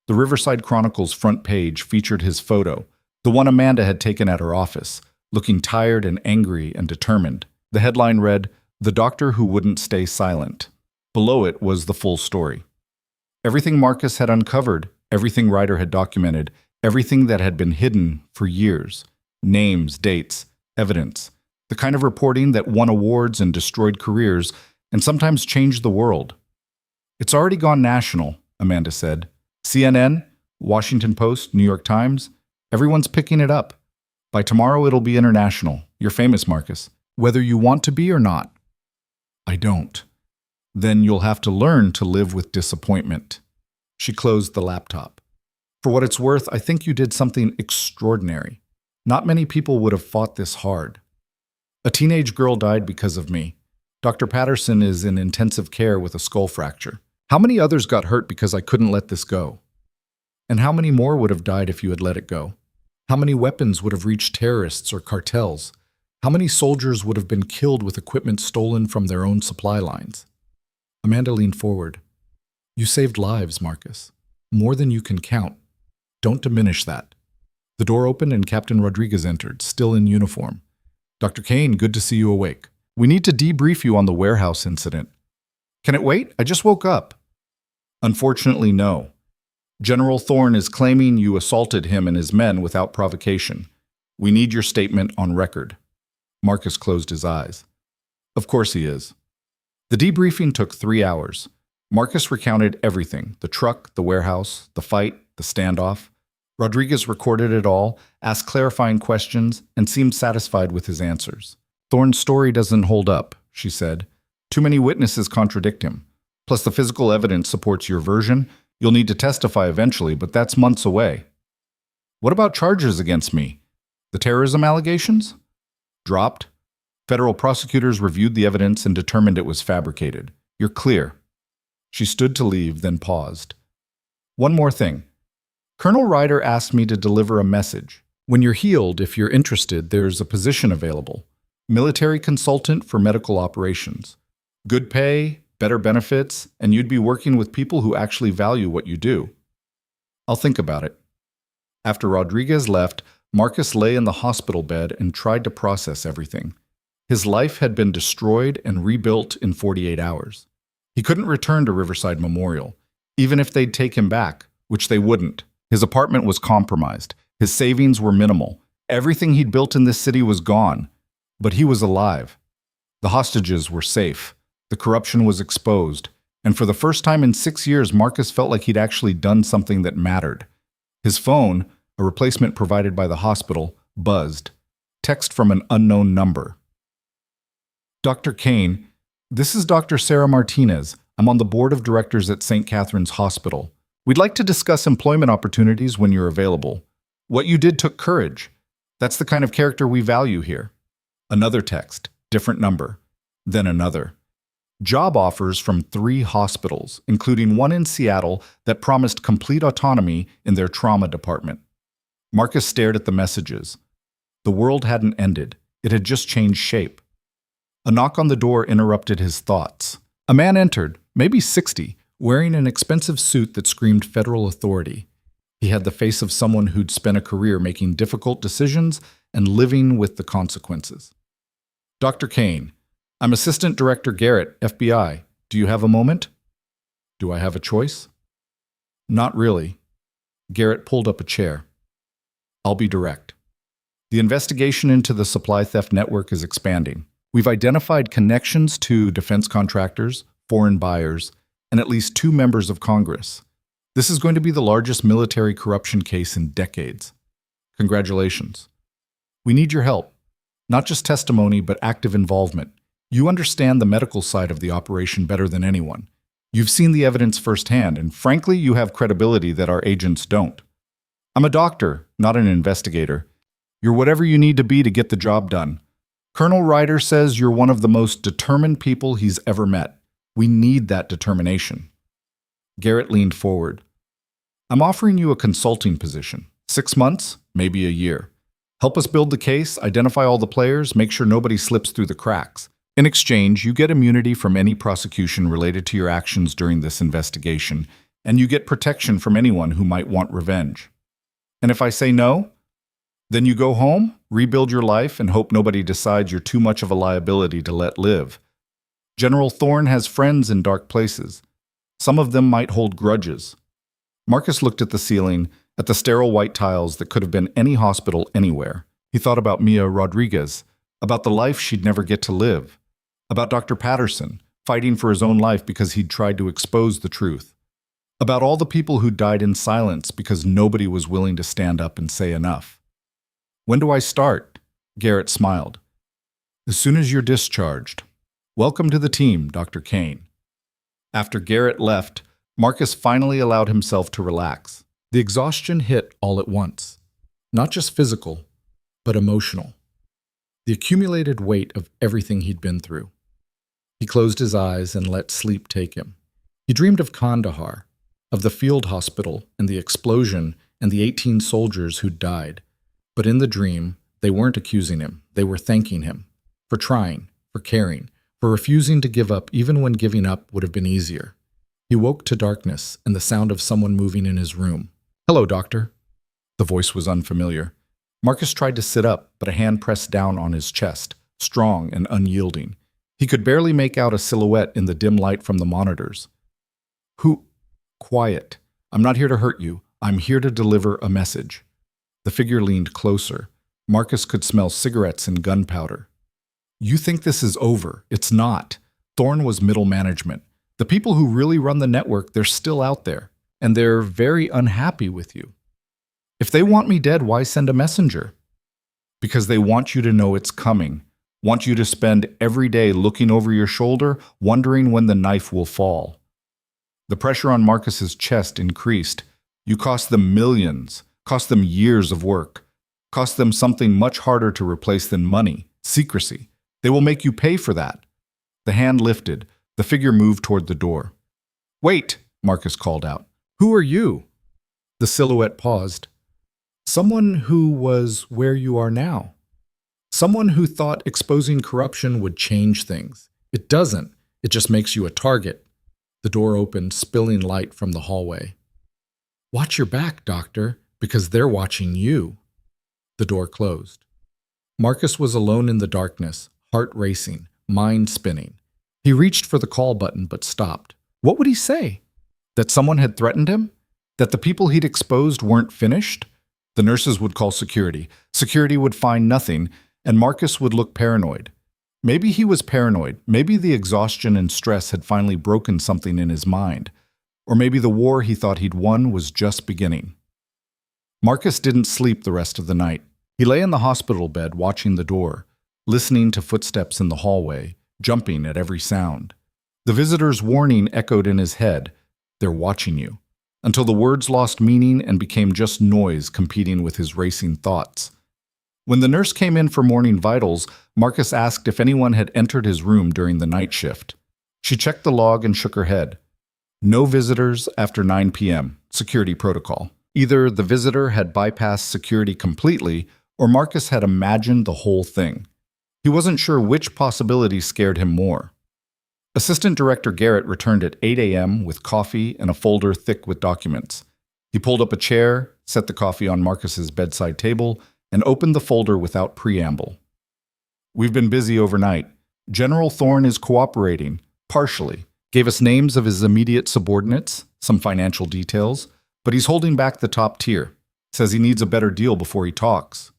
The Riverside Chronicle's front page featured his photo, the one Amanda had taken at her office, looking tired and angry and determined. The headline read, The Doctor Who Wouldn't Stay Silent. Below it was the full story. Everything Marcus had uncovered, everything Ryder had documented, everything that had been hidden for years. Names, dates, evidence. The kind of reporting that won awards and destroyed careers and sometimes changed the world. It's already gone national, Amanda said. CNN, Washington Post, New York Times, everyone's picking it up. By tomorrow it'll be international. You're famous, Marcus. Whether you want to be or not. I don't. Then you'll have to learn to live with disappointment. She closed the laptop. For what it's worth, I think you did something extraordinary. Not many people would have fought this hard. A teenage girl died because of me. Dr. Patterson is in intensive care with a skull fracture. How many others got hurt because I couldn't let this go? And how many more would have died if you had let it go? How many weapons would have reached terrorists or cartels? How many soldiers would have been killed with equipment stolen from their own supply lines? Amanda leaned forward. You saved lives, Marcus. More than you can count. Don't diminish that. The door opened and Captain Rodriguez entered, still in uniform. Dr. Kane, good to see you awake. We need to debrief you on the warehouse incident. Can it wait? I just woke up. Unfortunately, no. General Thorne is claiming you assaulted him and his men without provocation. We need your statement on record. Marcus closed his eyes. Of course he is. The debriefing took 3 hours. Marcus recounted everything, the truck, the warehouse, the fight, the standoff. Rodriguez recorded it all, asked clarifying questions, and seemed satisfied with his answers. Thorne's story doesn't hold up, she said. Too many witnesses contradict him. Plus the physical evidence supports your version. You'll need to testify eventually, but that's months away. What about charges against me? The terrorism allegations? Dropped. Federal prosecutors reviewed the evidence and determined it was fabricated. You're clear. She stood to leave, then paused. One more thing. Colonel Ryder asked me to deliver a message. When you're healed, if you're interested, there's a position available. Military consultant for medical operations. Good pay, better benefits, and you'd be working with people who actually value what you do. I'll think about it. After Rodriguez left, Marcus lay in the hospital bed and tried to process everything. His life had been destroyed and rebuilt in 48 hours. He couldn't return to Riverside Memorial, even if they'd take him back, which they wouldn't. His apartment was compromised. His savings were minimal. Everything he'd built in this city was gone. But he was alive. The hostages were safe. The corruption was exposed. And for the first time in 6 years, Marcus felt like he'd actually done something that mattered. His phone, a replacement provided by the hospital, buzzed. Text from an unknown number. Dr. Kane, this is Dr. Sarah Martinez. I'm on the board of directors at St. Catherine's Hospital. We'd like to discuss employment opportunities when you're available. What you did took courage. That's the kind of character we value here. Another text, different number. Then another. Job offers from 3 hospitals, including one in Seattle that promised complete autonomy in their trauma department. Marcus stared at the messages. The world hadn't ended. It had just changed shape. A knock on the door interrupted his thoughts. A man entered, maybe 60, wearing an expensive suit that screamed federal authority. He had the face of someone who'd spent a career making difficult decisions and living with the consequences. Dr. Kane, I'm Assistant Director Garrett, FBI. Do you have a moment? Do I have a choice? Not really. Garrett pulled up a chair. I'll be direct. The investigation into the supply theft network is expanding. We've identified connections to defense contractors, foreign buyers, and at least 2 members of Congress. This is going to be the largest military corruption case in decades. Congratulations. We need your help. Not just testimony, but active involvement. You understand the medical side of the operation better than anyone. You've seen the evidence firsthand, and frankly, you have credibility that our agents don't. I'm a doctor, not an investigator. You're whatever you need to be to get the job done. Colonel Ryder says you're one of the most determined people he's ever met. We need that determination. Garrett leaned forward. I'm offering you a consulting position. 6 months, maybe a year. Help us build the case, identify all the players, make sure nobody slips through the cracks. In exchange, you get immunity from any prosecution related to your actions during this investigation, and you get protection from anyone who might want revenge. And if I say no, then you go home, rebuild your life, and hope nobody decides you're too much of a liability to let live. General Thorne has friends in dark places. Some of them might hold grudges. Marcus looked at the ceiling, at the sterile white tiles that could have been any hospital anywhere. He thought about Mia Rodriguez, about the life she'd never get to live, about Dr. Patterson, fighting for his own life because he'd tried to expose the truth, about all the people who died in silence because nobody was willing to stand up and say enough. When do I start? Garrett smiled. As soon as you're discharged. Welcome to the team, Dr. Kane. After Garrett left, Marcus finally allowed himself to relax. The exhaustion hit all at once. Not just physical, but emotional. The accumulated weight of everything he'd been through. He closed his eyes and let sleep take him. He dreamed of Kandahar, of the field hospital and the explosion and the 18 soldiers who'd died. But in the dream, they weren't accusing him. They were thanking him for trying, for caring, for refusing to give up even when giving up would have been easier. He woke to darkness and the sound of someone moving in his room. Hello, doctor. The voice was unfamiliar. Marcus tried to sit up, but a hand pressed down on his chest, strong and unyielding. He could barely make out a silhouette in the dim light from the monitors. Who? Quiet. I'm not here to hurt you. I'm here to deliver a message. The figure leaned closer. Marcus could smell cigarettes and gunpowder. You think this is over. It's not. Thorne was middle management. The people who really run the network, they're still out there, and they're very unhappy with you. If they want me dead, why send a messenger? Because they want you to know it's coming, want you to spend every day looking over your shoulder, wondering when the knife will fall. The pressure on Marcus's chest increased. You cost them millions, cost them years of work, cost them something much harder to replace than money, secrecy. They will make you pay for that. The hand lifted. The figure moved toward the door. Wait, Marcus called out. Who are you? The silhouette paused. Someone who was where you are now. Someone who thought exposing corruption would change things. It doesn't. It just makes you a target. The door opened, spilling light from the hallway. Watch your back, Doctor, because they're watching you. The door closed. Marcus was alone in the darkness, heart racing, mind spinning. He reached for the call button but stopped. What would he say? That someone had threatened him? That the people he'd exposed weren't finished? The nurses would call security. Security would find nothing, and Marcus would look paranoid. Maybe he was paranoid. Maybe the exhaustion and stress had finally broken something in his mind. Or maybe the war he thought he'd won was just beginning. Marcus didn't sleep the rest of the night. He lay in the hospital bed watching the door, listening to footsteps in the hallway, jumping at every sound. The visitor's warning echoed in his head. They're watching you. Until the words lost meaning and became just noise competing with his racing thoughts. When the nurse came in for morning vitals, Marcus asked if anyone had entered his room during the night shift. She checked the log and shook her head. No visitors after 9 p.m., security protocol. Either the visitor had bypassed security completely, or Marcus had imagined the whole thing. He wasn't sure which possibility scared him more. Assistant Director Garrett returned at 8 a.m. with coffee and a folder thick with documents. He pulled up a chair, set the coffee on Marcus's bedside table, and opened the folder without preamble. We've been busy overnight. General Thorne is cooperating, partially. Gave us names of his immediate subordinates, some financial details, but he's holding back the top tier. Says he needs a better deal before he talks.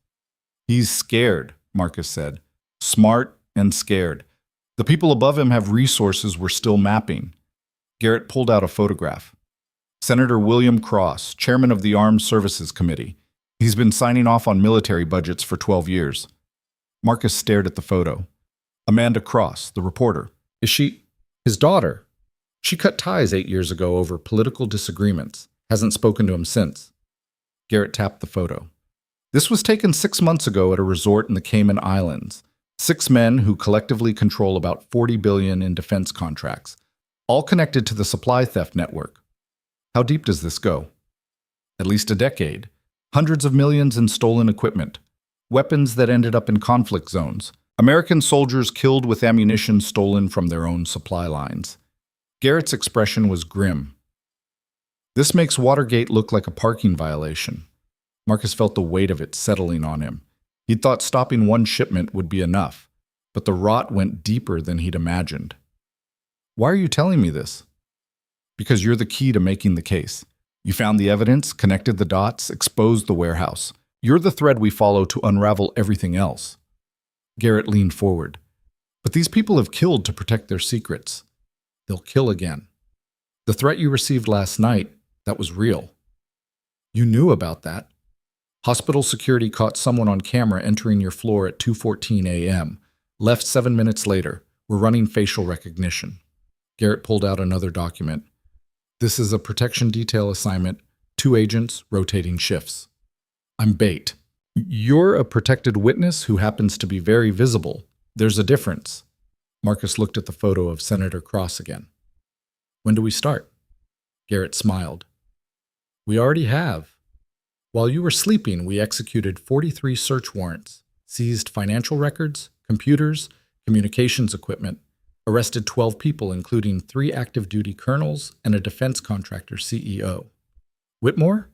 He's scared, Marcus said. Smart and scared. The people above him have resources we're still mapping. Garrett pulled out a photograph. Senator William Cross, chairman of the Armed Services Committee. He's been signing off on military budgets for 12 years. Marcus stared at the photo. Amanda Cross, the reporter. Is she his daughter? She cut ties 8 years ago over political disagreements. Hasn't spoken to him since. Garrett tapped the photo. This was taken 6 months ago at a resort in the Cayman Islands. 6 men who collectively control about $40 billion in defense contracts, all connected to the supply theft network. How deep does this go? At least a decade. Hundreds of millions in stolen equipment. Weapons that ended up in conflict zones. American soldiers killed with ammunition stolen from their own supply lines. Garrett's expression was grim. This makes Watergate look like a parking violation. Marcus felt the weight of it settling on him. He'd thought stopping one shipment would be enough, but the rot went deeper than he'd imagined. Why are you telling me this? Because you're the key to making the case. You found the evidence, connected the dots, exposed the warehouse. You're the thread we follow to unravel everything else. Garrett leaned forward. But these people have killed to protect their secrets. They'll kill again. The threat you received last night, that was real. You knew about that. Hospital security caught someone on camera entering your floor at 2:14 a.m. Left 7 minutes later. We're running facial recognition. Garrett pulled out another document. This is a protection detail assignment, 2 agents, rotating shifts. I'm bait. You're a protected witness who happens to be very visible. There's a difference. Marcus looked at the photo of Senator Cross again. When do we start? Garrett smiled. We already have. While you were sleeping, we executed 43 search warrants, seized financial records, computers, communications equipment, arrested 12 people, including 3 active duty colonels and a defense contractor CEO. Whitmore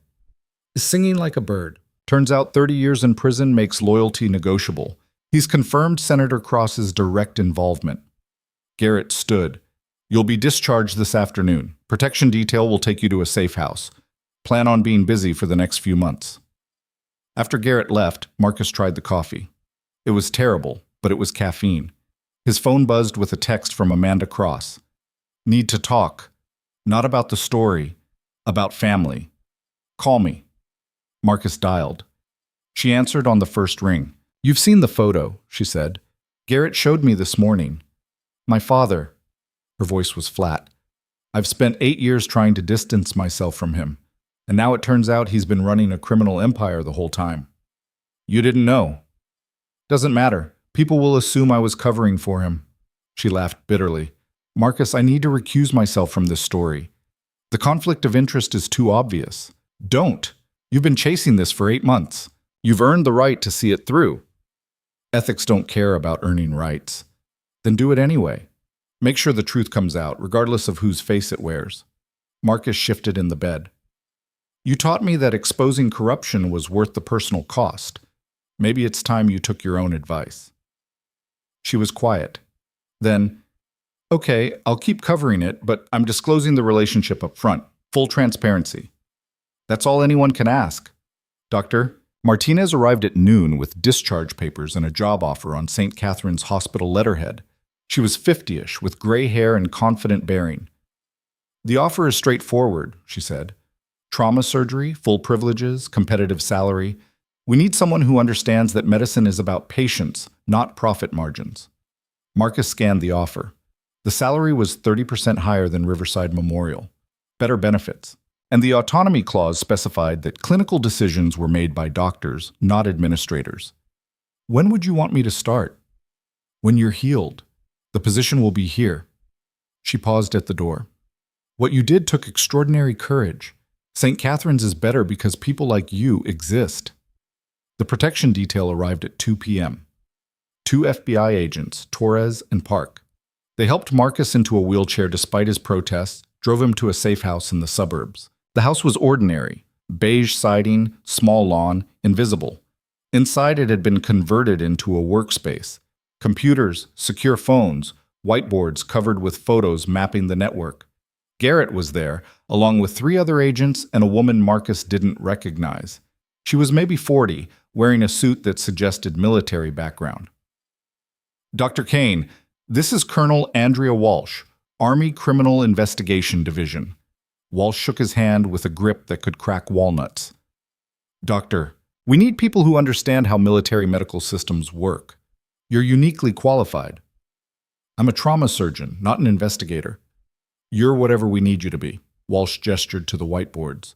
is singing like a bird. Turns out 30 years in prison makes loyalty negotiable. He's confirmed Senator Cross's direct involvement. Garrett stood. You'll be discharged this afternoon. Protection detail will take you to a safe house. Plan on being busy for the next few months. After Garrett left, Marcus tried the coffee. It was terrible, but it was caffeine. His phone buzzed with a text from Amanda Cross. Need to talk. Not about the story. About family. Call me. Marcus dialed. She answered on the first ring. You've seen the photo, she said. Garrett showed me this morning. My father. Her voice was flat. I've spent 8 years trying to distance myself from him. And now it turns out he's been running a criminal empire the whole time. You didn't know. Doesn't matter. People will assume I was covering for him. She laughed bitterly. Marcus, I need to recuse myself from this story. The conflict of interest is too obvious. Don't. You've been chasing this for 8 months. You've earned the right to see it through. Ethics don't care about earning rights. Then do it anyway. Make sure the truth comes out, regardless of whose face it wears. Marcus shifted in the bed. You taught me that exposing corruption was worth the personal cost. Maybe it's time you took your own advice. She was quiet. Then, okay, I'll keep covering it, but I'm disclosing the relationship up front. Full transparency. That's all anyone can ask. Doctor, Martinez arrived at noon with discharge papers and a job offer on St. Catherine's Hospital letterhead. She was 50-ish, with gray hair and confident bearing. The offer is straightforward, she said. Trauma surgery, full privileges, competitive salary. We need someone who understands that medicine is about patients, not profit margins. Marcus scanned the offer. The salary was 30% higher than Riverside Memorial. Better benefits. And the autonomy clause specified that clinical decisions were made by doctors, not administrators. When would you want me to start? When you're healed. The position will be here. She paused at the door. What you did took extraordinary courage. St. Catherine's is better because people like you exist. The protection detail arrived at 2 p.m. 2 FBI agents, Torres and Park. They helped Marcus into a wheelchair despite his protests, drove him to a safe house in the suburbs. The house was ordinary, beige siding, small lawn, invisible. Inside it had been converted into a workspace. Computers, secure phones, whiteboards covered with photos mapping the network. Garrett was there, along with 3 other agents and a woman Marcus didn't recognize. She was maybe 40, wearing a suit that suggested military background. Dr. Kane, this is Colonel Andrea Walsh, Army Criminal Investigation Division. Walsh shook his hand with a grip that could crack walnuts. Doctor, we need people who understand how military medical systems work. You're uniquely qualified. I'm a trauma surgeon, not an investigator. You're whatever we need you to be, Walsh gestured to the whiteboards.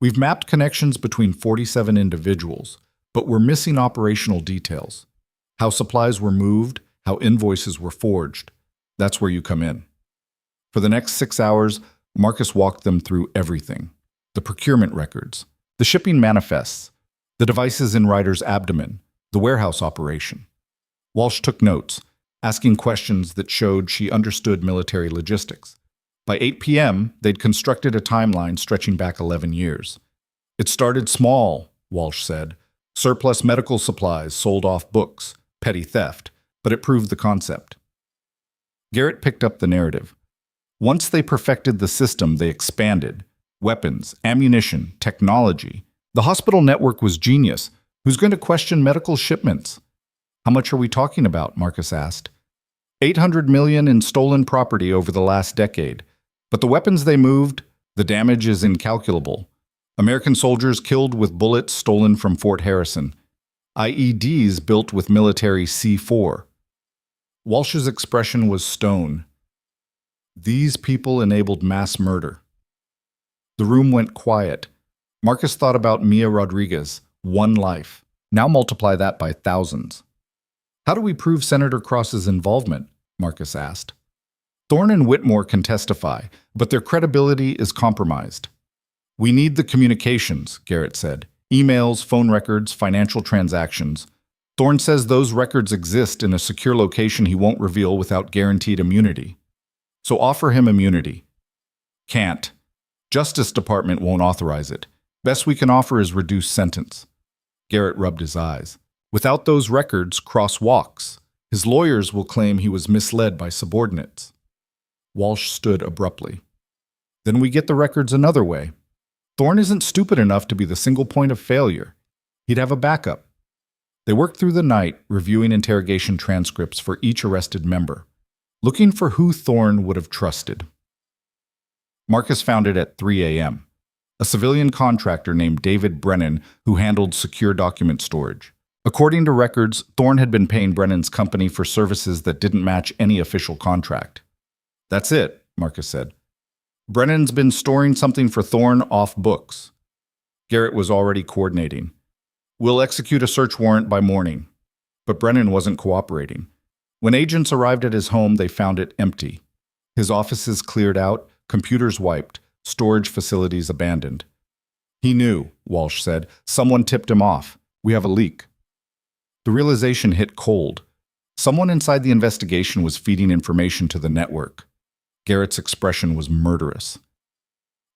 We've mapped connections between 47 individuals, but we're missing operational details. How supplies were moved, how invoices were forged. That's where you come in. For the next 6 hours, Marcus walked them through everything. The procurement records, the shipping manifests, the devices in Ryder's abdomen, the warehouse operation. Walsh took notes, asking questions that showed she understood military logistics. By 8 p.m., they'd constructed a timeline stretching back 11 years. It started small, Walsh said. Surplus medical supplies sold off books, petty theft, but it proved the concept. Garrett picked up the narrative. Once they perfected the system, they expanded. Weapons, ammunition, technology. The hospital network was genius. Who's going to question medical shipments? How much are we talking about? Marcus asked. $800 million in stolen property over the last decade. But the weapons they moved, the damage is incalculable. American soldiers killed with bullets stolen from Fort Harrison. IEDs built with military C4. Walsh's expression was stone. These people enabled mass murder. The room went quiet. Marcus thought about Mia Rodriguez, one life. Now multiply that by thousands. How do we prove Senator Cross's involvement? Marcus asked. Thorne and Whitmore can testify, but their credibility is compromised. We need the communications, Garrett said. Emails, phone records, financial transactions. Thorne says those records exist in a secure location he won't reveal without guaranteed immunity. So offer him immunity. Can't. Justice Department won't authorize it. Best we can offer is reduced sentence. Garrett rubbed his eyes. Without those records, Cross walks. His lawyers will claim he was misled by subordinates. Walsh stood abruptly. Then we get the records another way. Thorne isn't stupid enough to be the single point of failure. He'd have a backup. They worked through the night, reviewing interrogation transcripts for each arrested member, looking for who Thorne would have trusted. Marcus found it at 3 a.m. A civilian contractor named David Brennan who handled secure document storage. According to records, Thorne had been paying Brennan's company for services that didn't match any official contract. That's it, Marcus said. Brennan's been storing something for Thorne off books. Garrett was already coordinating. We'll execute a search warrant by morning. But Brennan wasn't cooperating. When agents arrived at his home, they found it empty. His offices cleared out, computers wiped, storage facilities abandoned. He knew, Walsh said. Someone tipped him off. We have a leak. The realization hit cold. Someone inside the investigation was feeding information to the network. Garrett's expression was murderous.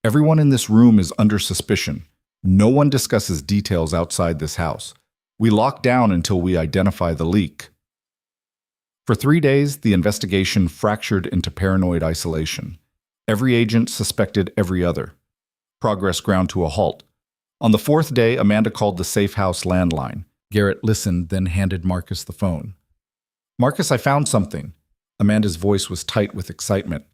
Everyone in this room is under suspicion. No one discusses details outside this house. We lock down until we identify the leak. For 3 days, the investigation fractured into paranoid isolation. Every agent suspected every other. Progress ground to a halt. On the 4th day, Amanda called the safe house landline. Garrett listened, then handed Marcus the phone. "Marcus, I found something." Amanda's voice was tight with excitement.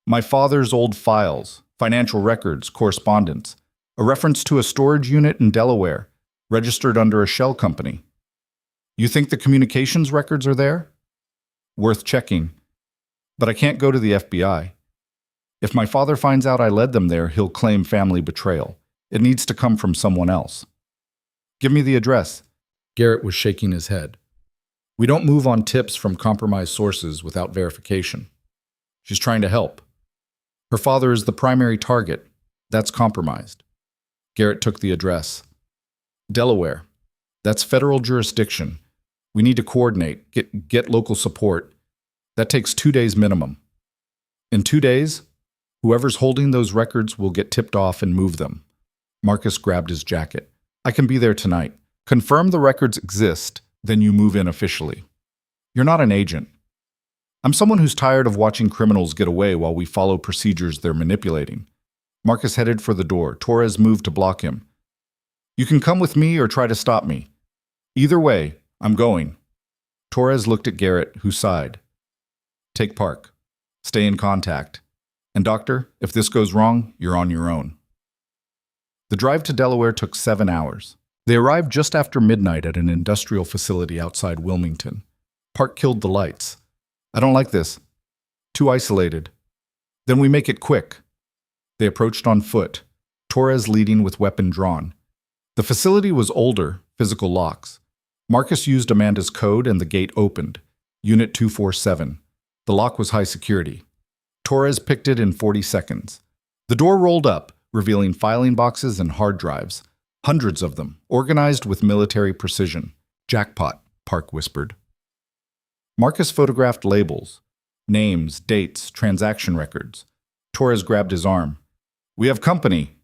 "My father's old files, financial records, correspondence, a reference to a storage unit in Delaware, registered under a shell company. You think the communications records are there? Worth checking. But I can't go to the FBI. If my father finds out I led them there, he'll claim family betrayal. It needs to come from someone else. Give me the address." Garrett was shaking his head. "We don't move on tips from compromised sources without verification." She's trying to help. Her father is the primary target. That's compromised. Garrett took the address. "Delaware. That's federal jurisdiction. We need to coordinate, get local support. That takes 2 days minimum. In 2 days, whoever's holding those records will get tipped off and move them." Marcus grabbed his jacket. "I can be there tonight. Confirm the records exist, then you move in officially. You're not an agent. I'm someone who's tired of watching criminals get away while we follow procedures they're manipulating." Marcus headed for the door. Torres moved to block him. "You can come with me or try to stop me. Either way, I'm going." Torres looked at Garrett, who sighed. "Take Park. Stay in contact. And doctor, if this goes wrong, you're on your own." The drive to Delaware took 7 hours. They arrived just after midnight at an industrial facility outside Wilmington. Park killed the lights. "I don't like this. Too isolated." "Then we make it quick." They approached on foot, Torres leading with weapon drawn. The facility was older, physical locks. Marcus used Amanda's code and the gate opened. Unit 247. The lock was high security. Torres picked it in 40 seconds. The door rolled up, revealing filing boxes and hard drives. Hundreds of them, organized with military precision. "Jackpot," Park whispered. Marcus photographed labels. Names, dates, transaction records. Torres grabbed his arm. "We have company."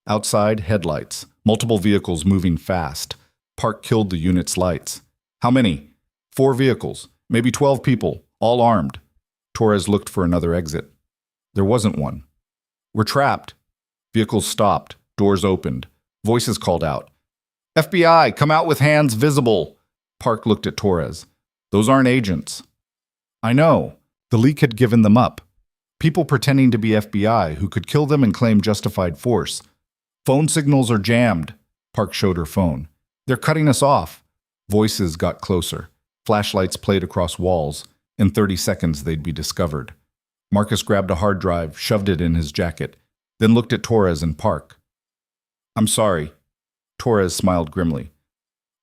Outside, headlights. Multiple vehicles moving fast. Park killed the unit's lights. "How many?" "4 vehicles. Maybe 12 people, all armed." Torres looked for another exit. There wasn't one. "We're trapped." Vehicles stopped. Doors opened. Voices called out. "FBI, come out with hands visible." Park looked at Torres. "Those aren't agents." "I know." The leak had given them up. People pretending to be FBI who could kill them and claim justified force. "Phone signals are jammed." Park showed her phone. "They're cutting us off." Voices got closer. Flashlights played across walls. In 30 seconds, they'd be discovered. Marcus grabbed a hard drive, shoved it in his jacket, then looked at Torres and Park. "I'm sorry." Torres smiled grimly.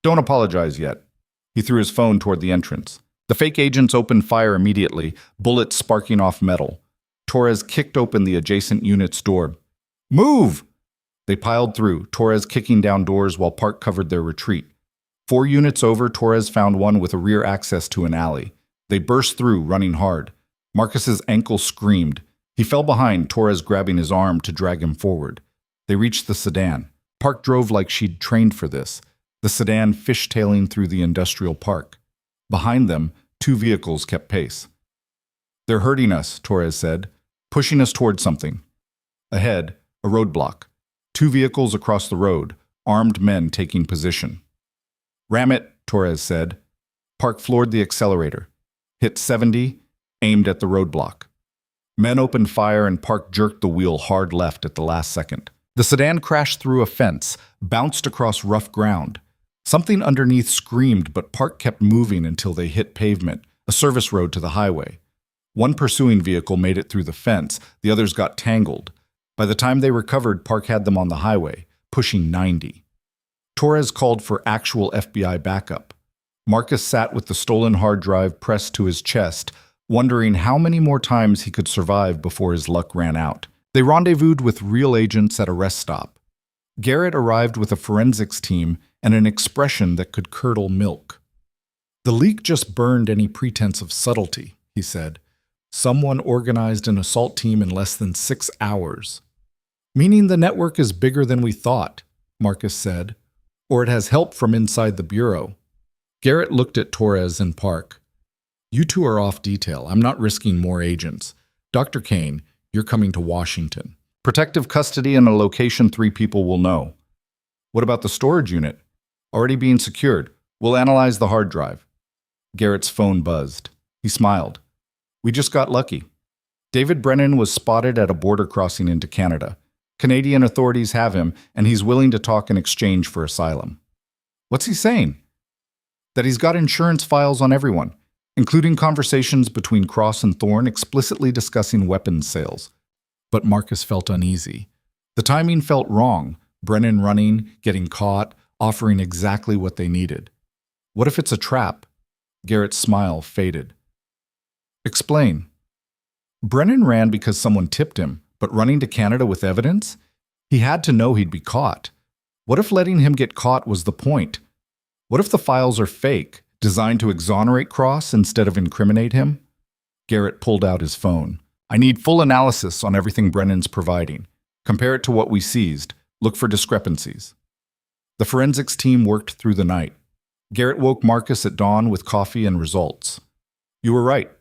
"Don't apologize yet." He threw his phone toward the entrance. The fake agents opened fire immediately, bullets sparking off metal. Torres kicked open the adjacent unit's door. "Move!" They piled through, Torres kicking down doors while Park covered their retreat. 4 units over, Torres found one with a rear access to an alley. They burst through, running hard. Marcus's ankle screamed. He fell behind, Torres grabbing his arm to drag him forward. They reached the sedan. Park drove like she'd trained for this, the sedan fishtailing through the industrial park. Behind them, 2 vehicles kept pace. "They're hurting us," Torres said, "pushing us toward something." Ahead, a roadblock. 2 vehicles across the road, armed men taking position. "Ram it," Torres said. Park floored the accelerator. Hit 70, aimed at the roadblock. Men opened fire and Park jerked the wheel hard left at the last second. The sedan crashed through a fence, bounced across rough ground. Something underneath screamed, but Park kept moving until they hit pavement, a service road to the highway. One pursuing vehicle made it through the fence, the others got tangled. By the time they recovered, Park had them on the highway, pushing 90. Torres called for actual FBI backup. Marcus sat with the stolen hard drive pressed to his chest, wondering how many more times he could survive before his luck ran out. They rendezvoused with real agents at a rest stop. Garrett arrived with a forensics team and an expression that could curdle milk. "The leak just burned any pretense of subtlety," he said. "Someone organized an assault team in less than 6 hours." "Meaning the network is bigger than we thought," Marcus said. "Or it has help from inside the bureau." Garrett looked at Torres and Park. "You two are off detail. I'm not risking more agents. Dr. Kane, you're coming to Washington. Protective custody in a location 3 people will know." "What about the storage unit?" "Already being secured. We'll analyze the hard drive." Garrett's phone buzzed. He smiled. "We just got lucky. David Brennan was spotted at a border crossing into Canada. Canadian authorities have him, and he's willing to talk in exchange for asylum." "What's he saying?" "That he's got insurance files on everyone, including conversations between Cross and Thorne explicitly discussing weapons sales." But Marcus felt uneasy. The timing felt wrong. Brennan running, getting caught, offering exactly what they needed. What if it's a trap? Garrett's smile faded. "Explain." "Brennan ran because someone tipped him, but running to Canada with evidence? He had to know he'd be caught. What if letting him get caught was the point? What if the files are fake, designed to exonerate Cross instead of incriminate him?" Garrett pulled out his phone. "I need full analysis on everything Brennan's providing. Compare it to what we seized. Look for discrepancies." The forensics team worked through the night. Garrett woke Marcus at dawn with coffee and results. "You were right.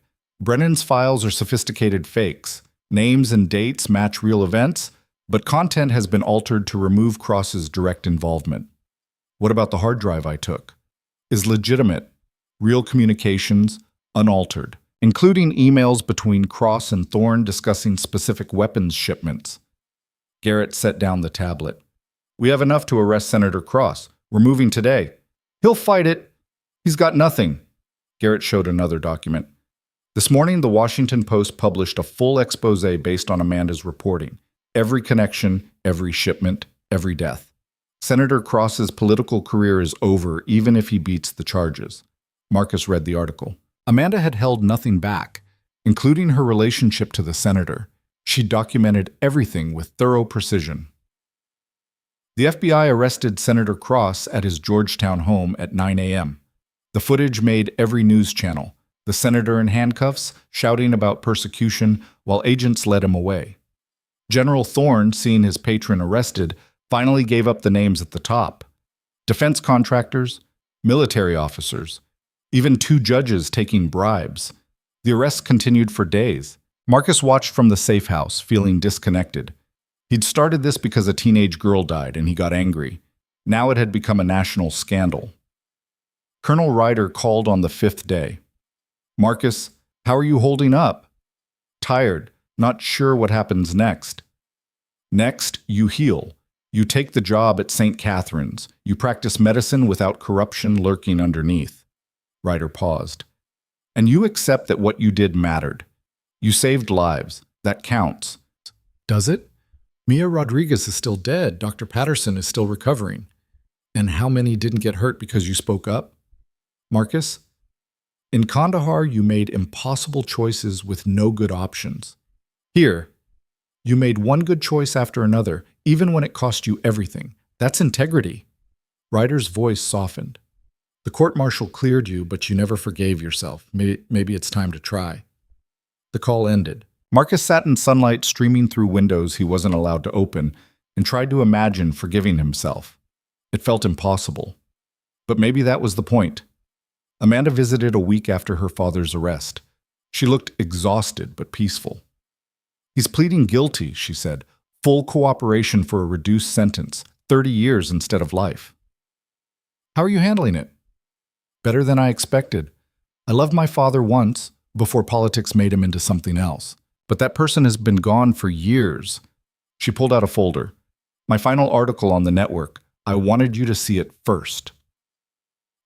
Brennan's files are sophisticated fakes. Names and dates match real events, but content has been altered to remove Cross's direct involvement." "What about the hard drive I took?" "Is legitimate. Real communications, unaltered, including emails between Cross and Thorne discussing specific weapons shipments." Garrett set down the tablet. "We have enough to arrest Senator Cross. We're moving today." "He'll fight it. He's got nothing." Garrett showed another document. "This morning, the Washington Post published a full expose based on Amanda's reporting. Every connection, every shipment, every death. Senator Cross's political career is over even if he beats the charges." Marcus read the article. Amanda had held nothing back, including her relationship to the senator. She documented everything with thorough precision. The FBI arrested Senator Cross at his Georgetown home at 9 a.m. The footage made every news channel, the senator in handcuffs, shouting about persecution while agents led him away. General Thorne, seeing his patron arrested, finally gave up the names at the top. Defense contractors, military officers, even 2 judges taking bribes. The arrests continued for days. Marcus watched from the safe house, feeling disconnected. He'd started this because a teenage girl died and he got angry. Now it had become a national scandal. Colonel Ryder called on the 5th day. "Marcus, how are you holding up?" "Tired, not sure what happens next." "Next, you heal. You take the job at St. Catherine's. You practice medicine without corruption lurking underneath." Ryder paused. "And you accept that what you did mattered. You saved lives. That counts." "Does it? Mia Rodriguez is still dead. Dr. Patterson is still recovering. And how many didn't get hurt because you spoke up?" "Marcus, in Kandahar you made impossible choices with no good options. Here, you made one good choice after another, even when it cost you everything. That's integrity." Ryder's voice softened. "The court-martial cleared you, but you never forgave yourself. Maybe it's time to try." The call ended. Marcus sat in sunlight streaming through windows he wasn't allowed to open and tried to imagine forgiving himself. It felt impossible. But maybe that was the point. Amanda visited a week after her father's arrest. She looked exhausted but peaceful. "He's pleading guilty," she said. "Full cooperation for a reduced sentence, 30 years instead of life." "How are you handling it?" "Better than I expected. I loved my father once, before politics made him into something else. But that person has been gone for years." She pulled out a folder. "My final article on the network. I wanted you to see it first."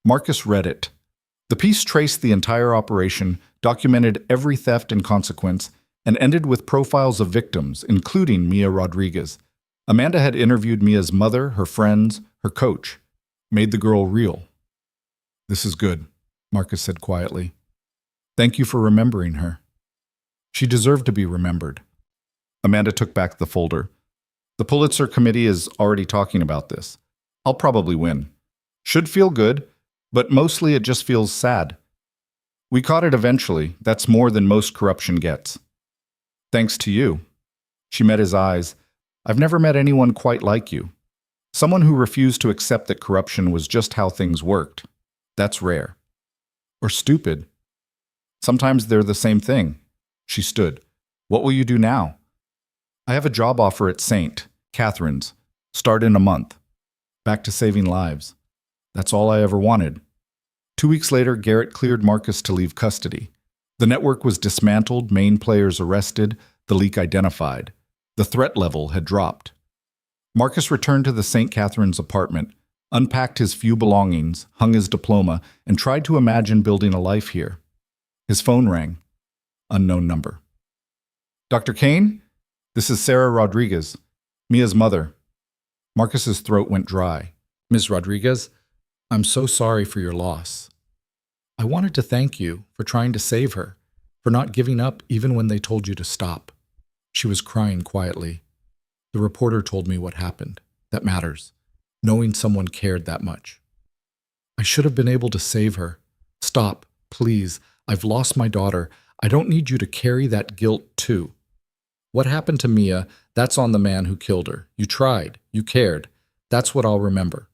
Marcus read it. The piece traced the entire operation, documented every theft and consequence, and ended with profiles of victims, including Mia Rodriguez. Amanda had interviewed Mia's mother, her friends, her coach. Made the girl real. "This is good," Marcus said quietly. "Thank you for remembering her. She deserved to be remembered." Amanda took back the folder. The Pulitzer Committee is already talking about this. I'll probably win. Should feel good, but mostly it just feels sad. We caught it eventually. That's more than most corruption gets. Thanks to you. She met his eyes. I've never met anyone quite like you. Someone who refused to accept that corruption was just how things worked. That's rare. Or stupid. Sometimes they're the same thing. She stood. What will you do now? I have a job offer at St. Catherine's. Start in a month. Back to saving lives. That's all I ever wanted. 2 weeks later, Garrett cleared Marcus to leave custody. The network was dismantled, main players arrested, the leak identified. The threat level had dropped. Marcus returned to the St. Catherine's apartment, unpacked his few belongings, hung his diploma, and tried to imagine building a life here. His phone rang. Unknown number. Dr. Kane? This is Sarah Rodriguez, Mia's mother. Marcus's throat went dry. Ms. Rodriguez, I'm so sorry for your loss. I wanted to thank you for trying to save her, for not giving up even when they told you to stop. She was crying quietly. The reporter told me what happened. That matters, knowing someone cared that much. I should have been able to save her. Stop, please. I've lost my daughter. I don't need you to carry that guilt too. What happened to Mia, that's on the man who killed her. You tried. You cared. That's what I'll remember.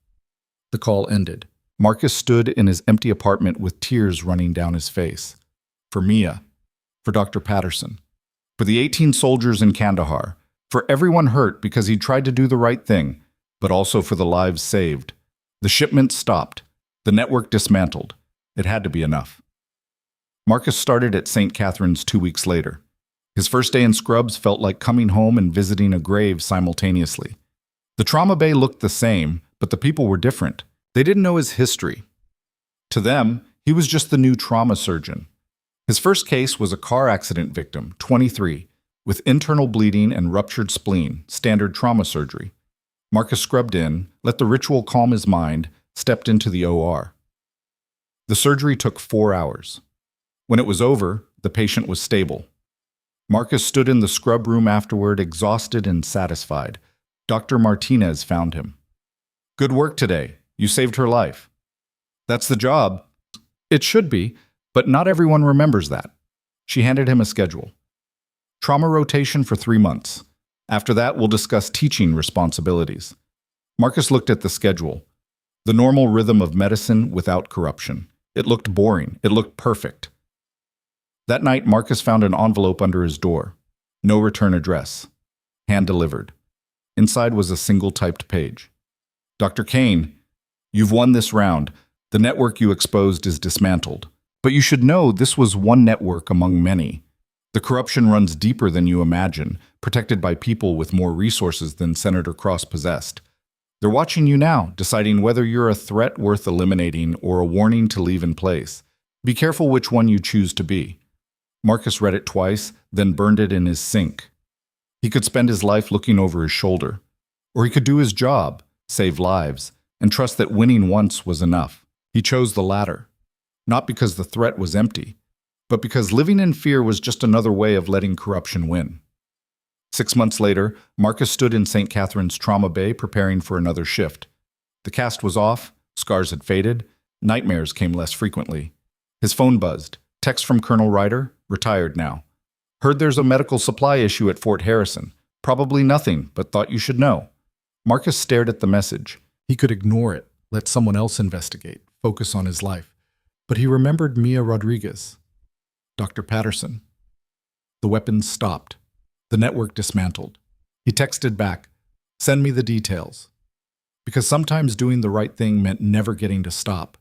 The call ended. Marcus stood in his empty apartment with tears running down his face. For Mia. For Dr. Patterson. For the 18 soldiers in Kandahar. For everyone hurt because he tried to do the right thing, but also for the lives saved. The shipment stopped. The network dismantled. It had to be enough. Marcus started at St. Catherine's 2 weeks later. His first day in Scrubs felt like coming home and visiting a grave simultaneously. The trauma bay looked the same, but the people were different. They didn't know his history. To them, he was just the new trauma surgeon. His first case was a car accident victim, 23, with internal bleeding and ruptured spleen, standard trauma surgery. Marcus scrubbed in, let the ritual calm his mind, stepped into the OR. The surgery took 4 hours. When it was over, the patient was stable. Marcus stood in the scrub room afterward, exhausted and satisfied. Dr. Martinez found him. Good work today. You saved her life. That's the job. It should be, but not everyone remembers that. She handed him a schedule. Trauma rotation for 3 months. After that, we'll discuss teaching responsibilities. Marcus looked at the schedule. The normal rhythm of medicine without corruption. It looked boring. It looked perfect. That night, Marcus found an envelope under his door. No return address. Hand-delivered. Inside was a single typed page. Dr. Kane, you've won this round. The network you exposed is dismantled. But you should know this was one network among many. The corruption runs deeper than you imagine, protected by people with more resources than Senator Cross possessed. They're watching you now, deciding whether you're a threat worth eliminating or a warning to leave in place. Be careful which one you choose to be. Marcus read it twice, then burned it in his sink. He could spend his life looking over his shoulder. Or he could do his job, save lives, and trust that winning once was enough. He chose the latter. Not because the threat was empty, but because living in fear was just another way of letting corruption win. 6 months later, Marcus stood in St. Catherine's trauma bay preparing for another shift. The cast was off, scars had faded, nightmares came less frequently. His phone buzzed. Text from Colonel Ryder, retired now. Heard there's a medical supply issue at Fort Harrison. Probably nothing, but thought you should know. Marcus stared at the message. He could ignore it, let someone else investigate, focus on his life. But he remembered Mia Rodriguez. Dr. Patterson. The weapons stopped. The network dismantled. He texted back, send me the details. Because sometimes doing the right thing meant never getting to stop.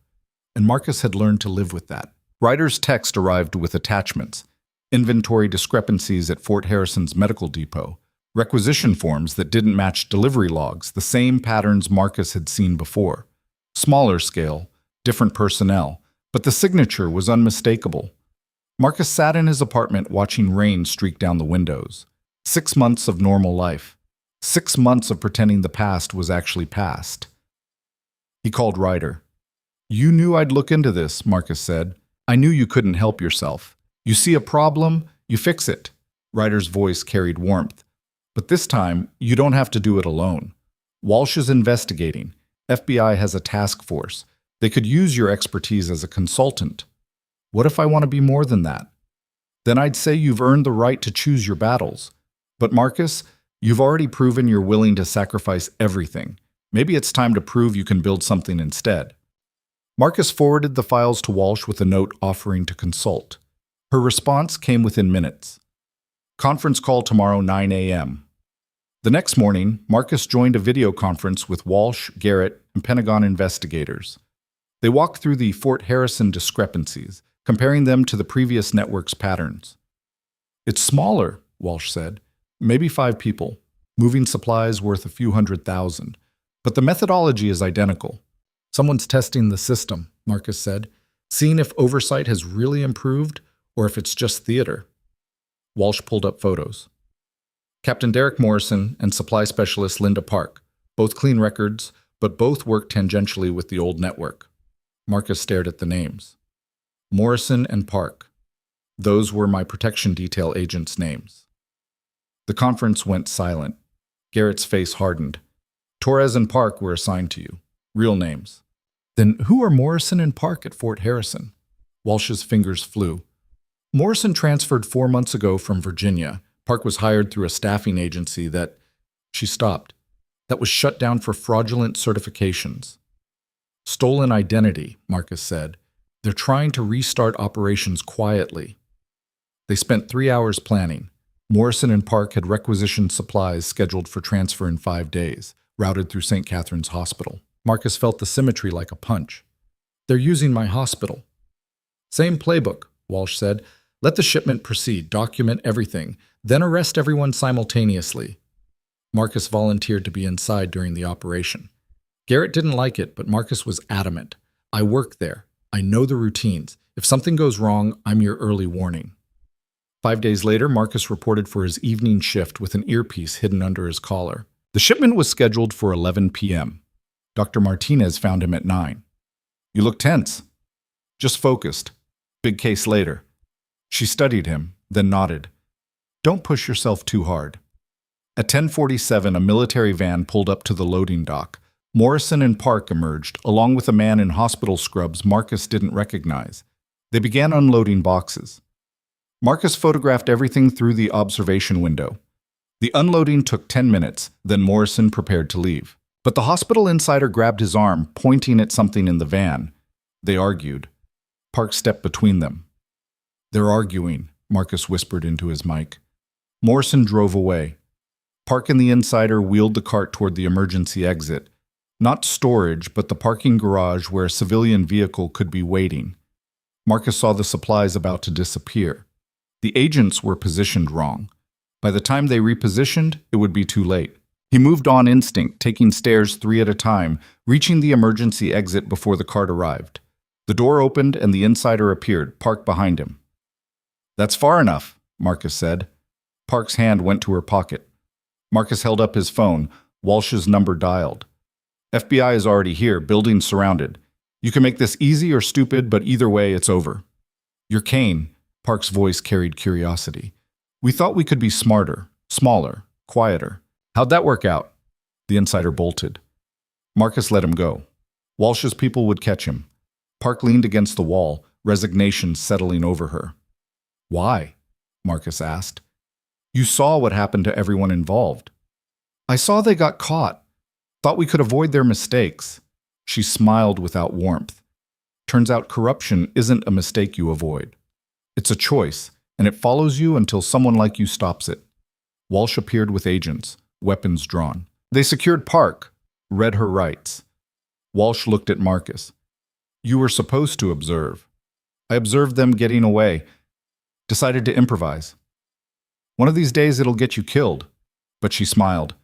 And Marcus had learned to live with that. Ryder's text arrived with attachments, inventory discrepancies at Fort Harrison's medical depot, requisition forms that didn't match delivery logs, the same patterns Marcus had seen before. Smaller scale, different personnel, but the signature was unmistakable. Marcus sat in his apartment watching rain streak down the windows. 6 months of normal life. 6 months of pretending the past was actually past. He called Ryder. You knew I'd look into this, Marcus said. I knew you couldn't help yourself. You see a problem, you fix it. Ryder's voice carried warmth. But this time, you don't have to do it alone. Walsh is investigating. FBI has a task force. They could use your expertise as a consultant. What if I want to be more than that? Then I'd say you've earned the right to choose your battles. But Marcus, you've already proven you're willing to sacrifice everything. Maybe it's time to prove you can build something instead. Marcus forwarded the files to Walsh with a note offering to consult. Her response came within minutes. Conference call tomorrow 9 a.m. The next morning, Marcus joined a video conference with Walsh, Garrett, and Pentagon investigators. They walked through the Fort Harrison discrepancies, comparing them to the previous network's patterns. It's smaller, Walsh said. Maybe 5 people, moving supplies worth a few $100,000. But the methodology is identical. Someone's testing the system, Marcus said, seeing if oversight has really improved or if it's just theater. Walsh pulled up photos. Captain Derek Morrison and supply specialist Linda Park, both clean records, but both worked tangentially with the old network. Marcus stared at the names. Morrison and Park. Those were my protection detail agents' names. The conference went silent. Garrett's face hardened. Torres and Park were assigned to you. Real names. Then who are Morrison and Park at Fort Harrison? Walsh's fingers flew. Morrison transferred 4 months ago from Virginia. Park was hired through a staffing agency that... She stopped. That was shut down for fraudulent certifications. Stolen identity, Marcus said. They're trying to restart operations quietly. They spent 3 hours planning. Morrison and Park had requisitioned supplies scheduled for transfer in 5 days, routed through St. Catherine's Hospital. Marcus felt the symmetry like a punch. They're using my hospital. Same playbook, Walsh said. Let the shipment proceed, document everything, then arrest everyone simultaneously. Marcus volunteered to be inside during the operation. Garrett didn't like it, but Marcus was adamant. I work there. I know the routines. If something goes wrong, I'm your early warning. 5 days later, Marcus reported for his evening shift with an earpiece hidden under his collar. The shipment was scheduled for 11 p.m. Dr. Martinez found him at 9. You look tense. Just focused. Big case later. She studied him, then nodded. Don't push yourself too hard. At 10:47, a military van pulled up to the loading dock. Morrison and Park emerged, along with a man in hospital scrubs Marcus didn't recognize. They began unloading boxes. Marcus photographed everything through the observation window. The unloading took 10 minutes, then Morrison prepared to leave. But the hospital insider grabbed his arm, pointing at something in the van. They argued. Park stepped between them. They're arguing, Marcus whispered into his mic. Morrison drove away. Park and the insider wheeled the cart toward the emergency exit. Not storage, but the parking garage where a civilian vehicle could be waiting. Marcus saw the supplies about to disappear. The agents were positioned wrong. By the time they repositioned, it would be too late. He moved on instinct, taking stairs 3 at a time, reaching the emergency exit before the cart arrived. The door opened and the insider appeared, Park behind him. That's far enough, Marcus said. Park's hand went to her pocket. Marcus held up his phone. Walsh's number dialed. FBI is already here, building surrounded. You can make this easy or stupid, but either way, it's over. You're Kane, Park's voice carried curiosity. We thought we could be smarter, smaller, quieter. How'd that work out? The insider bolted. Marcus let him go. Walsh's people would catch him. Park leaned against the wall, resignation settling over her. Why? Marcus asked. You saw what happened to everyone involved. I saw they got caught. Thought we could avoid their mistakes. She smiled without warmth. Turns out corruption isn't a mistake you avoid. It's a choice, and it follows you until someone like you stops it. Walsh appeared with agents, weapons drawn. They secured Park, read her rights. Walsh looked at Marcus. You were supposed to observe. I observed them getting away. Decided to improvise. One of these days it'll get you killed. But she smiled.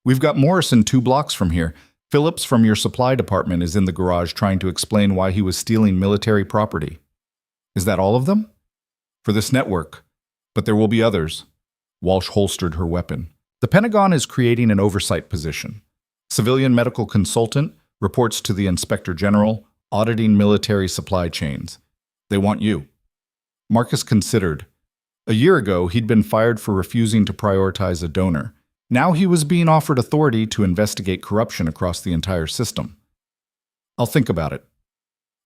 We've got Morrison 2 blocks from here. Phillips from your supply department is in the garage trying to explain why he was stealing military property. Is that all of them? For this network. But there will be others. Walsh holstered her weapon. The Pentagon is creating an oversight position. Civilian medical consultant, reports to the Inspector General, auditing military supply chains. They want you. Marcus considered. A year ago, he'd been fired for refusing to prioritize a donor. Now he was being offered authority to investigate corruption across the entire system. I'll think about it.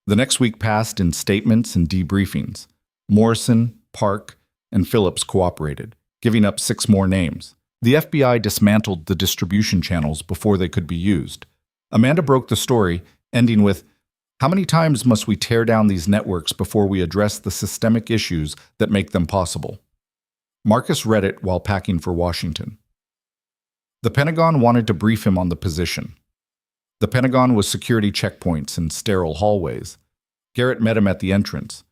The next week passed in statements and debriefings. Morrison, Park, and Phillips cooperated, giving up 6 more names. The FBI dismantled the distribution channels before they could be used. Amanda broke the story, ending with, "How many times must we tear down these networks before we address the systemic issues that make them possible?" Marcus read it while packing for Washington. The Pentagon wanted to brief him on the position. The Pentagon was security checkpoints and sterile hallways. Garrett met him at the entrance.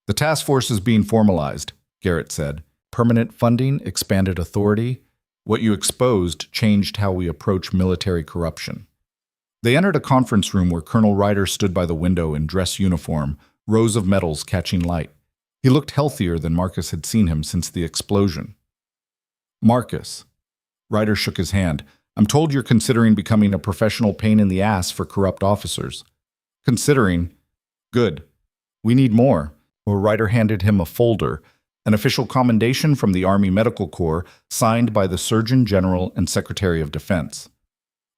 "The task force is being formalized," Garrett said. "Permanent funding, expanded authority. What you exposed changed how we approach military corruption." They entered a conference room where Colonel Ryder stood by the window in dress uniform, rows of medals catching light. He looked healthier than Marcus had seen him since the explosion. "Marcus." Ryder shook his hand. "I'm told you're considering becoming a professional pain in the ass for corrupt officers." "Considering? Good. We need more." Well, Ryder handed him a folder, an official commendation from the Army Medical Corps signed by the Surgeon General and Secretary of Defense.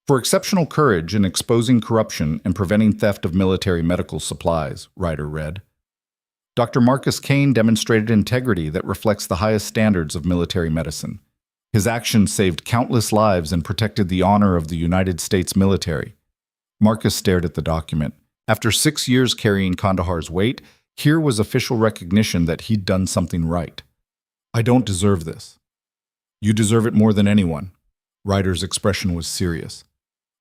"For exceptional courage in exposing corruption and preventing theft of military medical supplies," Ryder read. Dr. Marcus Kane demonstrated integrity that reflects the highest standards of military medicine. His actions saved countless lives and protected the honor of the United States military. Marcus stared at the document. After 6 years carrying Kandahar's weight, here was official recognition that he'd done something right. "I don't deserve this." "You deserve it more than anyone." Ryder's expression was serious.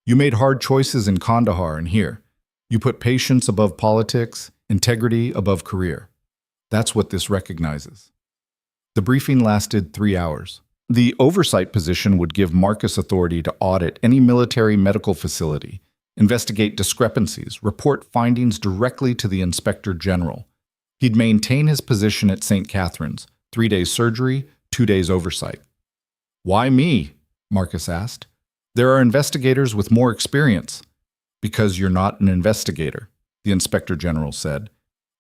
"You made hard choices in Kandahar and here. You put patience above politics, integrity above career. That's what this recognizes." The briefing lasted 3 hours. The oversight position would give Marcus authority to audit any military medical facility, investigate discrepancies, report findings directly to the Inspector General. He'd maintain his position at St. Catherine's, 3 days surgery, 2 days oversight. "Why me?" Marcus asked. "There are investigators with more experience." "Because you're not an investigator," the Inspector General said.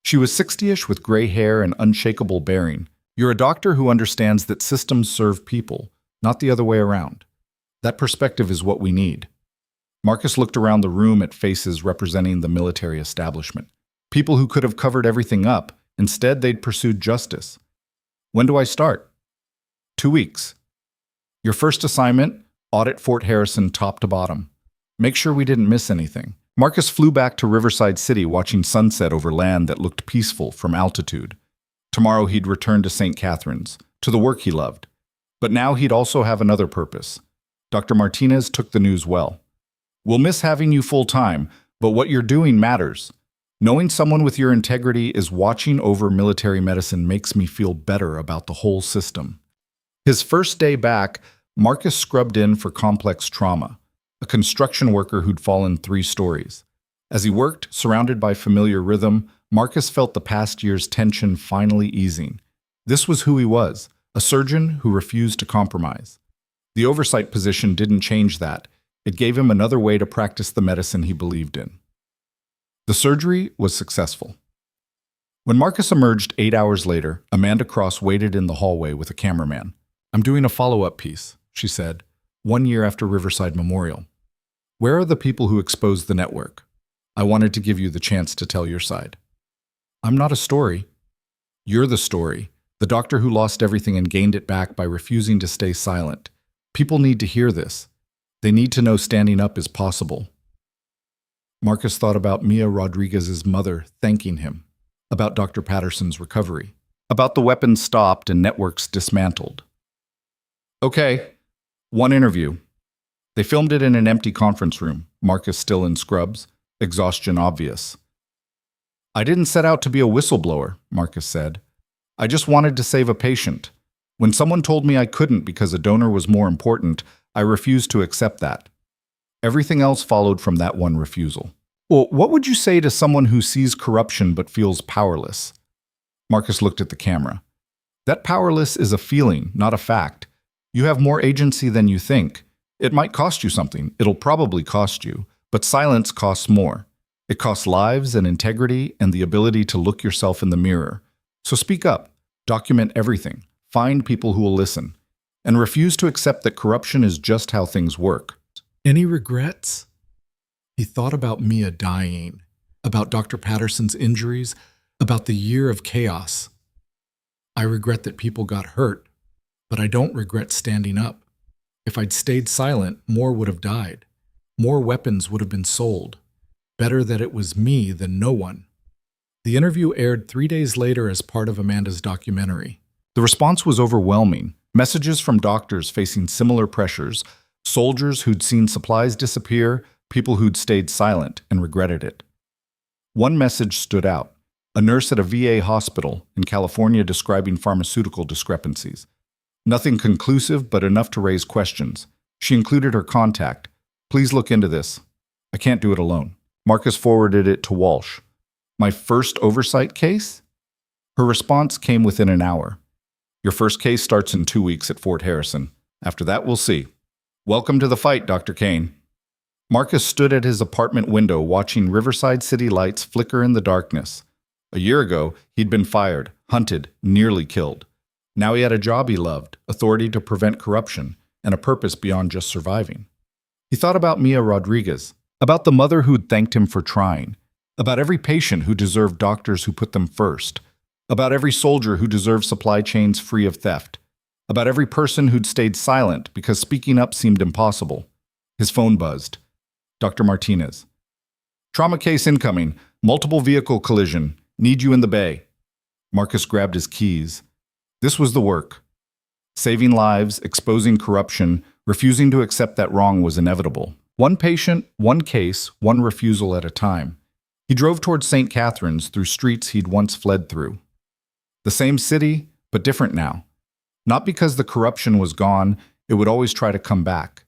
She was 60-ish with gray hair and unshakable bearing. "You're a doctor who understands that systems serve people, not the other way around. That perspective is what we need." Marcus looked around the room at faces representing the military establishment. People who could have covered everything up. Instead, they'd pursued justice. "When do I start?" 2 weeks. "Your first assignment, audit Fort Harrison top to bottom. Make sure we didn't miss anything." Marcus flew back to Riverside City watching sunset over land that looked peaceful from altitude. Tomorrow he'd return to St. Catherine's, to the work he loved. But now he'd also have another purpose. Dr. Martinez took the news well. "We'll miss having you full-time, but what you're doing matters. Knowing someone with your integrity is watching over military medicine makes me feel better about the whole system." His first day back, Marcus scrubbed in for complex trauma, a construction worker who'd fallen 3 stories. As he worked, surrounded by familiar rhythm, Marcus felt the past year's tension finally easing. This was who he was, a surgeon who refused to compromise. The oversight position didn't change that. It gave him another way to practice the medicine he believed in. The surgery was successful. When Marcus emerged 8 hours later, Amanda Cross waited in the hallway with a cameraman. "I'm doing a follow-up piece," she said, 1 year after Riverside Memorial. "Where are the people who exposed the network? I wanted to give you the chance to tell your side." "I'm not a story." "You're the story, the doctor who lost everything and gained it back by refusing to stay silent. People need to hear this. They need to know standing up is possible." Marcus thought about Mia Rodriguez's mother thanking him, about Dr. Patterson's recovery, about the weapons stopped and networks dismantled. "Okay, 1 interview." They filmed it in an empty conference room, Marcus still in scrubs, exhaustion obvious. "I didn't set out to be a whistleblower," Marcus said. "I just wanted to save a patient. When someone told me I couldn't because a donor was more important, I refused to accept that. Everything else followed from that one refusal." "Well, what would you say to someone who sees corruption but feels powerless?" Marcus looked at the camera. "That powerless is a feeling, not a fact. You have more agency than you think. It might cost you something. It'll probably cost you. But silence costs more. It costs lives and integrity and the ability to look yourself in the mirror. So speak up. Document everything. find people who will listen, and refuse to accept that corruption is just how things work. Any regrets? He thought about Mia dying, about Dr. Patterson's injuries, about the year of chaos. I regret that people got hurt, but I don't regret standing up. If I'd stayed silent, more would have died. More weapons would have been sold. Better that it was me than no one. The interview aired 3 days later as part of Amanda's documentary. The response was overwhelming. Messages from doctors facing similar pressures, soldiers who'd seen supplies disappear, people who'd stayed silent and regretted it. One message stood out. A nurse at a VA hospital in California describing pharmaceutical discrepancies. Nothing conclusive, but enough to raise questions. She included her contact. Please look into this. I can't do it alone. Marcus forwarded it to Walsh. My first oversight case? Her response came within an hour. Your first case starts in 2 weeks at Fort Harrison. After that, we'll see. Welcome to the fight, Dr. Kane. Marcus stood at his apartment window watching Riverside city lights flicker in the darkness. A year ago, he'd been fired, hunted, nearly killed. Now he had a job he loved, authority to prevent corruption, and a purpose beyond just surviving. He thought about Mia Rodriguez, about the mother who'd thanked him for trying, about every patient who deserved doctors who put them first, about every soldier who deserved supply chains free of theft, about every person who'd stayed silent because speaking up seemed impossible. His phone buzzed. Dr. Martinez. Trauma case incoming. Multiple vehicle collision. Need you in the bay. Marcus grabbed his keys. This was the work. Saving lives, exposing corruption, refusing to accept that wrong was inevitable. One patient, one case, one refusal at a time. He drove towards St. Catharines through streets he'd once fled through. The same city, but different now. Not because the corruption was gone, it would always try to come back,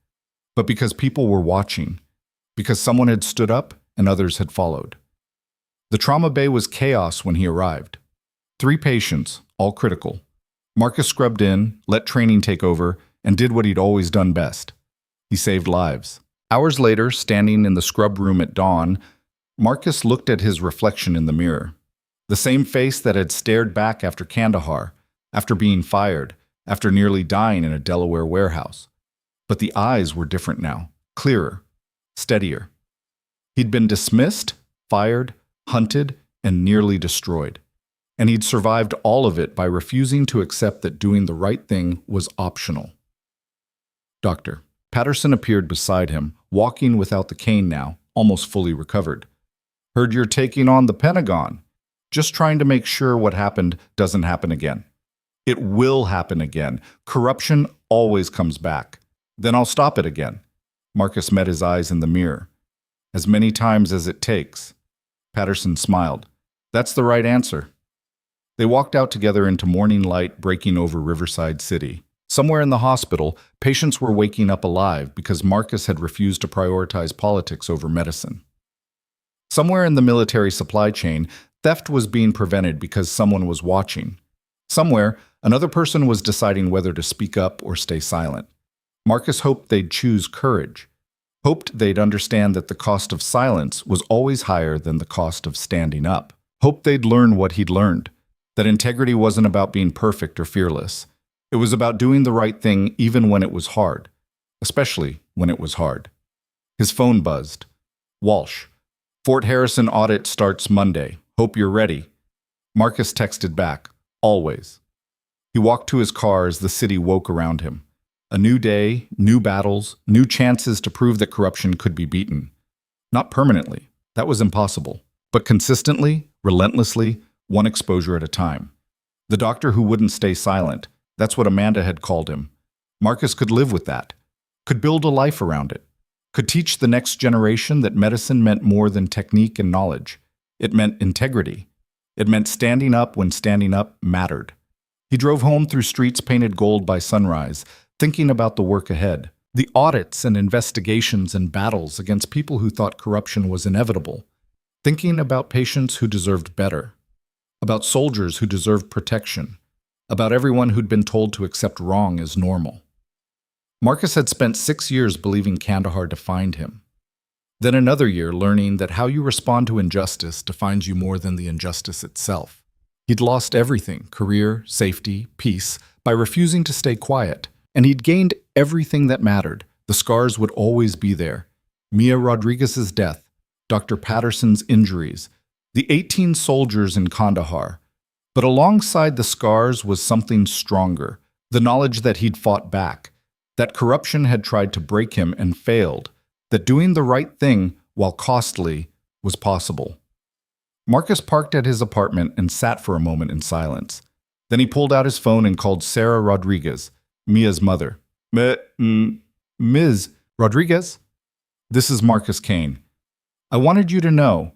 but because people were watching, because someone had stood up and others had followed. The trauma bay was chaos when he arrived. 3 patients, all critical. Marcus scrubbed in, let training take over, and did what he'd always done best. He saved lives. Hours later, standing in the scrub room at dawn, Marcus looked at his reflection in the mirror. The same face that had stared back after Kandahar, after being fired, after nearly dying in a Delaware warehouse. But the eyes were different now, clearer, steadier. He'd been dismissed, fired, hunted, and nearly destroyed. And he'd survived all of it by refusing to accept that doing the right thing was optional. Dr. Patterson appeared beside him, walking without the cane now, almost fully recovered. Heard you're taking on the Pentagon. Just trying to make sure what happened doesn't happen again. It will happen again. Corruption always comes back. Then I'll stop it again. Marcus met his eyes in the mirror. As many times as it takes. Patterson smiled. That's the right answer. They walked out together into morning light breaking over Riverside City. Somewhere in the hospital, patients were waking up alive because Marcus had refused to prioritize politics over medicine. Somewhere in the military supply chain, theft was being prevented because someone was watching. Somewhere, another person was deciding whether to speak up or stay silent. Marcus hoped they'd choose courage. Hoped they'd understand that the cost of silence was always higher than the cost of standing up. Hoped they'd learn what he'd learned. That integrity wasn't about being perfect or fearless. It was about doing the right thing even when it was hard. Especially when it was hard. His phone buzzed. Walsh. Fort Harrison audit starts Monday. Hope you're ready. Marcus texted back. Always. He walked to his car as the city woke around him. A new day, new battles, new chances to prove that corruption could be beaten. Not permanently. That was impossible. But consistently, relentlessly, one exposure at a time. The doctor who wouldn't stay silent. That's what Amanda had called him. Marcus could live with that. Could build a life around it. Could teach the next generation that medicine meant more than technique and knowledge. It meant integrity. It meant standing up when standing up mattered. He drove home through streets painted gold by sunrise, thinking about the work ahead. The audits and investigations and battles against people who thought corruption was inevitable. Thinking about patients who deserved better. About soldiers who deserved protection. About everyone who'd been told to accept wrong as normal. Marcus had spent 6 years believing Kandahar defined him. Then another year learning that how you respond to injustice defines you more than the injustice itself. He'd lost everything, career, safety, peace, by refusing to stay quiet. And he'd gained everything that mattered. The scars would always be there. Mia Rodriguez's death, Dr. Patterson's injuries, the 18 soldiers in Kandahar. But alongside the scars was something stronger, the knowledge that he'd fought back, that corruption had tried to break him and failed, that doing the right thing, while costly, was possible. Marcus parked at his apartment and sat for a moment in silence. Then he pulled out his phone and called Sarah Rodriguez, Mia's mother. Ms. Rodriguez? This is Marcus Kane. I wanted you to know,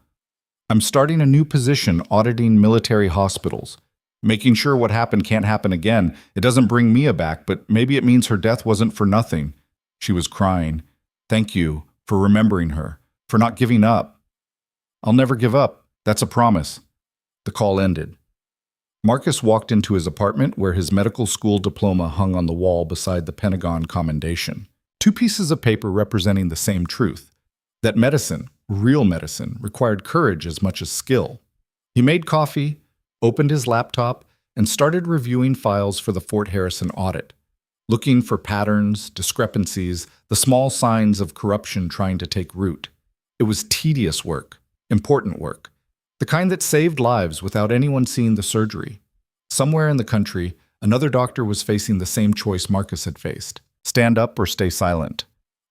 I'm starting a new position auditing military hospitals. Making sure what happened can't happen again. It doesn't bring Mia back, but maybe it means her death wasn't for nothing. She was crying. Thank you for remembering her, for not giving up. I'll never give up. That's a promise. The call ended. Marcus walked into his apartment where his medical school diploma hung on the wall beside the Pentagon commendation. 2 pieces of paper representing the same truth, that medicine, real medicine, required courage as much as skill. He made coffee, opened his laptop, and started reviewing files for the Fort Harrison audit, looking for patterns, discrepancies, the small signs of corruption trying to take root. It was tedious work, important work, the kind that saved lives without anyone seeing the surgery. Somewhere in the country, another doctor was facing the same choice Marcus had faced: stand up or stay silent,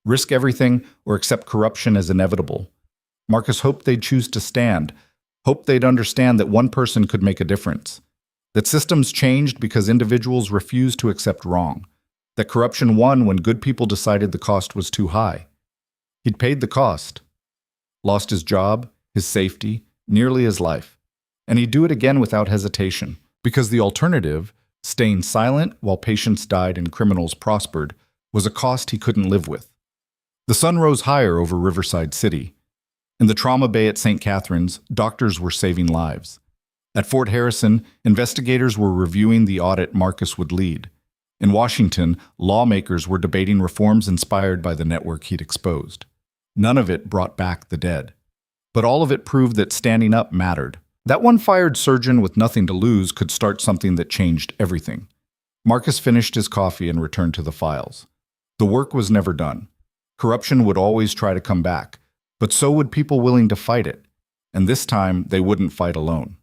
risk everything or accept corruption as inevitable. Marcus hoped they'd choose to stand, hoped they'd understand that one person could make a difference, that systems changed because individuals refused to accept wrong, that corruption won when good people decided the cost was too high. He'd paid the cost, lost his job, his safety, nearly his life, and he'd do it again without hesitation, because the alternative, staying silent while patients died and criminals prospered, was a cost he couldn't live with. The sun rose higher over Riverside City. In the trauma bay at St. Catharines, doctors were saving lives. At Fort Harrison, investigators were reviewing the audit Marcus would lead. In Washington, lawmakers were debating reforms inspired by the network he'd exposed. None of it brought back the dead. But all of it proved that standing up mattered. That one fired surgeon with nothing to lose could start something that changed everything. Marcus finished his coffee and returned to the files. The work was never done. Corruption would always try to come back, but so would people willing to fight it. And this time, they wouldn't fight alone.